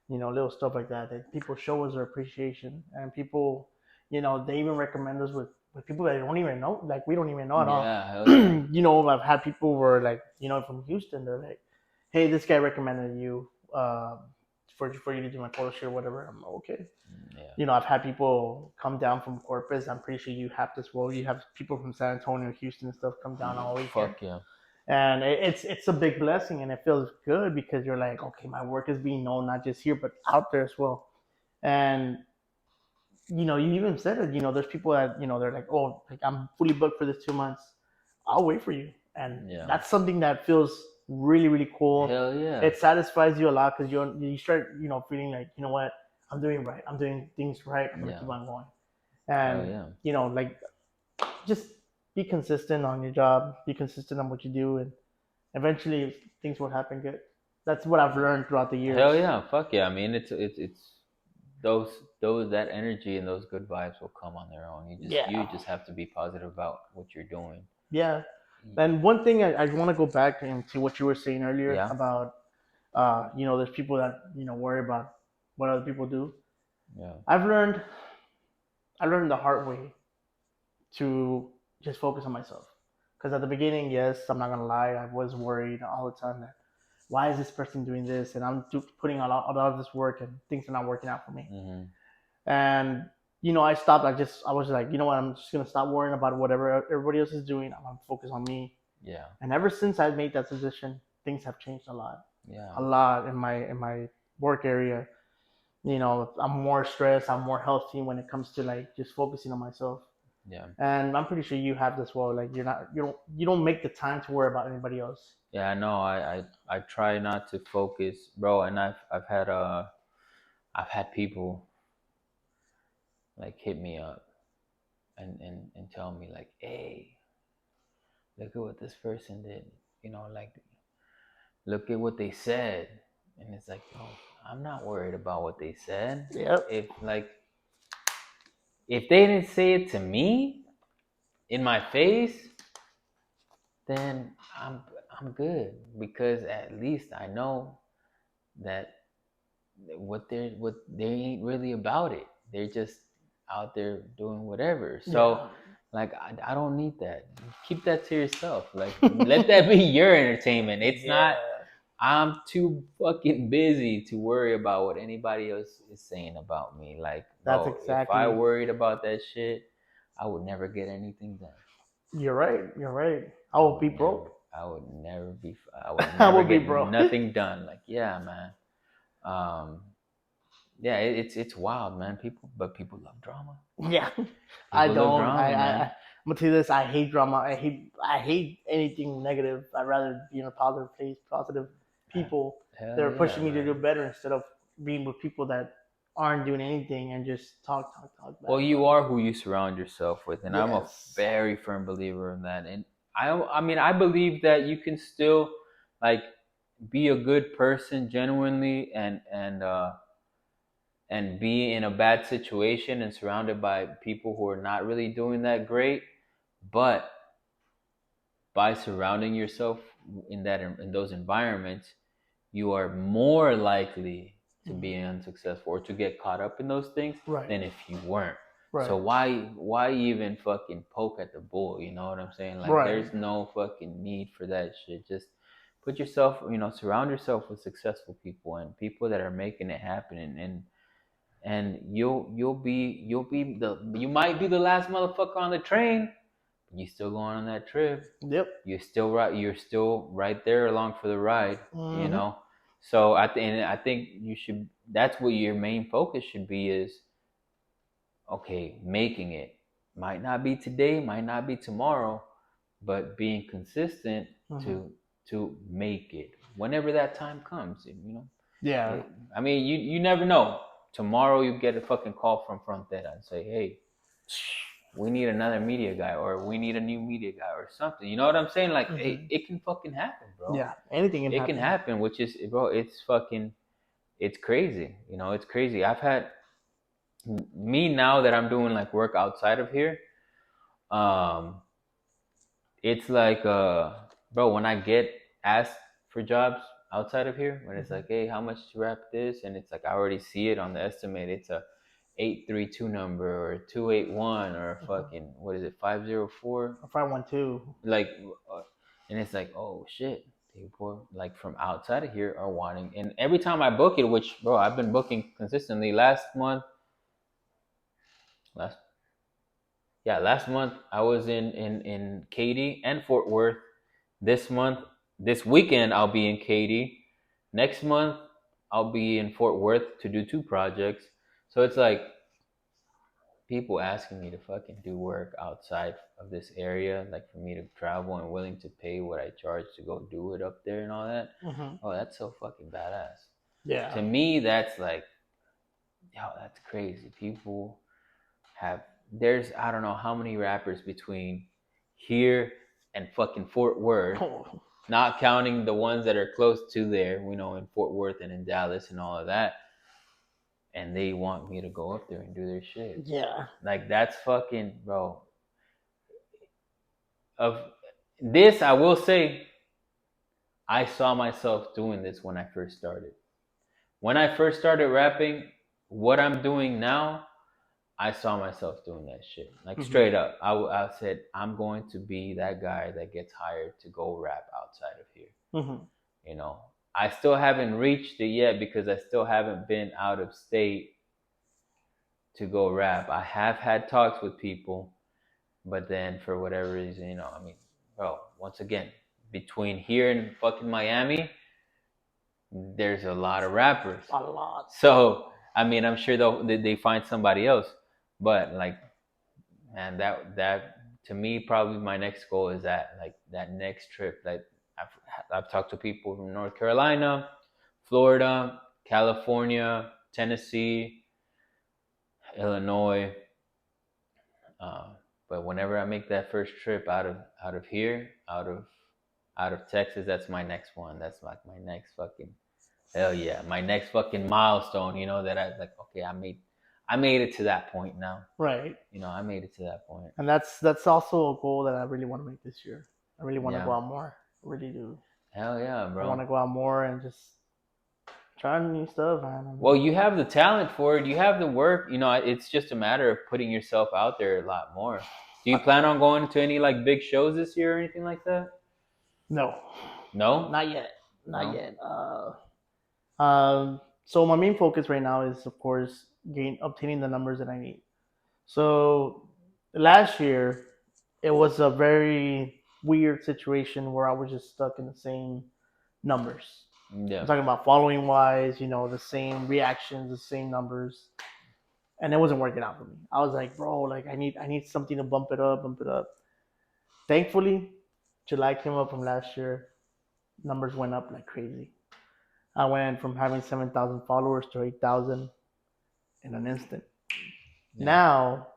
Speaker 2: little stuff like that. That people show us their appreciation, and people, they even recommend us with people that they don't even know, like we don't even know at all.
Speaker 1: Yeah, hell yeah.
Speaker 2: I've had people where like, from Houston, they're like, hey, this guy recommended you, for you to do my photo shoot or whatever. I'm like, okay.
Speaker 1: Yeah.
Speaker 2: I've had people come down from Corpus. I'm pretty sure you have this. Well, you have people from San Antonio, Houston, and stuff come down all weekend,
Speaker 1: Fuck yeah.
Speaker 2: and it's a big blessing, and it feels good because you're like, okay, my work is being known not just here but out there as well. And you even said it. There's people that they're like, oh, like I'm fully booked for this 2 months. I'll wait for you, and
Speaker 1: Yeah.
Speaker 2: that's something that feels really, really cool.
Speaker 1: Hell yeah.
Speaker 2: It satisfies you a lot because you start feeling like, what, I'm doing right. I'm doing things right. I'm gonna
Speaker 1: Yeah.
Speaker 2: keep on going,
Speaker 1: Hell
Speaker 2: and
Speaker 1: yeah.
Speaker 2: like, just be consistent on your job. Be consistent on what you do, and eventually things will happen good. That's what I've learned throughout the years.
Speaker 1: Hell yeah. Fuck yeah. I mean, it's those that energy and those good vibes will come on their own. You
Speaker 2: Yeah,
Speaker 1: just have to be positive about what you're doing.
Speaker 2: yeah. And one thing I want to go back into what you were saying earlier
Speaker 1: Yeah.
Speaker 2: about, there's people that worry about what other people do.
Speaker 1: Yeah.
Speaker 2: I've learned I learned the hard way to just focus on myself. Because at the beginning, yes, I'm not gonna lie, I was worried all the time that why is this person doing this, and putting a lot of this work and things are not working out for me.
Speaker 1: Mm-hmm.
Speaker 2: And I stopped. I was like, you know what? I'm just gonna stop worrying about whatever everybody else is doing. I'm gonna focus on me.
Speaker 1: Yeah.
Speaker 2: And ever since I made that decision, things have changed
Speaker 1: Yeah.
Speaker 2: a lot in my work area. I'm more stressed. I'm more healthy when it comes to like just focusing on myself.
Speaker 1: Yeah.
Speaker 2: And I'm pretty sure you have this well. Like you don't make the time to worry about anybody else.
Speaker 1: Yeah, I know. I try not to focus, bro. And I've had people like hit me up and tell me like, hey, look at what this person did. Like look at what they said. And it's like, bro, I'm not worried about what they said.
Speaker 2: Yep.
Speaker 1: If they didn't say it to me in my face, then I'm good, because at least I know that what they ain't really about it. They're just out there doing whatever.
Speaker 2: Yeah.
Speaker 1: So like I don't need that. Keep that to yourself. Like let that be your entertainment. It's
Speaker 2: Yeah.
Speaker 1: not. I'm too fucking busy to worry about what anybody else is saying about me. Like,
Speaker 2: That's
Speaker 1: bro, if I
Speaker 2: exactly.
Speaker 1: worried about that shit, I would never get anything done.
Speaker 2: You're right. You're right. I
Speaker 1: I
Speaker 2: will
Speaker 1: would
Speaker 2: be
Speaker 1: never.
Speaker 2: broke.
Speaker 1: I would never be. I would
Speaker 2: I
Speaker 1: never
Speaker 2: will be
Speaker 1: get
Speaker 2: broke.
Speaker 1: nothing done. Like, yeah, man. Um, yeah, it's wild, man. People love drama.
Speaker 2: Yeah. I
Speaker 1: People love
Speaker 2: don't.
Speaker 1: drama,
Speaker 2: I'm
Speaker 1: man.
Speaker 2: gonna tell you this. I hate drama. I hate anything negative. I'd rather be in a positive place, positive people that
Speaker 1: Hell
Speaker 2: are
Speaker 1: yeah,
Speaker 2: pushing me to do
Speaker 1: man.
Speaker 2: better instead of being with people that aren't doing anything and just talk bad
Speaker 1: Well,
Speaker 2: about
Speaker 1: you
Speaker 2: me.
Speaker 1: are who you surround yourself with, and I'm a
Speaker 2: Yes.
Speaker 1: very firm believer in that. And I mean, I believe that you can still like be a good person genuinely, and be in a bad situation and surrounded by people who are not really doing that great, but by surrounding yourself in those environments, you are more likely to
Speaker 2: Mhm.
Speaker 1: be unsuccessful or to get caught up in those things
Speaker 2: Right.
Speaker 1: than if you weren't. So
Speaker 2: Right.
Speaker 1: why even fucking poke at the bull? You know what I'm saying? Like
Speaker 2: Right.
Speaker 1: there's no fucking need for that shit. Just put yourself, surround yourself with successful people and people that are making it happen, and you might be the last motherfucker on the train, but you still going on that trip.
Speaker 2: Yep.
Speaker 1: You're still right there along for the ride, you
Speaker 2: Hmm.
Speaker 1: know. So I think you should. That's what your main focus should be. Is okay, making it. Might not be today, might not be tomorrow, but being consistent
Speaker 2: Hmm.
Speaker 1: to make it whenever that time comes.
Speaker 2: Yeah.
Speaker 1: It, I mean, you never know. Tomorrow you get a fucking call from Frontera and say, hey, we need another media guy, or we need a new media guy, or something. You know what I'm saying? Like
Speaker 2: Hmm.
Speaker 1: it can fucking happen, bro.
Speaker 2: Yeah. Anything can
Speaker 1: It can
Speaker 2: happen.
Speaker 1: happen, which is, bro, it's crazy. It's crazy. I've had me now that I'm doing like work outside of here. Um, it's like, bro, when I get asked for jobs outside of here, when it's
Speaker 2: Hmm.
Speaker 1: like, hey, how much to wrap this, and it's like I already see it on the estimate. It's a 832 number, or a 281, or a
Speaker 2: Hmm.
Speaker 1: fucking, what is it, 504,
Speaker 2: If I want to.
Speaker 1: like, uh, and it's like, oh shit, people like from outside of here are wanting. And every time I book it, which, bro, I've been booking consistently. Last last month I was in Katy and Fort Worth. This weekend I'll be in Katy. Next month I'll be in Fort Worth to do two projects. So it's like people asking me to fucking do work outside of this area, like for me to travel and willing to pay what I charge to go do it up there and all that.
Speaker 2: Hmm.
Speaker 1: Oh, that's so fucking badass.
Speaker 2: Yeah.
Speaker 1: To me, that's like, yo, that's crazy. People have, there's, I don't know how many rappers between here and fucking Fort Worth,
Speaker 2: Oh,
Speaker 1: not counting the ones that are close to there, in Fort Worth and in Dallas and all of that, and they want me to go up there and do their shit.
Speaker 2: yeah.
Speaker 1: Like that's fucking, bro. Of this, I will say, I saw myself doing this when I first started. When I first started rapping, what I'm doing now, I saw myself doing that shit. Like
Speaker 2: Mm-hmm.
Speaker 1: straight up, I said I'm going to be that guy that gets hired to go rap outside of here.
Speaker 2: Mm-hmm.
Speaker 1: You know, I still haven't reached it yet because I still haven't been out of state to go rap. I have had talks with people, but then for whatever reason, you know, I mean, bro, once again, between here and fucking Miami, there's a lot of rappers.
Speaker 2: A lot.
Speaker 1: So I mean, I'm sure they find somebody else, but like, man, that to me probably my next goal is that like that next trip. Like I've I've talked to people from North Carolina, Florida, California, Tennessee, Illinois. Uh, but whenever I make that first trip out of here, out of Texas, that's my next one. That's like my next fucking hell yeah, my next fucking milestone. You know that I like. Okay, I made it to that point now.
Speaker 2: Right.
Speaker 1: You know, I made it to that point.
Speaker 2: And that's also a goal that I really want to make this year. I really want to go
Speaker 1: Yeah,
Speaker 2: out more. I really do.
Speaker 1: hell yeah,
Speaker 2: I want
Speaker 1: bro.
Speaker 2: to go out more and just try new stuff, man. I
Speaker 1: Well,
Speaker 2: mean,
Speaker 1: you have the talent for it. You have the work. You know, it's just a matter of putting yourself out there a lot more. Do you plan on going to any like big shows this year or anything like that?
Speaker 2: no,
Speaker 1: No,
Speaker 2: not yet, not
Speaker 1: no.
Speaker 2: yet. So my main focus right now is, of course, obtaining the numbers that I need. So last year, it was a very weird situation where I was just stuck in the same numbers. I'm
Speaker 1: Yeah,
Speaker 2: talking about following wise, the same reactions, the same numbers, and it wasn't working out for me. I was like, bro, like I need something to bump it up, bump it up. Thankfully, July came up from last year. Numbers went up like crazy. I went from having 7,000 followers to 8,000 in an instant.
Speaker 1: yeah,
Speaker 2: Now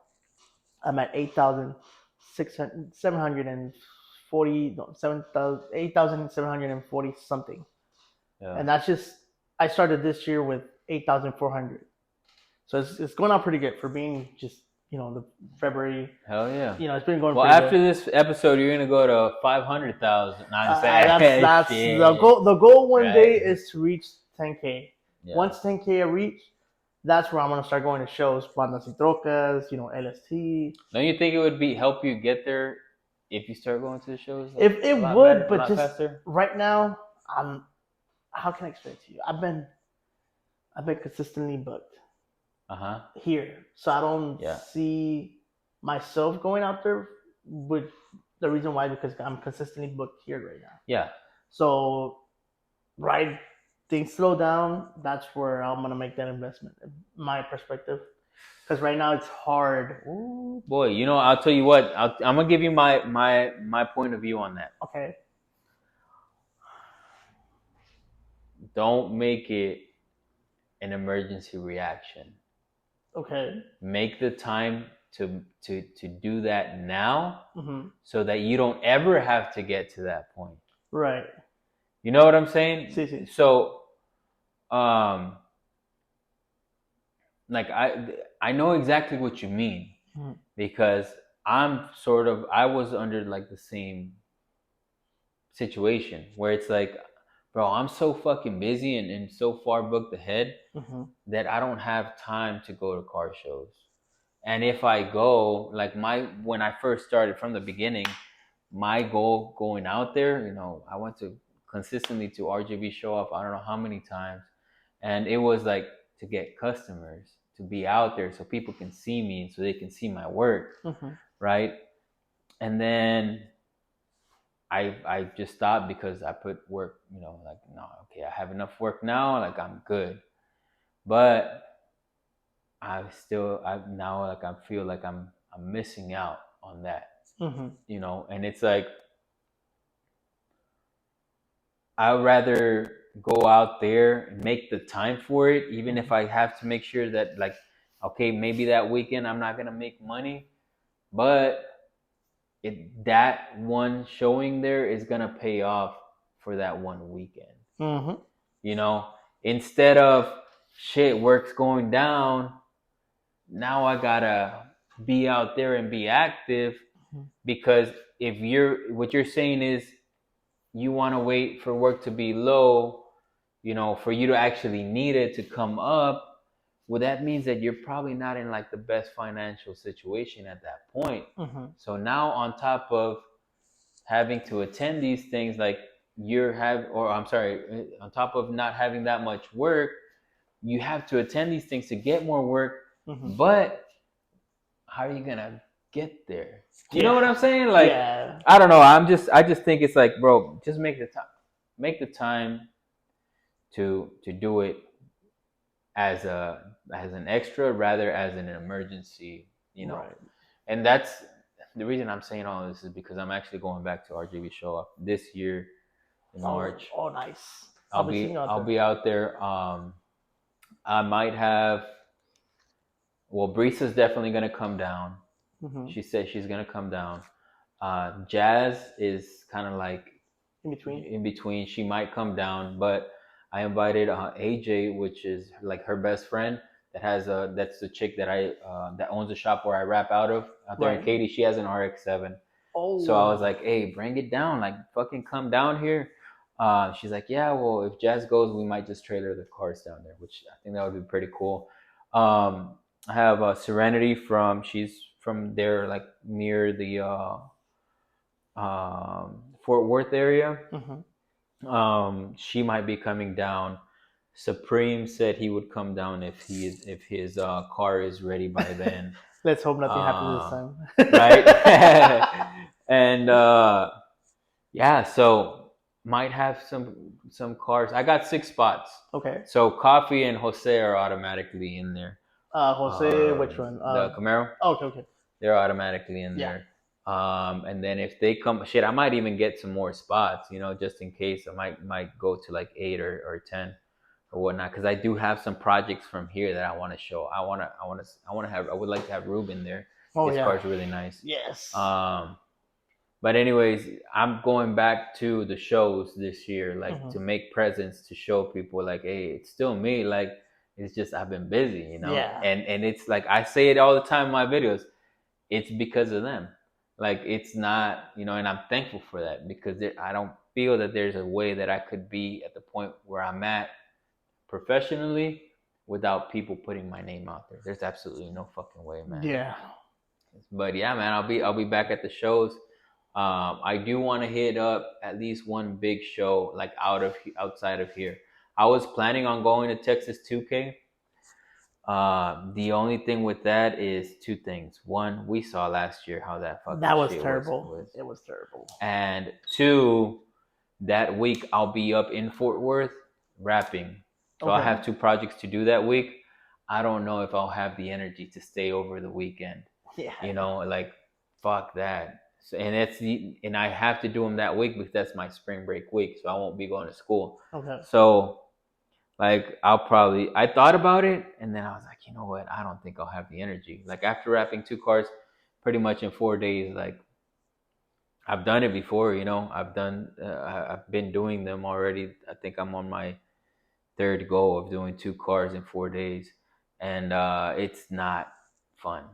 Speaker 2: I'm at 8,600, 740, no, 7,000, 8,740 something.
Speaker 1: yeah.
Speaker 2: And that's just, I started this year with 8,400. So it's going out pretty good for being just, the February,
Speaker 1: Hell yeah.
Speaker 2: it's been going
Speaker 1: Well,
Speaker 2: pretty
Speaker 1: after
Speaker 2: good.
Speaker 1: this episode, you're gonna go to 500,000. No, I'm saying
Speaker 2: That's the
Speaker 1: shit.
Speaker 2: goal. The goal one day
Speaker 1: Right.
Speaker 2: is to reach 10K.
Speaker 1: Yeah.
Speaker 2: Once 10K I reach, that's where I'm gonna start going to shows, Bandas y Trocas, LST.
Speaker 1: Don't you think it would be help you get there if you start going to the shows like
Speaker 2: If it
Speaker 1: a lot
Speaker 2: would,
Speaker 1: better, a
Speaker 2: but
Speaker 1: lot
Speaker 2: just
Speaker 1: faster?
Speaker 2: right now, I'm. How can I explain it to you? I've been consistently booked
Speaker 1: Uh huh.
Speaker 2: here, so I don't
Speaker 1: Yeah.
Speaker 2: see myself going out there. With the reason why, because I'm consistently booked here right now.
Speaker 1: Yeah.
Speaker 2: So right, things slow down. That's where I'm gonna make that investment. My perspective, because right now it's hard.
Speaker 1: Ooh, boy, you know, I'll tell you what. I'm gonna give you my point of view on that.
Speaker 2: Okay.
Speaker 1: Don't make it an emergency reaction.
Speaker 2: Okay.
Speaker 1: Make the time to do that now,
Speaker 2: Mm-hmm.
Speaker 1: so that you don't ever have to get to that point.
Speaker 2: Right.
Speaker 1: You know what I'm saying?
Speaker 2: See, see.
Speaker 1: So, um, like I know exactly what you mean,
Speaker 2: Mm-hmm.
Speaker 1: because I was under like the same situation where it's like, bro, I'm so fucking busy and so far booked ahead
Speaker 2: Mm-hmm.
Speaker 1: that I don't have time to go to car shows. And if I go, like when I first started from the beginning, my goal going out there, you know, I went to consistently to RGB show off I don't know how many times, and it was like to get customers, to be out there so people can see me, so they can see my work,
Speaker 2: Mm-hmm.
Speaker 1: right? And then I just stopped because I put work, you know, like no, okay, I have enough work now, like I'm good, but I now like I feel like I'm missing out on that,
Speaker 2: Mm-hmm.
Speaker 1: you know, and it's like I'd rather go out there and make the time for it, even if I have to make sure that like, okay, maybe that weekend I'm not gonna make money, but that one showing there is gonna pay off for that one weekend.
Speaker 2: Mm-hmm.
Speaker 1: You know, instead of shit work's going down, now I gotta be out there and be active, because if you're what you're saying is you want to wait for work to be low, you know, for you to actually need it to come up. well, that means that you're probably not in like the best financial situation at that point.
Speaker 2: Mm-hmm.
Speaker 1: So now on top of having to attend these things, like or I'm sorry, on top of not having that much work, you have to attend these things to get more work.
Speaker 2: Mm-hmm.
Speaker 1: But how are you gonna get there? You know
Speaker 2: Yeah.
Speaker 1: what I'm saying? Like,
Speaker 2: Yeah.
Speaker 1: I don't know. I just think it's like, bro, just make the time to do it as an extra rather as an emergency. You know,
Speaker 2: Right.
Speaker 1: and that's the reason I'm saying all this is because I'm actually going back to RGB show off this year in
Speaker 2: Oh,
Speaker 1: March.
Speaker 2: oh, nice. I'll be seeing you out
Speaker 1: I'll
Speaker 2: there.
Speaker 1: be out there. I might have. Well, Brisa's definitely gonna come down.
Speaker 2: Mm-hmm.
Speaker 1: She said she's gonna come down. Jazz is kind of like
Speaker 2: In between.
Speaker 1: in between. She might come down, but I invited AJ, which is like her best friend. That's the chick that owns the shop where I rap out there in
Speaker 2: Right.
Speaker 1: Katy. She has an RX-7. So I was
Speaker 2: Oh.
Speaker 1: like, hey, bring it down, like fucking come down here. She's like, yeah, well, if Jazz goes, we might just trailer the cars down there, which I think that would be pretty cool. I have Serenity she's from there, like near the Fort Worth area.
Speaker 2: Mm-hmm.
Speaker 1: She might be coming down. Supreme said he would come down if his car is ready by then.
Speaker 2: Let's hope nothing happens this
Speaker 1: Uh,
Speaker 2: time.
Speaker 1: right? And yeah, so might have some cars. I got 6 spots.
Speaker 2: Okay.
Speaker 1: So Coffee and Jose are automatically in there.
Speaker 2: Jose, which one?
Speaker 1: The Camaro,
Speaker 2: Okay, okay.
Speaker 1: they're automatically in
Speaker 2: Yeah.
Speaker 1: there. And then if they come, shit, I might even get some more spots, just in case. I might go to like 8 or 10 or whatnot, because I do have some projects from here that I want to show. I would like to have Ruben there.
Speaker 2: Oh,
Speaker 1: His
Speaker 2: yeah.
Speaker 1: car's really nice.
Speaker 2: Yes.
Speaker 1: But anyways, I'm going back to the shows this year, like
Speaker 2: Mm-hmm.
Speaker 1: to make presents to show people, like, hey, it's still me. Like, it's just I've been busy.
Speaker 2: Yeah.
Speaker 1: And it's like I say it all the time in my videos. It's because of them. Like, it's not, and I'm thankful for that, because I don't feel that there's a way that I could be at the point where I'm at professionally without people putting my name out there. There's absolutely no fucking way, man.
Speaker 2: Yeah.
Speaker 1: But yeah, man, I'll be back at the shows. I do want to hit up at least one big show, like outside of here. I was planning on going to Texas 2K. The only thing with that is two things. One, we saw last year how that fucking
Speaker 2: That was
Speaker 1: shit
Speaker 2: terrible. It was terrible.
Speaker 1: and two, that week I'll be up in Fort Worth rapping. So I
Speaker 2: Okay.
Speaker 1: have 2 projects to do that week. I don't know if I'll have the energy to stay over the weekend.
Speaker 2: Yeah.
Speaker 1: Like, fuck that. So, and I have to do them that week because that's my spring break week, so I won't be going to school.
Speaker 2: Okay.
Speaker 1: So, like, I thought about it, and then I was like, you know what? I don't think I'll have the energy. Like, after wrapping 2 cars pretty much in 4 days, like, I've done it before, I've been doing them already. I think I'm on my third go of doing 2 cars in 4 days, and it's not fun.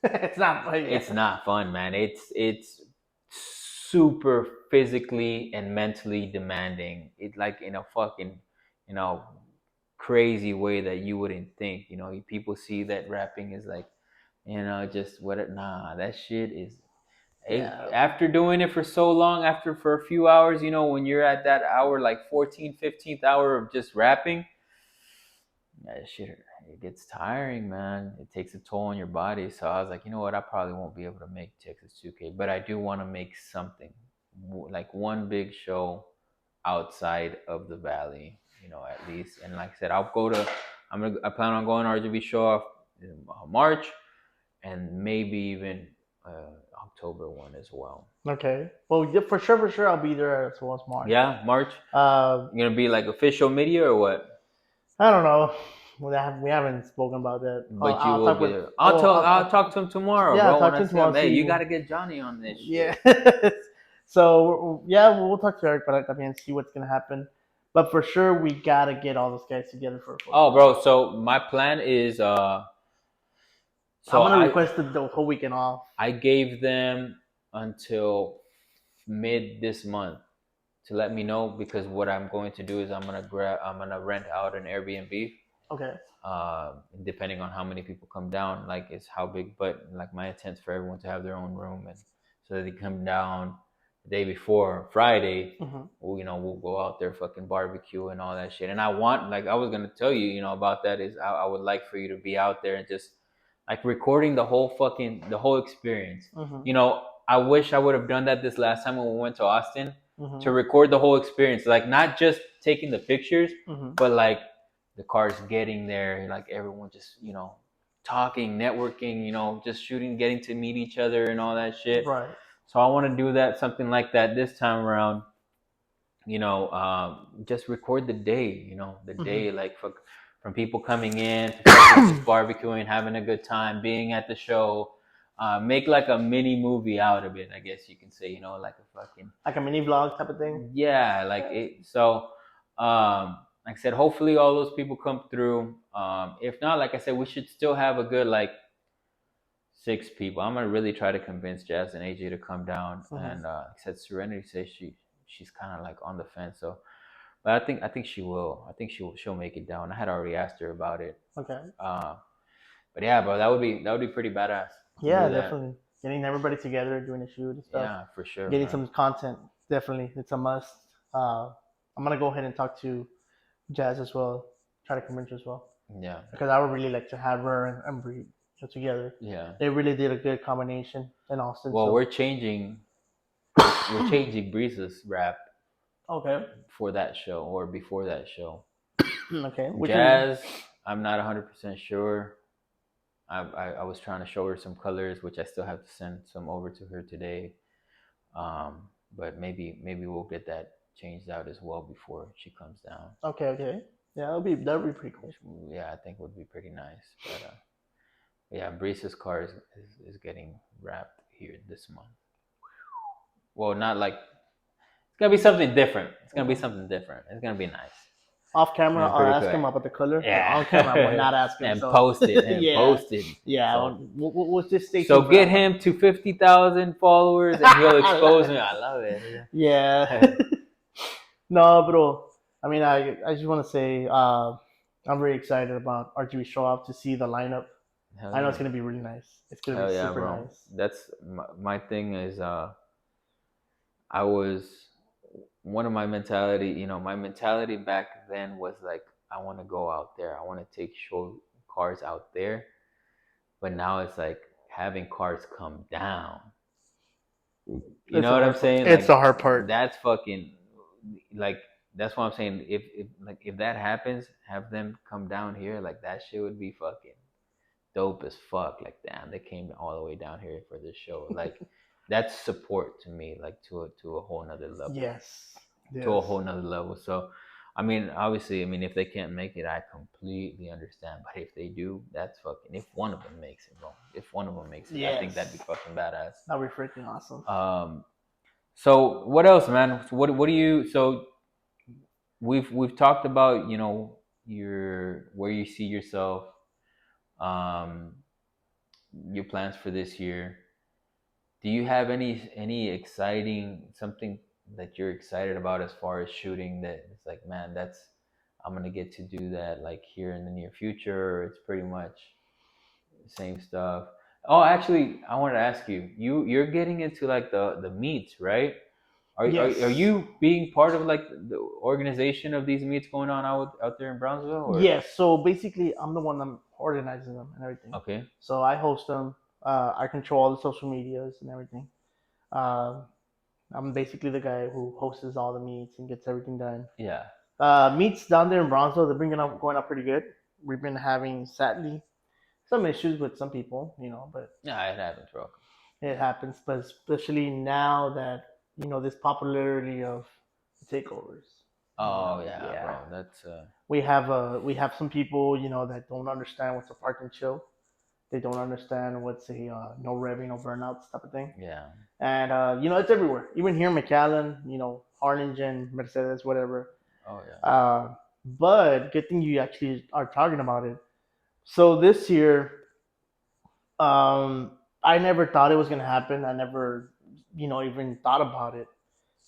Speaker 2: It's not funny.
Speaker 1: It's not fun, man. It's super physically and mentally demanding. It, like, in a fucking, you know, crazy way that you wouldn't think. People see that rapping is like, just what it, nah, that shit is.
Speaker 2: Yeah.
Speaker 1: After doing it for so long, for a few hours, when you're at that hour, like 14th, 15th hour of just rapping, that shit, it gets tiring, man. It takes a toll on your body. So I was like, you know what? I probably won't be able to make Texas 2K, but I do want to make something, like one big show outside of the valley, at least. And like I said, I plan on going to RGB show off in March, and maybe even October one as well.
Speaker 2: Okay. Well, yeah, for sure, I'll be there as well as March.
Speaker 1: Yeah, March.
Speaker 2: Uh,
Speaker 1: You gonna be like official media or what?
Speaker 2: I don't know. We haven't spoken about that.
Speaker 1: But you
Speaker 2: I'll
Speaker 1: will
Speaker 2: talk
Speaker 1: be
Speaker 2: with.
Speaker 1: there.
Speaker 2: I'll
Speaker 1: Talk to him tomorrow,
Speaker 2: Yeah,
Speaker 1: bro.
Speaker 2: I'll
Speaker 1: When
Speaker 2: talk
Speaker 1: I
Speaker 2: to him
Speaker 1: see him,
Speaker 2: tomorrow.
Speaker 1: hey,
Speaker 2: See.
Speaker 1: you gotta get Johnny on this
Speaker 2: Yeah.
Speaker 1: shit.
Speaker 2: So yeah, we'll talk to Eric, but I mean, see what's gonna happen. But for sure, we gotta get all those guys together for a photo.
Speaker 1: Oh, bro. So my plan is,
Speaker 2: I'm gonna request the whole weekend off.
Speaker 1: I gave them until mid this month to let me know, because what I'm going to do is I'm gonna rent out an Airbnb
Speaker 2: Okay.
Speaker 1: Depending on how many people come down, like it's how big. But like my intent's for everyone to have their own room, and so that they come down the day before Friday.
Speaker 2: Hmm.
Speaker 1: We'll go out there, fucking barbecue and all that shit. And I want, like, I was gonna tell you, about that is I would like for you to be out there and just like recording the whole experience.
Speaker 2: Hmm.
Speaker 1: I wish I would have done that this last time when we went to Austin
Speaker 2: Hmm.
Speaker 1: to record the whole experience, like not just taking the pictures,
Speaker 2: Hmm.
Speaker 1: but like the cars getting there, like everyone just talking, networking, just shooting, getting to meet each other and all that shit.
Speaker 2: Right.
Speaker 1: So I want to do that, something like that this time around. Just record the day. The
Speaker 2: Hmm.
Speaker 1: day, like from people coming in to fucking just barbecuing, having a good time, being at the show. Make like a mini movie out of it, I guess you can say. Like a fucking
Speaker 2: Like a mini vlog type of thing.
Speaker 1: yeah, like it. So, like I said, hopefully all those people come through. If not, like I said, we should still have a good like 6 people. I'm gonna really try to convince Jazz and AJ to come down.
Speaker 2: Hmm.
Speaker 1: And like I said, Serenity says she's kind of like on the fence. So, but I think she will. I think she'll make it down. I had already asked her about it.
Speaker 2: Okay.
Speaker 1: Uh, but yeah, bro, that would be pretty badass to
Speaker 2: Yeah,
Speaker 1: do that.
Speaker 2: definitely. Getting everybody together, doing a shoot and stuff.
Speaker 1: Yeah, for sure,
Speaker 2: Getting
Speaker 1: man.
Speaker 2: some content, definitely. It's a must. I'm gonna go ahead and talk to Jazz as well. Try to convince her as well
Speaker 1: Yeah,
Speaker 2: because I would really like to have her and Bree together.
Speaker 1: yeah.
Speaker 2: They really did a good combination in Austin.
Speaker 1: Well,
Speaker 2: So
Speaker 1: we're changing Breeze's rap
Speaker 2: okay,
Speaker 1: for that show or before that show.
Speaker 2: okay. Which one?
Speaker 1: Jazz, I'm not 100% sure. I was trying to show her some colors, which I still have to send some over to her today. But maybe we'll get that changed out as well before she comes down.
Speaker 2: Okay, okay. Yeah, that'll be pretty
Speaker 1: Which,
Speaker 2: cool.
Speaker 1: yeah, I think would be pretty nice. But yeah, Breeze's car is getting wrapped here this month. Well, not like it's gonna be something different. It's gonna be
Speaker 2: Okay.
Speaker 1: something different. It's gonna be nice.
Speaker 2: Off camera,
Speaker 1: Yeah,
Speaker 2: I'll
Speaker 1: pretty
Speaker 2: ask
Speaker 1: cool.
Speaker 2: him about the color, but on camera, I will
Speaker 1: Yeah,
Speaker 2: not ask him.
Speaker 1: and
Speaker 2: So
Speaker 1: posted and
Speaker 2: yeah,
Speaker 1: posted.
Speaker 2: yeah.
Speaker 1: So
Speaker 2: We'll just stay
Speaker 1: so
Speaker 2: tuned for
Speaker 1: get
Speaker 2: that one.
Speaker 1: him to 50,000 followers, and he'll expose me. I love it.
Speaker 2: Yeah. No, bro. I mean, I just want to say I'm very excited about RGB show up to see the lineup.
Speaker 1: Hell
Speaker 2: I know it's
Speaker 1: yeah,
Speaker 2: gonna be really nice. It's gonna be
Speaker 1: hell yeah,
Speaker 2: super
Speaker 1: bro.
Speaker 2: nice.
Speaker 1: That's my thing is I was one of my mentality. My mentality back then was like I want to go out there. I want to take show cars out there. But now it's like having cars come down. You
Speaker 2: It's
Speaker 1: know
Speaker 2: the
Speaker 1: what I'm
Speaker 2: hard part.
Speaker 1: saying?
Speaker 2: It's
Speaker 1: Like
Speaker 2: the hard part.
Speaker 1: that's fucking like that's what I'm saying. If that happens, have them come down here. Like that shit would be fucking dope as fuck. Like damn, they came all the way down here for this show. Like that's support to me. Like to a whole nother level.
Speaker 2: Yes.
Speaker 1: To a
Speaker 2: Yes.
Speaker 1: whole nother level. So, I mean, obviously, I mean, if they can't make it, I completely understand. But if they do, that's fucking. If one of them makes it, bro. If one of them makes it, I think that'd be
Speaker 2: Yes.
Speaker 1: fucking badass.
Speaker 2: That'll be freaking awesome.
Speaker 1: So what else, man? What do you? So we've talked about your where you see yourself, um, your plans for this year. Do you have any exciting something that you're excited about as far as shooting that it's like, man, that's I'm gonna get to do that like here in the near future, or it's pretty much the same stuff? Oh, actually, I wanted to ask you, you're getting into like the meets, right? Are
Speaker 2: Yes.
Speaker 1: you being part of like the organization of these meets going on out there in Brownsville, or
Speaker 2: Yes. So basically, I'm the one that organizing them and everything.
Speaker 1: okay,
Speaker 2: So I host them. I control all the social medias and everything. Uh, I'm basically the guy who hosts all the meets and gets everything done.
Speaker 1: yeah,
Speaker 2: Meets down there in Bronzeville, they're bringing up going up pretty good. We've been having sadly some issues with some people, but
Speaker 1: yeah, it happens, bro.
Speaker 2: it happens. But especially now that this popularity of the takeovers,
Speaker 1: Oh yeah,
Speaker 2: yeah,
Speaker 1: bro, that's
Speaker 2: we have some people that don't understand what's a parking chill. They don't understand what's a no revving, no burnouts type of thing.
Speaker 1: yeah,
Speaker 2: And it's everywhere. Even here in McAllen, Harlingen, Mercedes, whatever.
Speaker 1: oh yeah,
Speaker 2: But good thing you actually are talking about it. So this year, I never thought it was gonna happen. I never, even thought about it.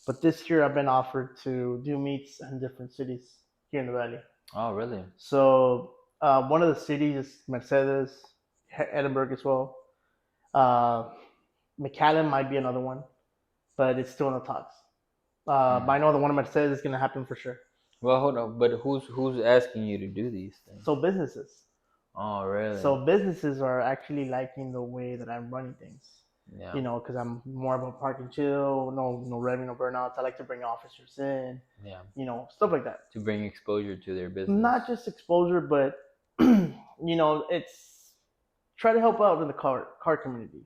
Speaker 2: But this year, I've been offered to do meets in different cities here in the valley.
Speaker 1: oh really?
Speaker 2: So One of the cities, Mercedes, Edinburgh as well. Uh, McAllen might be another one, but it's still in the talks. But I
Speaker 1: Mm.
Speaker 2: know the one in Mercedes is going to happen for sure.
Speaker 1: Well, hold on, but who's asking you to do these things?
Speaker 2: So businesses.
Speaker 1: Oh, really?
Speaker 2: So businesses are actually liking the way that I'm running things.
Speaker 1: Yeah,
Speaker 2: Because I'm more of a park and chill, no revenue burnouts. I like to bring officers in,
Speaker 1: yeah.
Speaker 2: stuff like that.
Speaker 1: To bring exposure to their business.
Speaker 2: Not just exposure, but it's try to help out in the car community.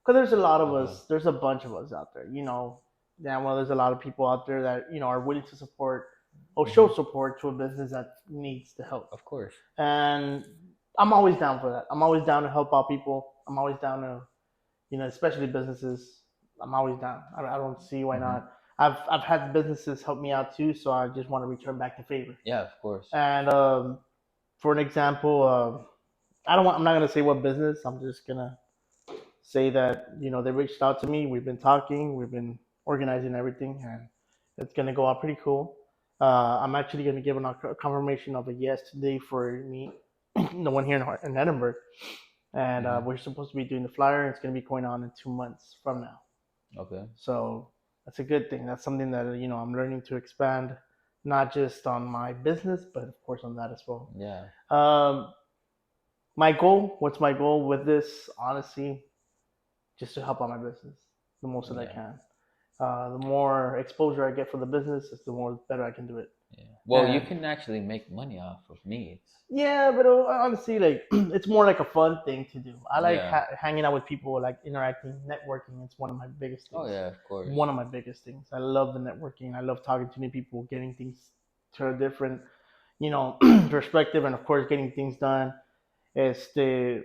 Speaker 2: Because there's a lot of
Speaker 1: Okay.
Speaker 2: us, there's a bunch of us out there. Yeah, well, there's a lot of people out there that are willing to support or show
Speaker 1: Hmm.
Speaker 2: support to a business that needs the help.
Speaker 1: Of course.
Speaker 2: And I'm always down for that. I'm always down to help out people. I'm always down to, especially businesses. I'm always down. I don't see why
Speaker 1: Hmm.
Speaker 2: not. I've had businesses help me out too, so I just want to return back the favor.
Speaker 1: Yeah, of course.
Speaker 2: And for an example, I'm not gonna say what business. I'm just gonna say that they reached out to me. We've been talking. We've been organizing everything, and it's gonna go out pretty cool. I'm actually gonna give a confirmation of a yes today for me, the one here in Edinburgh, and
Speaker 1: Hmm.
Speaker 2: we're supposed to be doing the flyer. And it's gonna be going on in 2 months from now.
Speaker 1: Okay.
Speaker 2: So that's a good thing. That's something that I'm learning to expand, not just on my business, but of course on that as well.
Speaker 1: Yeah.
Speaker 2: Um, my goal, what's my goal with this? Honestly, just to help out my business the most that I
Speaker 1: Yeah.
Speaker 2: can. The more exposure I get for the business, the more better I can do it.
Speaker 1: Yeah. Well, you
Speaker 2: And
Speaker 1: can actually make money off of meats.
Speaker 2: yeah, but honestly, like it's more like a fun thing to do. I like
Speaker 1: Yeah.
Speaker 2: hanging out with people, like interacting, networking. It's one of my biggest
Speaker 1: Oh
Speaker 2: things.
Speaker 1: yeah, of course.
Speaker 2: One of my biggest things. I love the networking. I love talking to new people, getting things to a different, perspective, and of course, getting things done. Este,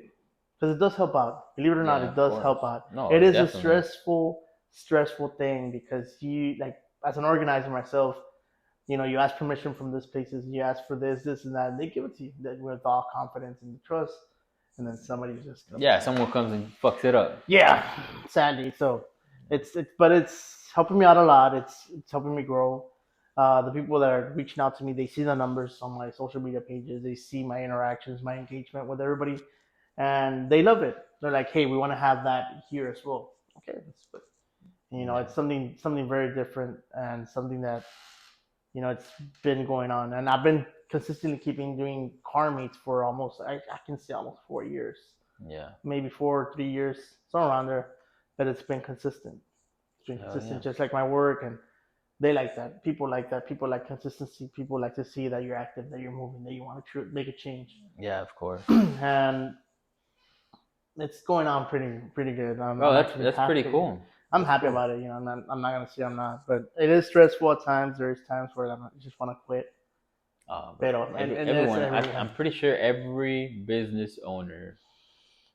Speaker 2: because it does help out. Believe it or not,
Speaker 1: Yeah,
Speaker 2: it
Speaker 1: of
Speaker 2: does
Speaker 1: course.
Speaker 2: help out. It
Speaker 1: No,
Speaker 2: is a
Speaker 1: definitely.
Speaker 2: stressful thing because you like as an organizer myself, you ask permission from this places, you ask for this and that, and they give it to you with all confidence and trust, and then somebody just comes
Speaker 1: Yeah,
Speaker 2: and
Speaker 1: someone comes and fucks it up.
Speaker 2: yeah, sadly. So but it's helping me out a lot. It's helping me grow. The people that are reaching out to me, they see the numbers on my social media pages. They see my interactions, my engagement with everybody, and they love it. They're like, "Hey, we want to have that here as well." Okay, that's good.
Speaker 1: Yeah.
Speaker 2: It's something very different and something that it's been going on, and I've been consistently keeping doing car meets for almost I can say almost 4 years,
Speaker 1: Yeah.
Speaker 2: maybe 4 3 years, somewhere around there. But it's been consistent. It's been
Speaker 1: Hell
Speaker 2: consistent,
Speaker 1: yeah.
Speaker 2: just like my work, and they like that. People like that. People like consistency. People like to see that you're active, that you're moving, that you want to make a change.
Speaker 1: Yeah, of course.
Speaker 2: And it's going on pretty good.
Speaker 1: Bro,
Speaker 2: I'm
Speaker 1: that's
Speaker 2: actually
Speaker 1: that's pretty
Speaker 2: happy.
Speaker 1: cool.
Speaker 2: I'm
Speaker 1: That's
Speaker 2: happy
Speaker 1: cool.
Speaker 2: about it. I'm not gonna say I'm not, but it is stressful at times. There's times where I just want to quit.
Speaker 1: Bro,
Speaker 2: Pero and it's
Speaker 1: everyone.
Speaker 2: every
Speaker 1: I'm pretty sure every business owner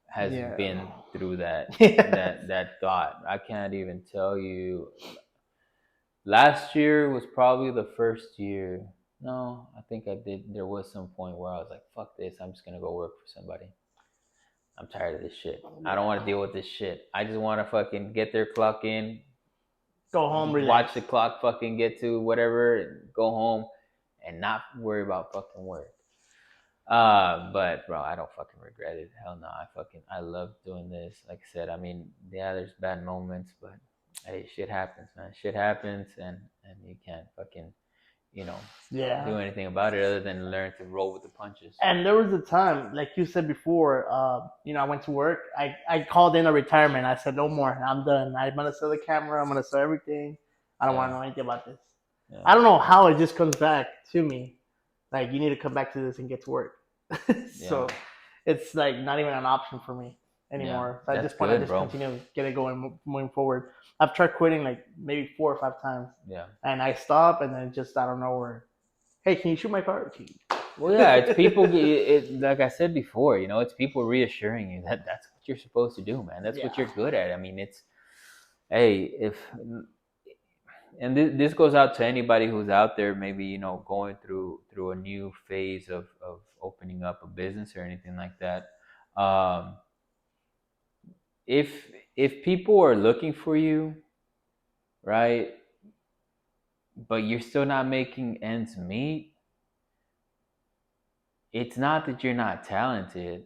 Speaker 1: has
Speaker 2: yeah.
Speaker 1: been through that
Speaker 2: Yeah.
Speaker 1: that thought. I can't even tell you. Last year was probably the first year. No, I think I did. There was some point where I was like, "Fuck this! I'm just gonna go work for somebody. I'm tired of this shit. I don't want to
Speaker 2: Yeah.
Speaker 1: deal with this shit. I just want to fucking get their clock in,
Speaker 2: Go home,
Speaker 1: watch
Speaker 2: relax.
Speaker 1: the clock, fucking get to whatever, go home, and not worry about fucking work." But bro, I don't fucking regret it. Hell no, I love doing this. Like I said, I mean, yeah, there's bad moments, but hey, shit happens, man. Shit happens, and you can't fucking you know do
Speaker 2: Yeah.
Speaker 1: anything about it other than learn to roll with the punches.
Speaker 2: And there was a time, like you said before, I went to work. I called in a retirement. I said, no more. I'm done. I'm gonna sell the camera. I'm gonna sell everything. I don't want
Speaker 1: Yeah,
Speaker 2: to know anything about this.
Speaker 1: yeah,
Speaker 2: I don't know how it just comes back to me. Like you need to come back to this and get to work.
Speaker 1: yeah,
Speaker 2: So it's like not even an option for me
Speaker 1: yeah.
Speaker 2: anymore. So at
Speaker 1: That's
Speaker 2: this point, I
Speaker 1: good,
Speaker 2: just
Speaker 1: bro.
Speaker 2: continue to get it going, moving forward. I've tried quitting like maybe 4 or 5 times,
Speaker 1: Yeah.
Speaker 2: and I stop, and then just I don't know where. Hey, can you shoot my car?
Speaker 1: Well, yeah, it's people. Like I said before, it's people reassuring you that that's what you're supposed to do, man. That's what
Speaker 2: Yeah.
Speaker 1: you're good at. I mean, it's hey, if and this goes out to anybody who's out there, maybe going through a new phase of opening up a business or anything like that. Um, if people are looking for you, right, but you're still not making ends meet, it's not that you're not talented.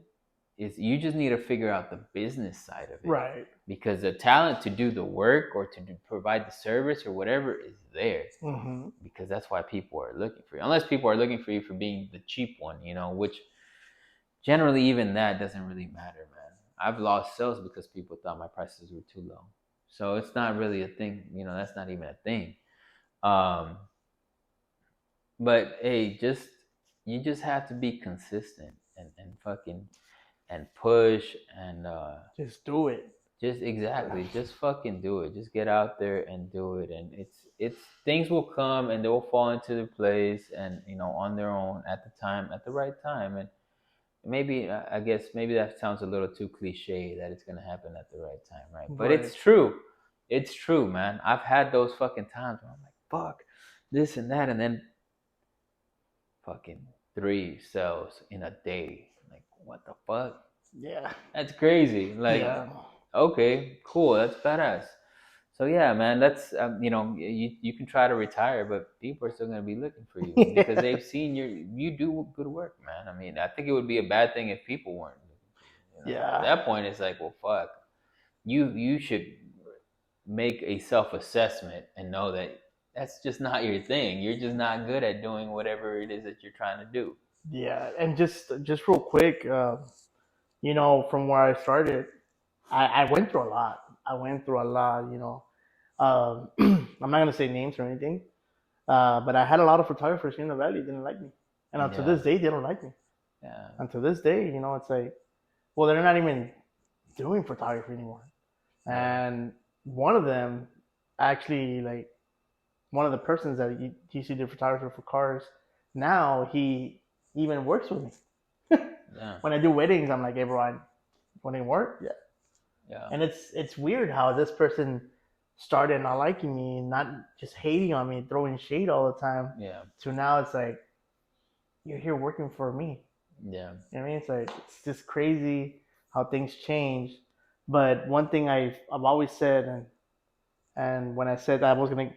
Speaker 1: It's you just need to figure out the business side of it.
Speaker 2: Right.
Speaker 1: Because the talent to do the work or to provide the service or whatever is there.
Speaker 2: Mm-hmm.
Speaker 1: Because that's why people are looking for you. Unless people are looking for you for being the cheap one, which generally even that doesn't really matter, man. I've lost sales because people thought my prices were too low. So it's not really a thing, that's not even a thing. Um, but hey, you just have to be consistent and fucking and push and
Speaker 2: Just do it.
Speaker 1: just exactly, just fucking do it. Just get out there and do it, and it's things will come and they'll fall into their place and on their own at the time, at the right time. And maybe I guess maybe that sounds a little too cliche that it's gonna happen at the right time, right? But
Speaker 2: Right.
Speaker 1: it's true. It's true, man. I've had those fucking times where I'm like, fuck, this and that, and then fucking 3 sales in a day. Like, what the fuck?
Speaker 2: Yeah.
Speaker 1: That's crazy. Like,
Speaker 2: Yeah.
Speaker 1: okay, cool, that's badass. So yeah, man, that's you can try to retire, but people are still gonna be looking for you because they've seen you do good work, man. I mean, I think it would be a bad thing if people weren't looking for you. At
Speaker 2: Yeah.
Speaker 1: that point, it's like, well, fuck, you should make a self assessment and know that that's just not your thing. You're just not good at doing whatever it is that you're trying to do.
Speaker 2: Yeah. And just real quick, from where I started, I went through a lot. I went through a lot. I'm not gonna say names or anything, but I had a lot of photographers here in the valley didn't like me, and until
Speaker 1: Yeah,
Speaker 2: this day they don't like me.
Speaker 1: yeah,
Speaker 2: Until this day, it's like, well, they're not even doing photography anymore.
Speaker 1: yeah,
Speaker 2: And one of them, actually, like one of the persons that used to do photography for cars, now he even works with me.
Speaker 1: yeah,
Speaker 2: When I do weddings, I'm like, hey, bro, I want to work? Yeah.
Speaker 1: yeah,
Speaker 2: And it's weird how this person started not liking me, not just hating on me, throwing shade all the time,
Speaker 1: yeah,
Speaker 2: to now it's like, you're here working for me.
Speaker 1: yeah,
Speaker 2: You know what I mean? It's like, it's just crazy how things change. But one thing I've always said, and when I said that I was gonna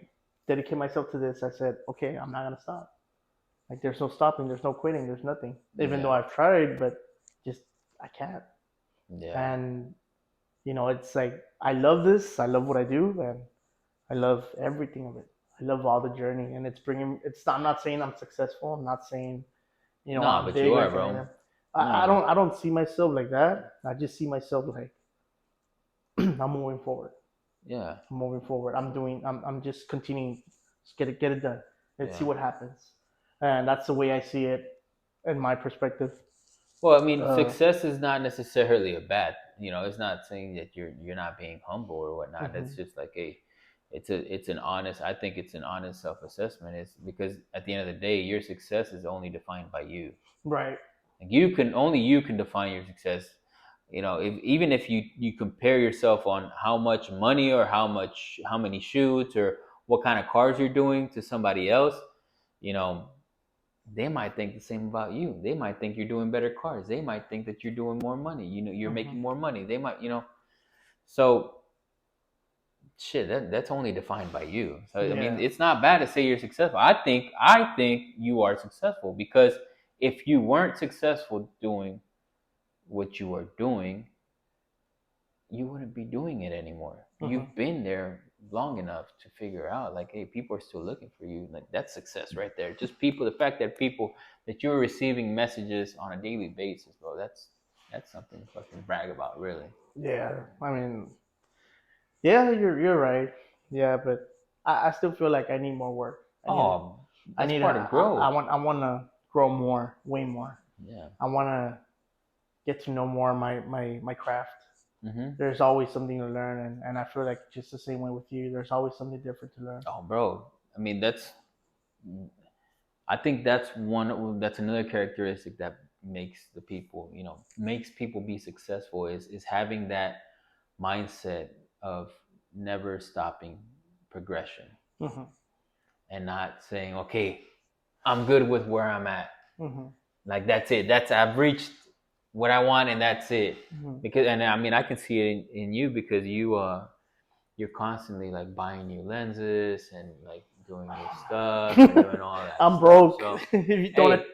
Speaker 2: dedicate myself to this, I said, okay, I'm not gonna stop. Like, there's no stopping, there's no quitting, there's nothing. Even though
Speaker 1: yeah,
Speaker 2: I've tried, but just I can't.
Speaker 1: yeah.
Speaker 2: And it's like, I love this, I love what I do, and I love everything of it. I love all the journey, and I'm not saying I'm successful. I'm not saying
Speaker 1: No,
Speaker 2: I'm
Speaker 1: but you
Speaker 2: big
Speaker 1: are,
Speaker 2: like any of
Speaker 1: bro.
Speaker 2: them. I
Speaker 1: No,
Speaker 2: don't I don't see myself like that. I just see myself like I'm moving forward.
Speaker 1: yeah,
Speaker 2: I'm moving forward. I'm just continuing. Just get it done. Let's see
Speaker 1: yeah.
Speaker 2: what happens. And that's the way I see it in my perspective.
Speaker 1: Well, I mean,
Speaker 2: Uh,
Speaker 1: success is not necessarily a bad. It's not saying that you're not being humble or whatnot. That's
Speaker 2: mhm.
Speaker 1: just like it's an honest. I think it's an honest self assessment. It's because at the end of the day, your success is only defined by you.
Speaker 2: Right.
Speaker 1: Like you can define your success. Even if you compare yourself on how much money or how many shoots or what kind of cars you're doing to somebody else, you know they might think the same about you. They might think you're doing better cars. They might think that you're doing more money. You're
Speaker 2: Mhm.
Speaker 1: making more money. They might, So shit, that's only defined by you. So I mean,
Speaker 2: Yeah.
Speaker 1: it's not bad to say you're successful. I think you are successful because if you weren't successful doing what you are doing, you wouldn't be doing it anymore.
Speaker 2: Mhm.
Speaker 1: You've been there long enough to figure out like, hey, people are still looking for you. Like that's success right there. Just people, the fact that people that you're receiving messages on a daily basis, bro. That's something to fucking brag about, really.
Speaker 2: Yeah. I mean, yeah, you're right. Yeah, but I still feel like I need more work.
Speaker 1: Oh,
Speaker 2: I
Speaker 1: that's
Speaker 2: need
Speaker 1: part of
Speaker 2: I
Speaker 1: growth.
Speaker 2: want to grow more, way more.
Speaker 1: Yeah.
Speaker 2: I want to get to know more my craft.
Speaker 1: Mm-hmm.
Speaker 2: There's always something to learn, and I feel like just the same way with you. There's always something different to learn.
Speaker 1: Oh, bro. I mean, I think that's another characteristic that makes people be successful is having that mindset of never stopping progression
Speaker 2: Hmm.
Speaker 1: and not saying, okay, I'm good with where I'm at.
Speaker 2: Hmm.
Speaker 1: Like that's it. I've reached what I want and that's it.
Speaker 2: Hmm.
Speaker 1: Because and I mean I can see it in you because you're constantly like buying new lenses and like doing new stuff and doing all that
Speaker 2: I'm
Speaker 1: stuff.
Speaker 2: broke.
Speaker 1: So
Speaker 2: If you don't,
Speaker 1: hey,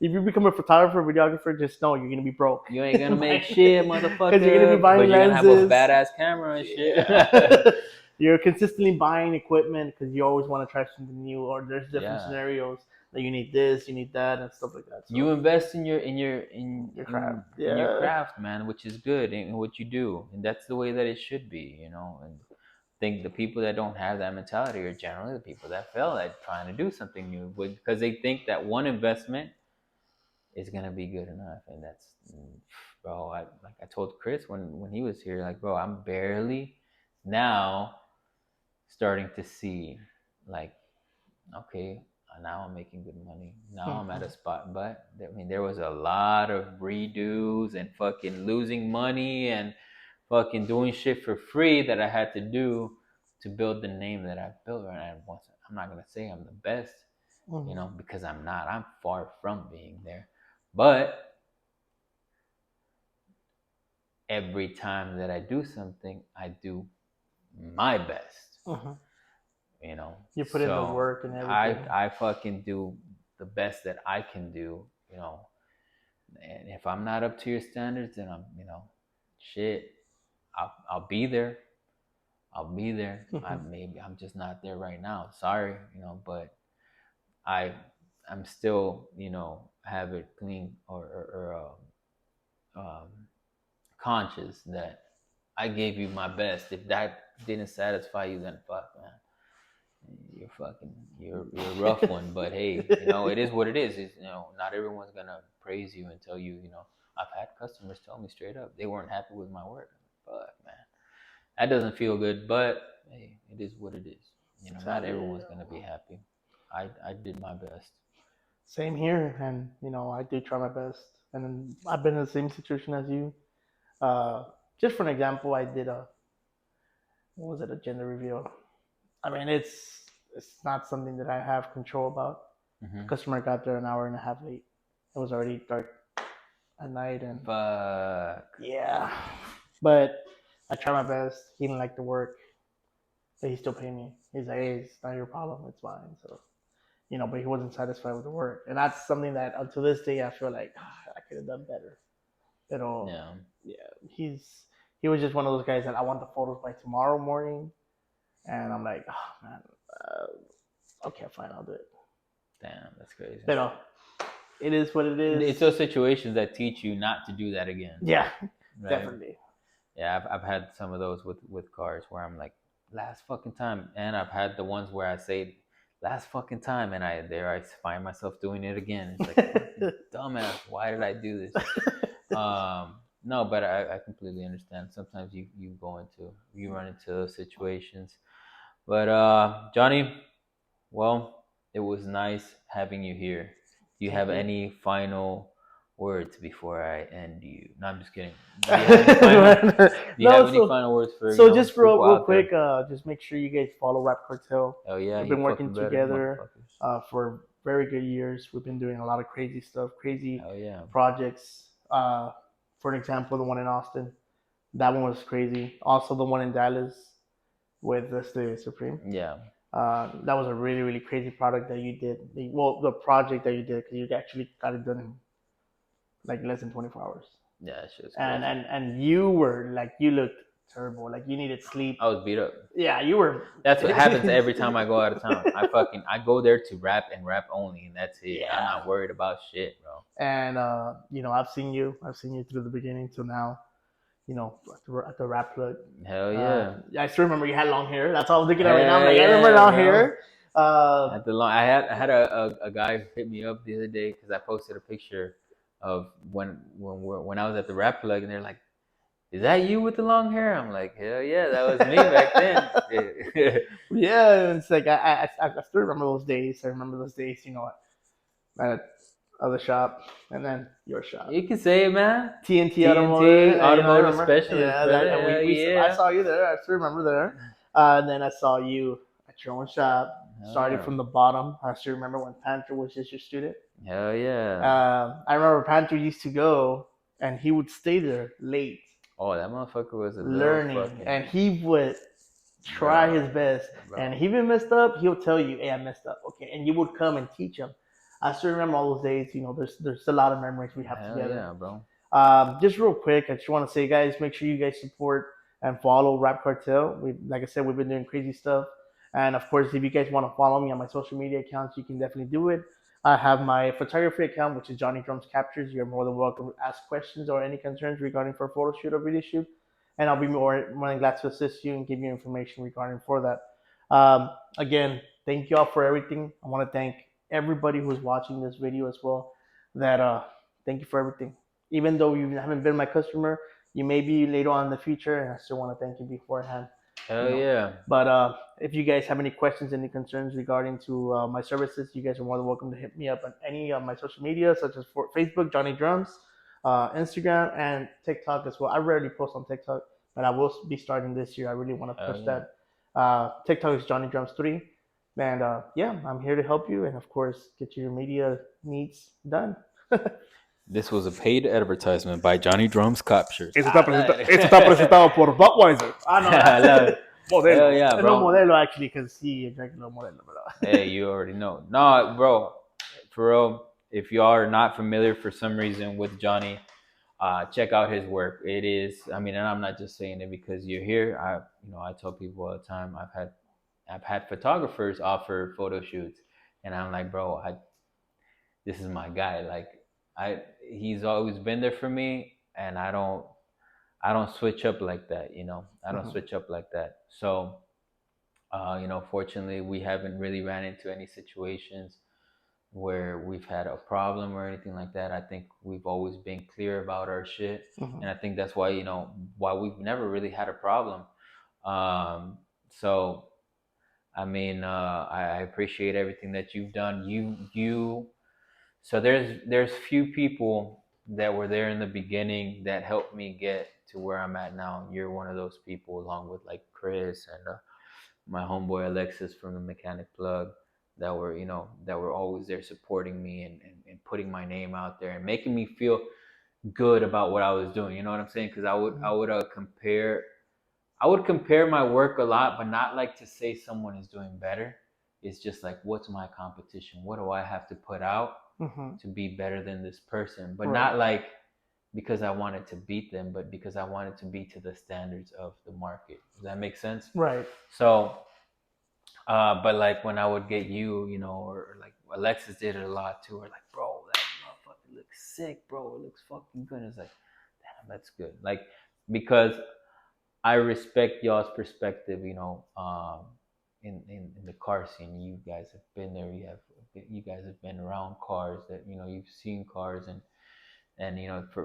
Speaker 2: if you become a photographer, videographer, just know you're gonna be broke.
Speaker 1: You ain't gonna make shit, motherfucker.
Speaker 2: Because you're gonna be buying
Speaker 1: but you're
Speaker 2: lenses.
Speaker 1: gonna have a badass camera and shit.
Speaker 2: Yeah. You're consistently buying equipment because you always want to try something new, or there's different
Speaker 1: Yeah.
Speaker 2: scenarios that you need this, you need that, and stuff like that. So
Speaker 1: You invest in your
Speaker 2: craft.
Speaker 1: in your
Speaker 2: Yeah.
Speaker 1: craft, man, which is good in what you do, and that's the way that it should be, you know. And I think the people that don't have that mentality are generally the people that fail at trying to do something new, because they think that one investment is gonna be good enough, and that's, bro. I told Chris when he was here, like, bro, I'm barely now starting to see, like, okay, now I'm making good money. Now I'm at a spot, but I mean, there was a lot of redos and fucking losing money and fucking doing shit for free that I had to do to build the name that I've built. And I'm not gonna say I'm the best, you know, because I'm not. I'm far from being there. But every time that I do something, I do my best. You know,
Speaker 2: you put in the work and everything.
Speaker 1: I fucking do the best that I can do, you know. And if I'm not up to your standards, then I'm, you know, shit, I'll be there. I'll be there. I'm just not there right now. Sorry, you know, but I'm still, you know, have it clean or conscious that I gave you my best. If that didn't satisfy you, then fuck, man. You're a rough one. But hey, you know, it is what it is. It's, you know, not everyone's gonna praise you and tell you, you know. I've had customers tell me straight up they weren't happy with my work. Fuck, man, that doesn't feel good. But hey, it is what it is. You know, not everyone's gonna be happy. I did my best.
Speaker 2: Same here, and you know, I do try my best. And then I've been in the same situation as you. Just for an example, I did a, what was it, a gender reveal. I mean, it's not something that I have control about. The customer got there an hour and a half late. It was already dark at night, and
Speaker 1: Fuck.
Speaker 2: yeah. But I tried my best. He didn't like the work, but he still paid me. He's like, hey, it's not your problem. It's mine. So, you know, but he wasn't satisfied with the work, and that's something that until this day I feel like I could have done better. You know, yeah. He was just one of those guys that I want the photos by tomorrow morning, and I'm like, oh man, okay, fine, I'll do it.
Speaker 1: Damn, that's crazy.
Speaker 2: But it is what it is.
Speaker 1: It's those situations that teach you not to do that again.
Speaker 2: Yeah,
Speaker 1: right?
Speaker 2: Definitely.
Speaker 1: Yeah, I've had some of those with cars where I'm like, last fucking time, and I've had the ones where I say last fucking time, and I find myself doing it again. It's like, dumbass, why did I do this? No, but I completely understand. Sometimes you run into those situations. But Johnny, well, it was nice having you here. Do you have any final words before I end you? No, I'm just kidding. Do you have any final words for?
Speaker 2: So just real quick, just make sure you guys follow Rap Cartel.
Speaker 1: Oh yeah,
Speaker 2: we've been working together for very good years. We've been doing a lot of crazy stuff, crazy projects. For an example, the one in Austin, that one was crazy. Also, the one in Dallas with the Supreme.
Speaker 1: Yeah.
Speaker 2: That was a really, really crazy product that you did. The project that you did, because you actually got it done in like less than 24 hours.
Speaker 1: Yeah, it's just
Speaker 2: and you were like, you looked terrible. Like you needed sleep.
Speaker 1: I was beat up.
Speaker 2: Yeah, you were.
Speaker 1: That's what happens every time I go out of town. I go there to rap and rap only, and that's it. Yeah. I'm not worried about shit, bro.
Speaker 2: And you know, I've seen you through the beginning till now. You know, at the rap plug.
Speaker 1: Hell yeah.
Speaker 2: I still remember you had long hair. That's all I was thinking of right now. I'm like, I remember long hair.
Speaker 1: At the long, I had a guy hit me up the other day because I posted a picture of when I was at the rap plug, and they're like, "Is that you with the long hair?" I'm like, "Hell yeah, that was me back then."
Speaker 2: Yeah, it's like I still remember those days. I remember those days, you know, at other shop, and then your shop.
Speaker 1: You can say it, man.
Speaker 2: TNT Automotive
Speaker 1: Specialist.
Speaker 2: Yeah, I saw you there. I still remember there. And then I saw you at your own shop. Started from the bottom. I still remember when Panther was just your student.
Speaker 1: Hell yeah.
Speaker 2: I remember Panther used to go, and he would stay there late.
Speaker 1: Oh, that motherfucker was
Speaker 2: learning, and he would try his best. Bro. And if he messed up, he'll tell you, "Hey, I messed up." Okay, and you would come and teach him. I still remember all those days. There's a lot of memories we have
Speaker 1: Hell
Speaker 2: together.
Speaker 1: yeah, bro.
Speaker 2: Just real quick, I just want to say, guys, make sure you guys support and follow Rap Cartel. Like I said, we've been doing crazy stuff. And of course, if you guys want to follow me on my social media accounts, you can definitely do it. I have my photography account, which is Johnny Drums Captures. You're more than welcome to ask questions or any concerns regarding for a photo shoot or video shoot, and I'll be more than glad to assist you and give you information regarding for that. Again, thank you all for everything. I want to thank everybody who's watching this video as well. That Thank you for everything. Even though you haven't been my customer, you may be later on in the future, and I still want to thank you beforehand.
Speaker 1: Hell yeah.
Speaker 2: But if you guys have any questions, any concerns regarding to my services, you guys are more than welcome to hit me up on any of my social media, such as for Facebook, Johnny Drums, Instagram, and TikTok as well. I rarely post on TikTok, but I will be starting this year. I really want to
Speaker 1: Hell
Speaker 2: push
Speaker 1: yeah.
Speaker 2: that. TikTok is Johnny Drums 3. And yeah, I'm here to help you and, of course, get your media needs done.
Speaker 1: This was a paid advertisement by Johnny Drums Captures.
Speaker 2: Esto está presentado por Budweiser. Ah, no.
Speaker 1: I love it. Hell
Speaker 2: Modelo.
Speaker 1: yeah,
Speaker 2: No
Speaker 1: bro.
Speaker 2: modelo, actually, because he drank no modelo.
Speaker 1: Hey, you already know. No, bro. For real, if y'all are not familiar for some reason with Johnny, check out his work. It is, I mean, and I'm not just saying it because you're here. I tell people all the time. I've had photographers offer photo shoots, and I'm like, bro, this is my guy. Like, he's always been there for me, and I don't switch up like that. I don't switch up like that. So, fortunately, we haven't really ran into any situations where we've had a problem or anything like that. I think we've always been clear about our shit, and I think that's why why we've never really had a problem. So I mean, I appreciate everything that you've done. So there's few people that were there in the beginning that helped me get to where I'm at now. You're one of those people, along with like Chris and my homeboy Alexis from the Mechanic Plug, that were always there supporting me and putting my name out there and making me feel good about what I was doing. You know what I'm saying? Because I would compare my work a lot, but not like to say someone is doing better. It's just like, what's my competition? What do I have to put out to be better than this person? But
Speaker 2: Right.
Speaker 1: not like because I wanted to beat them, but because I wanted to be to the standards of the market. Does that make sense?
Speaker 2: Right.
Speaker 1: So, but like when I would get or like Alexis did it a lot too, or like, bro, that motherfucker looks sick, bro. It looks fucking good. It's like, damn, that's good. Like, because I respect y'all's perspective, in the car scene. You guys have been there. You guys have been around cars. That you've seen cars, and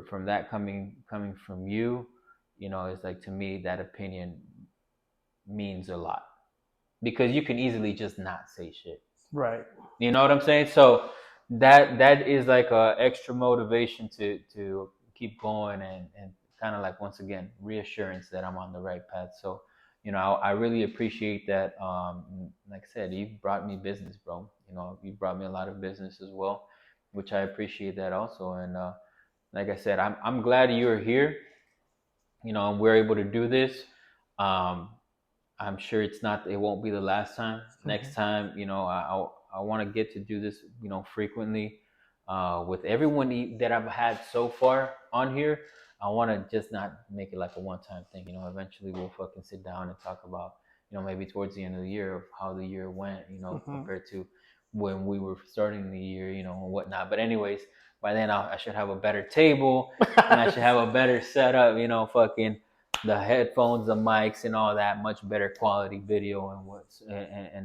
Speaker 1: from that coming from you, it's like, to me, that opinion means a lot, because you can easily just not say shit.
Speaker 2: Right.
Speaker 1: You know what I'm saying? So that is like a extra motivation to keep going, and kind of like, once again, reassurance that I'm on the right path. So, I really appreciate that. Like I said, you've brought me business, bro. You brought me a lot of business as well, which I appreciate that also. And like I said, I'm glad you're here. And we're able to do this. Um, I'm sure it won't be the last time. Next time, I want to get to do this, frequently, with everyone that I've had so far on here. I want to just not make it like a one-time thing. Eventually we'll fucking sit down and talk about, maybe towards the end of the year, of how the year went, compared to when we were starting the year, and whatnot. But anyways, by then I should have a better table, and I should have a better setup, fucking the headphones, the mics, and all that, much better quality video and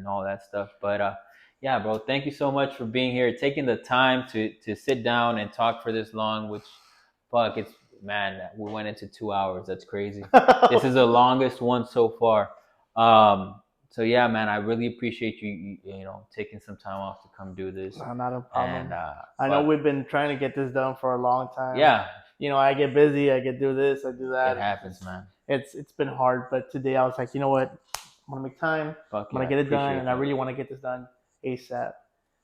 Speaker 1: all that stuff. But yeah, bro, thank you so much for being here, taking the time to sit down and talk for this long. Which, fuck, man, we went into 2 hours. That's crazy. This is the longest one so far. So yeah, man, I really appreciate you taking some time off to come do this.
Speaker 2: No, not a problem.
Speaker 1: And
Speaker 2: I know we've been trying to get this done for a long time.
Speaker 1: Yeah,
Speaker 2: I get busy. I get do this. I do that.
Speaker 1: it happens, man.
Speaker 2: It's been hard, but today I was like, you know what? I'm gonna make time.
Speaker 1: Fuck
Speaker 2: I'm gonna
Speaker 1: yeah,
Speaker 2: get it done,
Speaker 1: appreciate
Speaker 2: and I
Speaker 1: that.
Speaker 2: really want to get this done ASAP.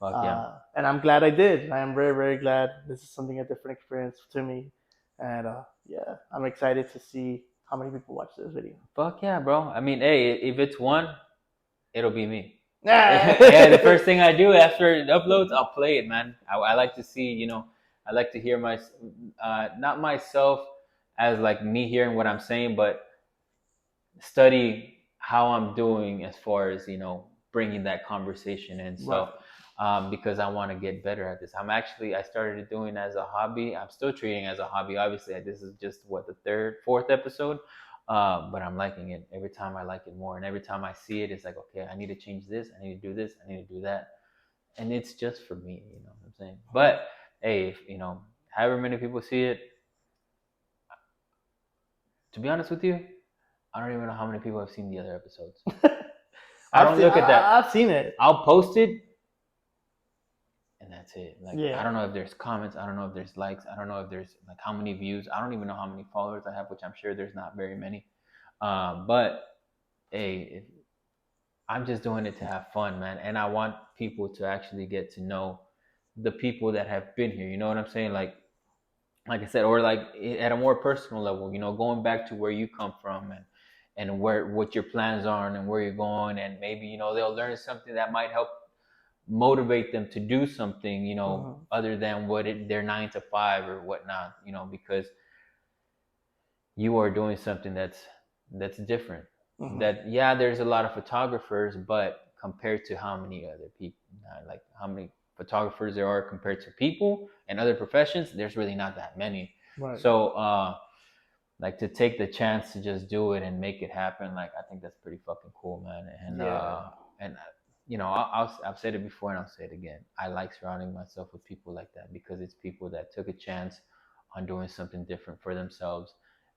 Speaker 1: Fuck yeah.
Speaker 2: And I'm glad I did. I am very, very glad. This is something a different experience to me, and yeah, I'm excited to see how many people watch this video.
Speaker 1: Fuck yeah, bro. I mean, hey, if it's one, it'll be me. Yeah, the first thing I do after it uploads, I'll play it, man. I like to see, I like to hear not myself as like me hearing what I'm saying, but study how I'm doing as far as bringing that conversation in.
Speaker 2: Right.
Speaker 1: So because I want to get better at this, I started doing it as a hobby. I'm still treating it as a hobby. Obviously, this is just what the third, fourth episode, but I'm liking it. Every time I like it more, and every time I see it, it's like, okay, I need to change this. I need to do this. I need to do that, and it's just for me. You know what I'm saying? But hey, if, however many people see it, to be honest with you, I don't even know how many people have seen the other episodes. I don't look at that.
Speaker 2: I've seen it.
Speaker 1: I'll post it, and that's it. Like
Speaker 2: Yeah.
Speaker 1: I don't know if there's comments. I don't know if there's likes. I don't know if there's like how many views. I don't even know how many followers I have, which I'm sure there's not very many. But hey, I'm just doing it to have fun, man, and I want people to actually get to know the people that have been here. You know what I'm saying? Like I said, or like at a more personal level, going back to where you come from and what your plans are and where you're going, and maybe they'll learn something that might help motivate them to do something, other than their 9 to 5 or whatnot, because you are doing something that's different. That yeah, there's a lot of photographers, but compared to how many other people, like how many photographers there are compared to people and other professions, there's really not that many.
Speaker 2: Right.
Speaker 1: So like to take the chance to just do it and make it happen, like I think that's pretty fucking cool, man. And
Speaker 2: Yeah.
Speaker 1: and I've said it before and I'll say it again. I like surrounding myself with people like that because it's people that took a chance on doing something different for themselves,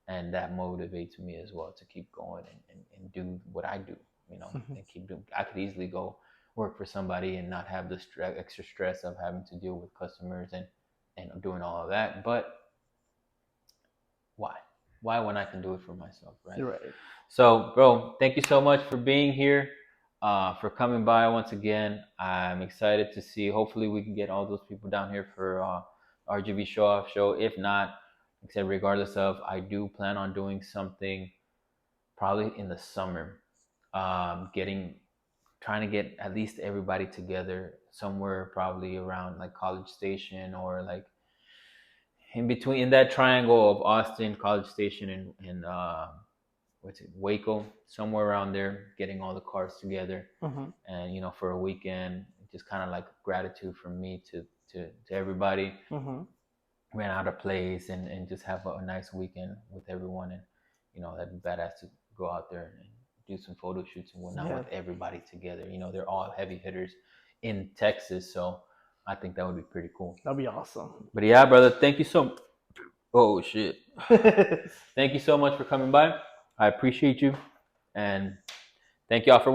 Speaker 1: and that motivates me as well to keep going and do what I do, and keep doing. I could easily go work for somebody and not have the extra stress of having to deal with customers and doing all of that, but why? Why when I can do it for myself, right?
Speaker 2: You're right.
Speaker 1: So, bro, thank you so much for being here, for coming by once again. I'm excited to see. Hopefully, we can get all those people down here for RGB Show Off Show. If not, like I said, regardless of, I do plan on doing something probably in the summer. Trying to get at least everybody together somewhere, probably around like College Station, or like in that triangle of Austin, College Station, and what's it, Waco, somewhere around there, getting all the cars together, and for a weekend, just kind of like gratitude from me to everybody. Rent out a place and just have a nice weekend with everyone, and that'd be badass to go out there and do some photo shoots and whatnot with everybody together. They're all heavy hitters in Texas, so I think that would be pretty cool.
Speaker 2: That'd be awesome.
Speaker 1: But yeah, brother, thank you so. Oh shit! Thank you so much for coming by. I appreciate you, and thank y'all for